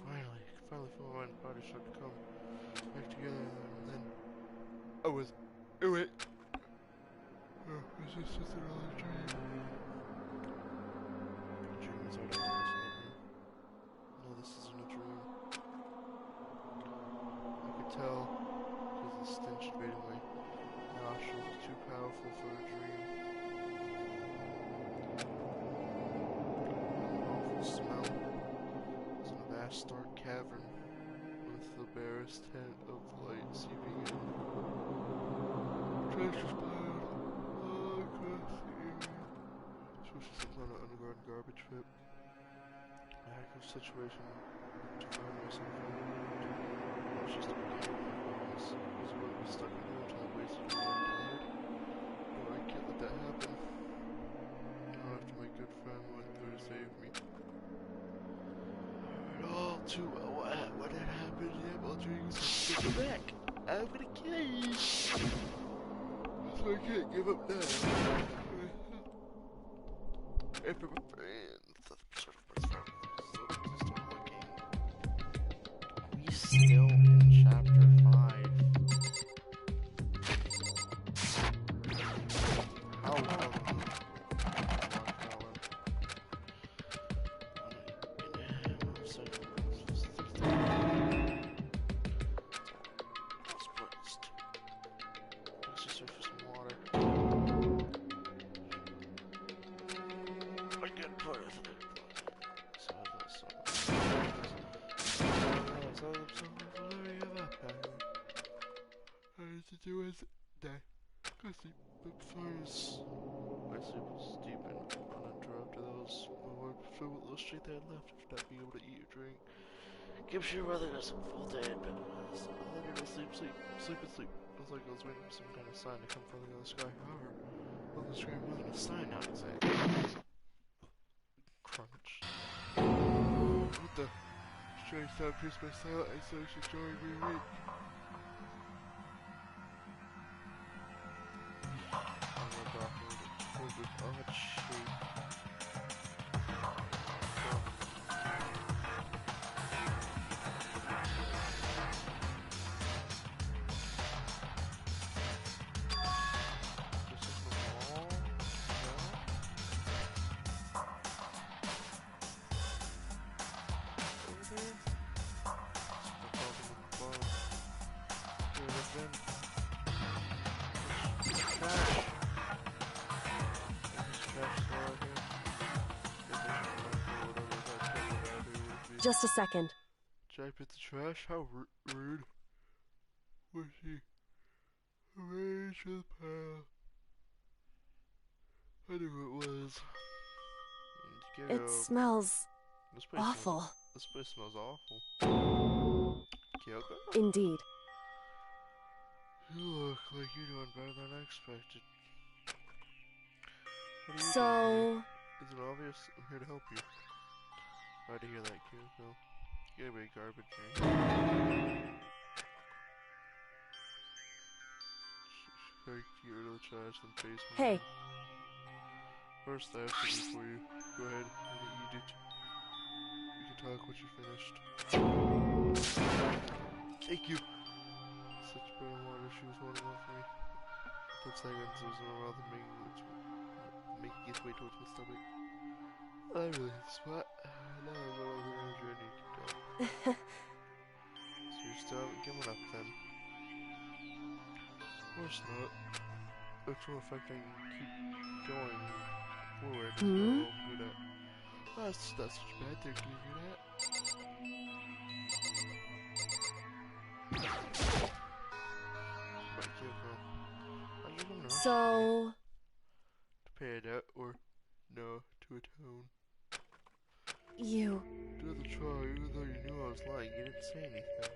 Finally feel my mind and body start to come back together, and then I was... Oh wait. Is this just another dream? Dream is already nightmare. No, this isn't a dream. I could tell because the stench invading my nostrils was too powerful for a dream. An awful smell. It was in a vast dark cavern with the barest hint of light seeping in. Treasures piled all across the area. Especially since on an underground garbage pit. A heck of a situation to find myself in. It was just a beginning. I was going to be stuck in there until I wasted my life. No, I can't let that happen. Not after my good friend went through to save me. I heard all too well what had happened. Yeah, well, dreams have to back. I'm gonna kill you. So I can't give up now. After my friends, sort of my friends, so start looking. We still in chapter 5. How long? do is die. Go sleep. I'm sorry. My sleep was deep and uninterrupted. That was my wife so illustrate that I left after not being able to eat or drink. Gives your brother a full day in bed. I wanted to sleep. It was like I was waiting for some kind of sign to come from the other sky. However, well, the sky wasn't a sign, not exactly. Crunch. What the? Strange sound pierced my silent isolation, jarring me awake. I went off with odd shape. Just a second. Did I put the trash? How rude. Was she arranged with pile? I knew it was. It smells awful. This place smells awful. Kyoko? Indeed. You look like you're doing better than I expected. What are you So... Is it obvious? I'm here to help you. Glad to hear that, Kyoko. Get away, garbage man. Get rid of the trash and face me. Hey. First, I have to do for you. Go ahead, eat it. You can talk once you're finished. Thank you. Such bread and water, she was wanting one for me. For seconds, it was in my mouth and making its way towards my stomach. I really sweat. Now I've got all the energy I need to go. So you're still haven't given up then? Of course not. That's no effect I can keep going forward. Hmm? Do that. That's not such a bad thing, can you hear that? But Kyoko, how'd you come to know? So... To pay a debt or no, to atone. You... Do the trial, even though you knew I was lying, you didn't say anything.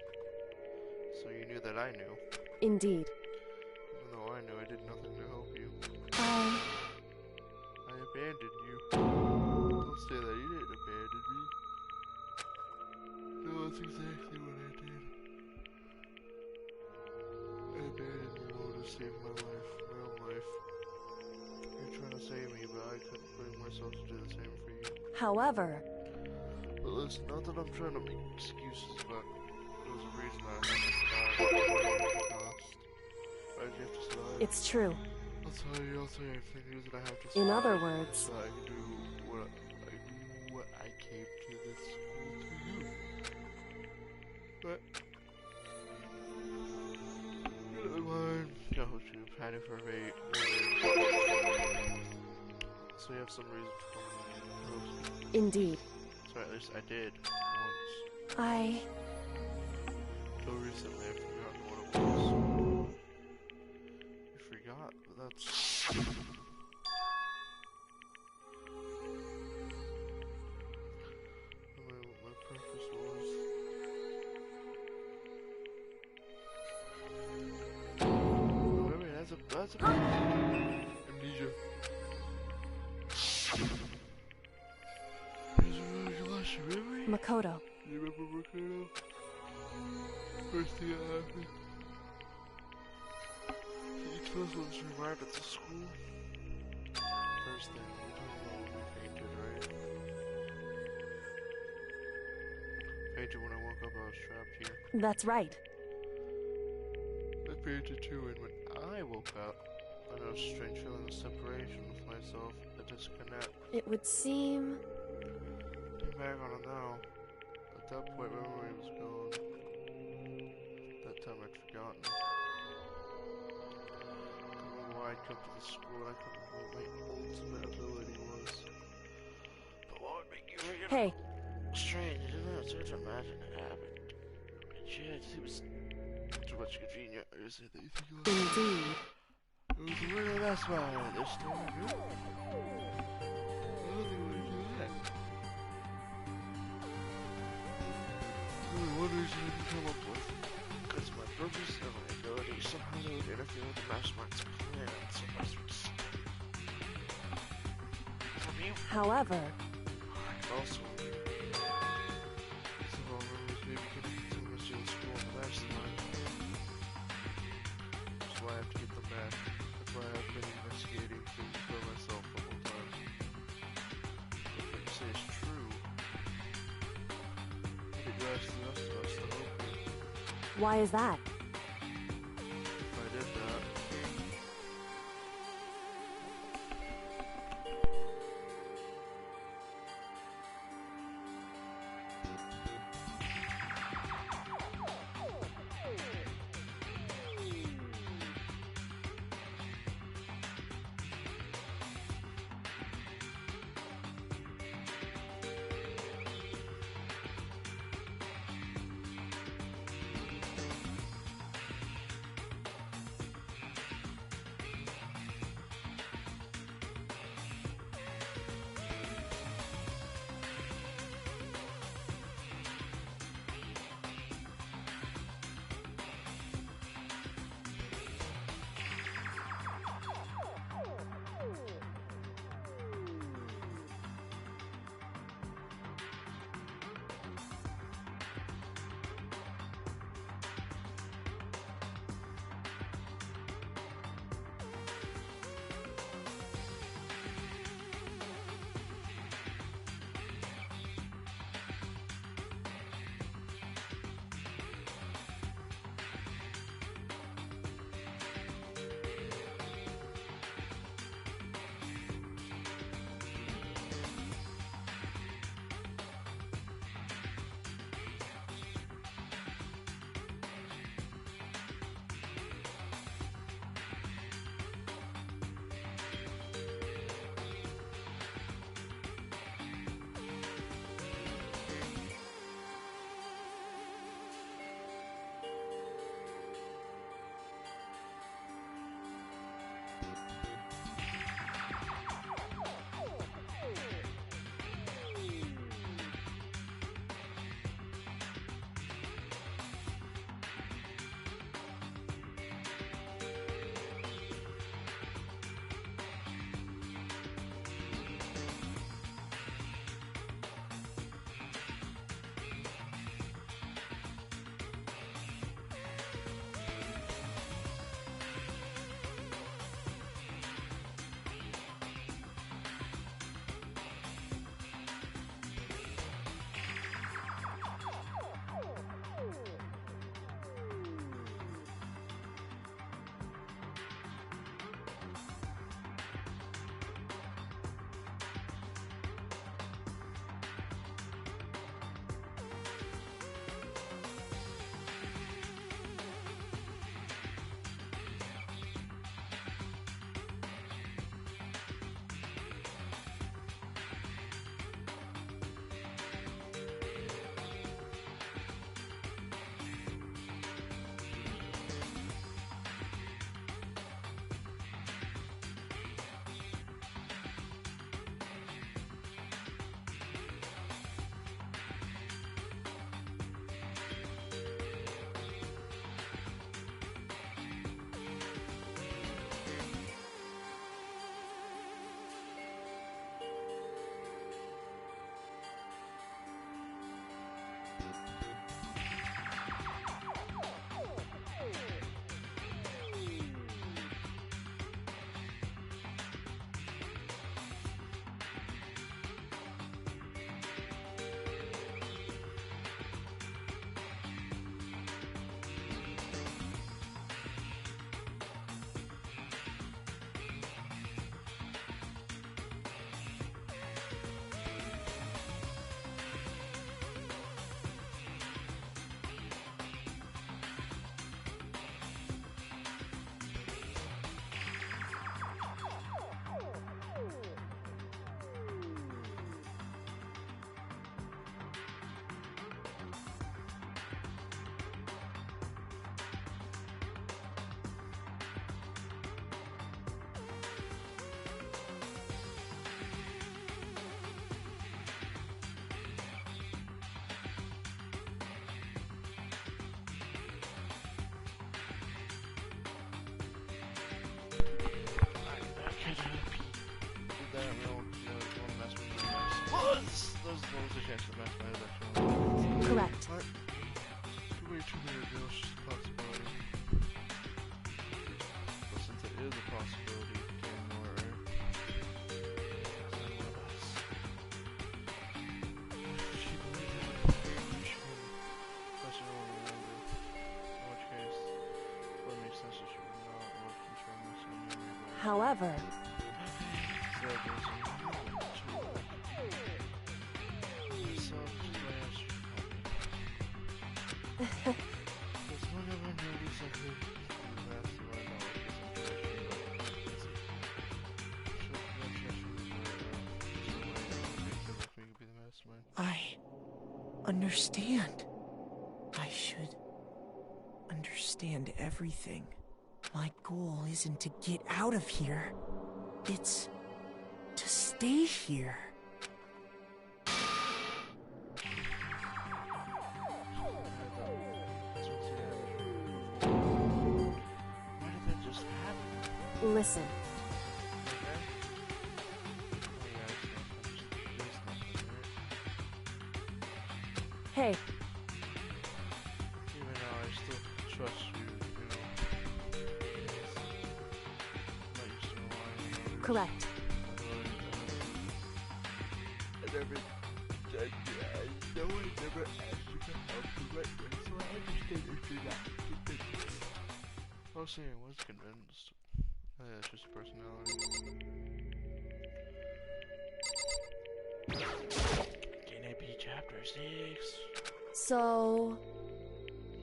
So you knew that I knew. Indeed. Even though I knew, I did nothing to help you. I abandoned you. Don't say that, you didn't abandon me. No, that's exactly what I did. I abandoned you in order to save my life, my own life. You're trying to save me, but I couldn't bring myself to do the same for you. However... But listen, not that I'm trying to make excuses, but there's a reason I have to survive. Why did you have to survive? It's true. I'll tell you everything. The reason I have to survive. In other words... So I can do what I came to this school to do. But... Never mind. No, you've had it for 8 years. So you have some reason to come to Indeed. So at least I did once. I... Until recently, I've forgotten what it was. You forgot? But that's... what my purpose was. Oh, wait, that's a... Amnesia. Makoto. You remember Makoto? First thing that happened. Can you tell us once you arrived at the school? First thing, we told them when we fainted, right? Fainted when I woke up, I was trapped here. That's right. I fainted too, and when I woke up, I noticed a strange feeling of separation with myself, a disconnect. It would seem... Looking back on it now, at that point my memory was gone. That time I'd forgotten. I couldn't remember why I'd come to the school, and I couldn't remember what my ultimate ability was. But what would make you forget? Hey! Strange, isn't it? It's hard to imagine it happened. It was too much convenient. I just said that you think you Indeed. it was really that's why this time. I don't think we do that. What reason did you come up with? Because my purpose and my ability somehow would interfere with the mastermind's plans. From you. However, Also, some of them was maybe getting too much to the school the last time. That's why I have to get them back. That's why I've been investigating things by myself the whole time. If what you say is true, it drives the rest of us to hope it. why is that? If I did that, what was the chance the math might have actually? Correct. What? Way too many reveals, just a possibility. But since it is a possibility, you can't ignore it, right? It's not one of us. She believed in it. You should plus you don't remember. In which case, it would make sense that she would not work to turn this on you. However, So there's a human too. So just my answer. Because whenever I notice something, the rest of my knowledge is I understand. I should understand everything. My goal isn't to get out of here. It's to stay here. Why did that just happen? listen. Hey, Even though I still trust you, you know. I'm not used to relying on others. correct. I never said I know I never asked you to help the right way, so I understand if you're not convinced. I was saying I was convinced. It's just personality. Can it be chapter 6? So,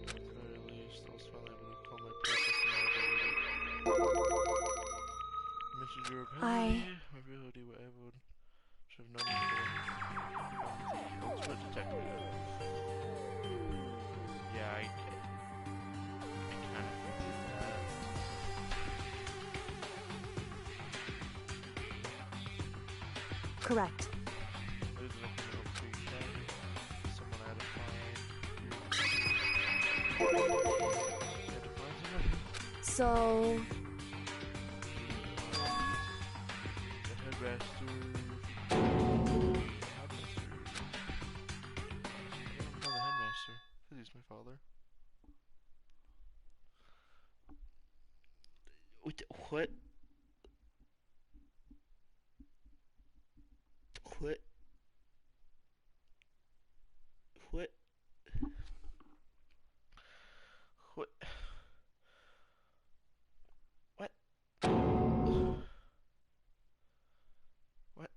At the very least, I was finally able to call my purpose and my ability. Messenger of Heavenly, my ability, what I would should have known before. I'm the ultimate detective. Yeah, I kind of figured that. correct. There's nothing else to be said. Someone had to find. Had to find somebody. So, The headmaster. The headmaster. Because he's my father. What? What? What? What? What? What? What?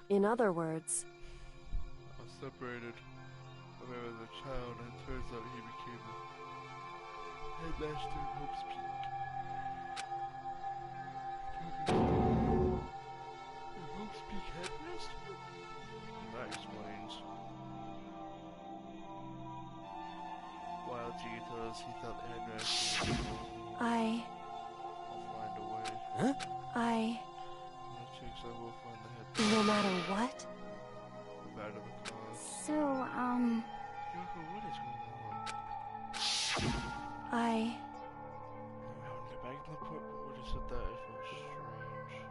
in other words, I was separated from him as a child, and it turns out he became the headmaster of Hope's Peak. Hope's Peak headmaster? That explains. While Gigitos, he thought the headmaster was I I'll find a way. Huh? I In which case I will find the headmaster. no matter what. No matter the cause. So, Yoko, what is going on? I We want to get back to the port, but when you said that, it felt strange.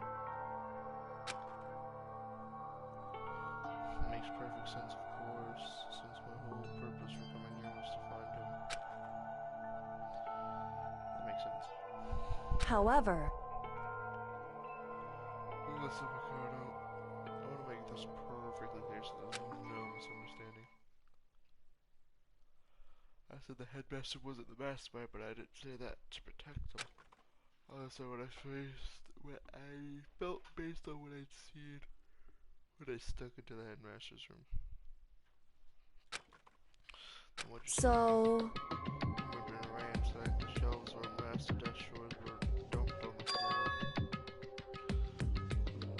It makes perfect sense, of course, since my whole purpose for coming here was to find him. That makes sense. however, Listen, Ricardo, I want to make this perfectly clear so there's no misunderstanding. I said the headmaster wasn't the mastermind, but I didn't say that to protect him. Also, what I felt based on what I'd seen when I stuck into the headmaster's room. And what you so, remember in a ransack, the shelves where master death shores were dumped on the floor.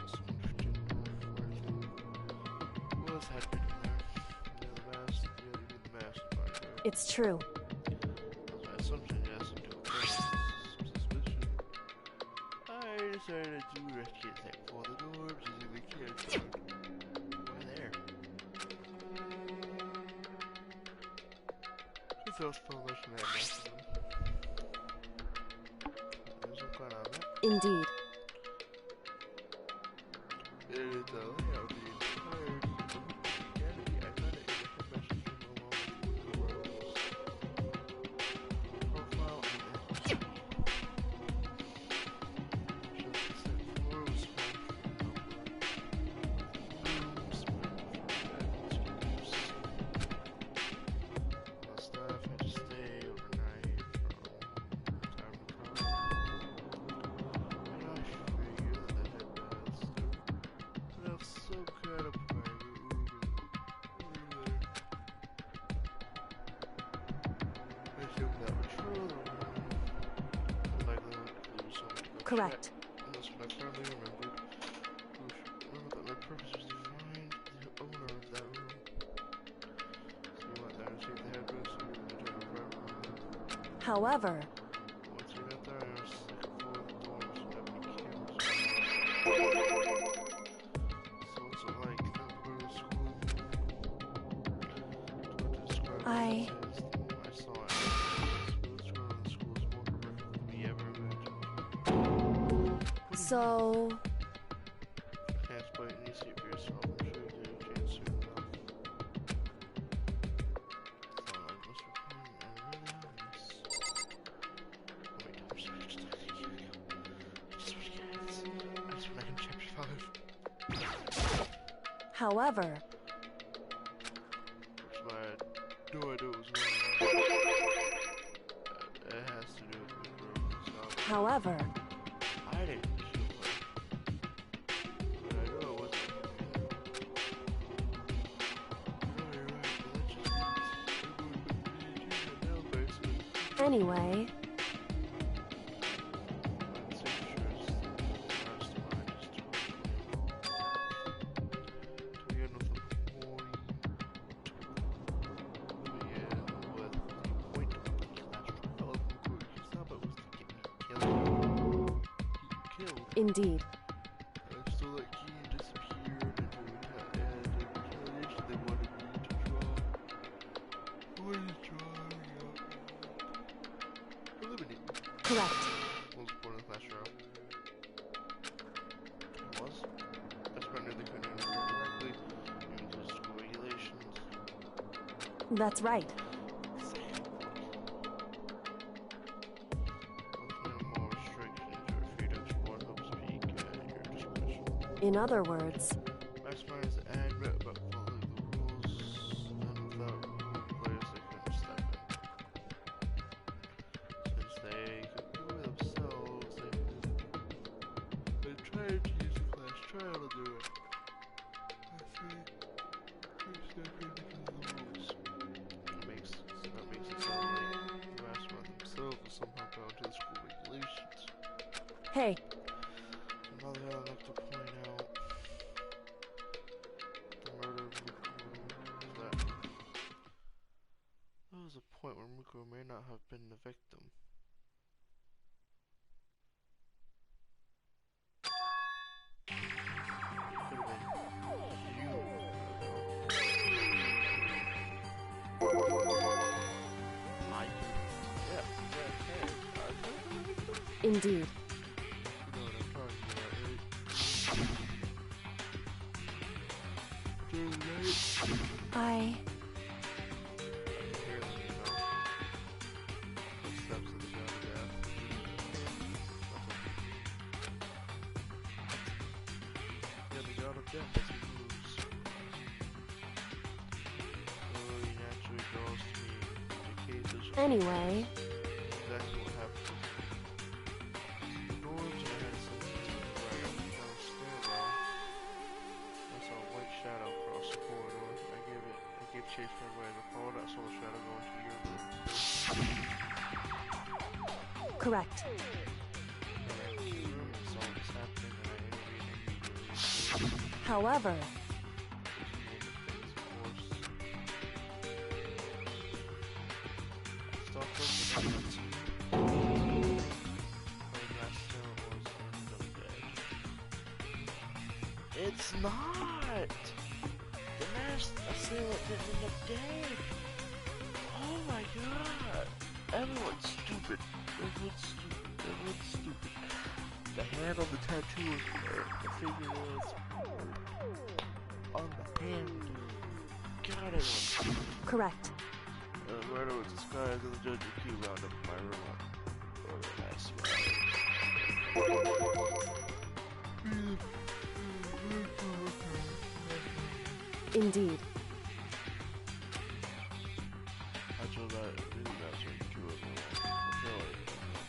Someone didn't know where everything was happening there. Yeah, the mastermind, right? it's true. That was my assumption, yes, until some suspicion. I decided to rescue that for the dorms using the kids. Why there? It's all fun looking at most of them. There's some fun on it. Indeed. It's a layout being inspired. Correct. And that's what I finally remembered. Remember that my purpose was to find the owner of that room. So we went there to take the headrest and we were going to turn around. However, Once we got there, I was second floor of the dorms and have any cameras. So what's it like? Never go to school. To describe what it is, I saw it. What's going on in school is more horrific than we ever imagined. so If you can't explain it, you see it for yourself. I'm sure you'll get a chance soon enough. Thought I must report, and I really honest. Oh my god, I'm sorry, just talking to you. Just what you guys. That's when I am chapter 5. however, Which I had no idea what was wrong. It has to do with the girl who's out. however, I didn't kill her. But I know it wasn't me. No, you're right, but that just means everyone but me and you now, basically. anyway, I'd say sure as the mastermind is to begin with the point. Begin with the point of the class trial of Mukuru Kusaba was to get me killed. indeed. So that key disappeared into retaliation they wanted me to draw. Eliminate me. Correct. What was the point of the class trial? It was? That's when they couldn't interfere directly, even to school regulations. That's right. With minimal restrictions, you are free to explore and help speak at your discretion. In other words, Mastermind is adamant about following the rules, and without players they couldn't step in. Since they could do it themselves, they tried to use the class trial to do it. I think they stepped in because of the rules. That makes it sound like the Mastermind themselves was somehow bound to the school regulations. hey, Another thing I'd like to point out, the murder of Mukuro, is that there was a point where Mukuro may not have been the victim. It could have been you, I don't know. Yeah, indeed. you know what I'm talking about, right? Too late. I Here, let me know. Footsteps of the god of death. Yeah, the god of death as he moves. He naturally draws to me decays as anyway, exactly what happened. The doors and I had some right up and down the stairwell. I saw a white shadow cross the corridor. I gave chase right away. As I followed, I saw the shadow go into your room. correct. I ran into your room and saw what's happening, and I intervened immediately. However, Just made the things worse. I stopped looking at the team. My last cell was end of dead. It's not! The last assailant didn't end up dead! Oh my god! Everyone's stupid. Everyone's stupid. Everyone's stupid. The hand on the tattoo is hurt. The figure is on the hand. God, everyone's stupid. correct. The murder was disguised as a judge of Q round up in my room. Oh, that's Indeed. I chose that. That's right, two of them.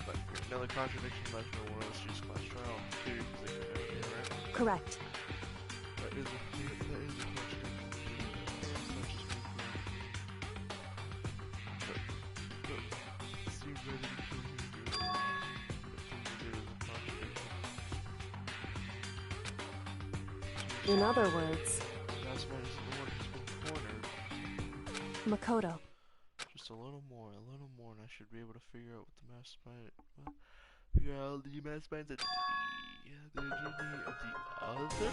But another contradiction left no one else used class trial too, because they couldn't have it, right? Correct. That is a contradiction. It's not just me. But Steve ready to kill you, dude. The thing you did is a contradiction. In other words, Mastermind isn't the one who's been cornered. Makoto. Just a little more, and I should be able to figure out what the mastermind. Figure out the mastermind's identity. The identity of the other. The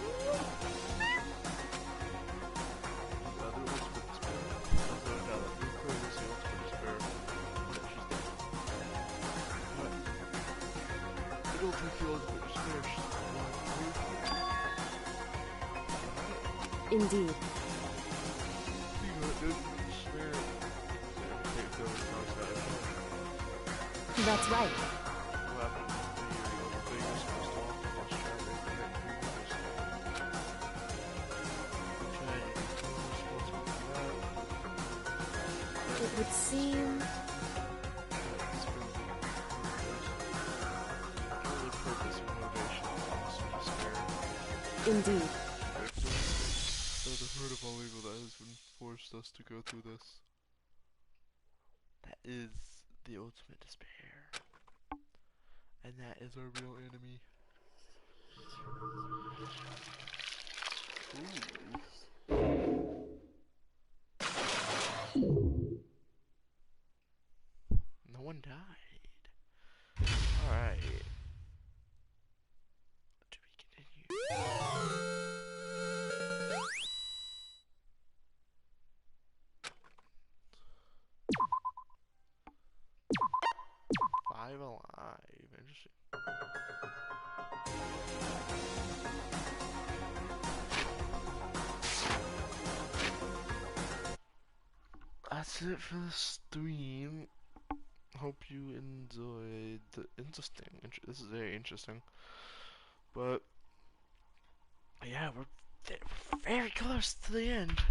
other ultimate despair. There's no doubt that Mukuro is the ultimate despair. Yeah, she's dead. But I don't think the ultimate despair. She's the one. Indeed. That's right. It would seem... Indeed. So the hurt of all evil that has been forced us to go through this. That is the ultimate despair. And that is our real enemy. Ooh. No one died. Alright. To be continued. 5 alive. Interesting. That's it for the stream. Hope you enjoyed. This is very interesting. But yeah, we're very close to the end.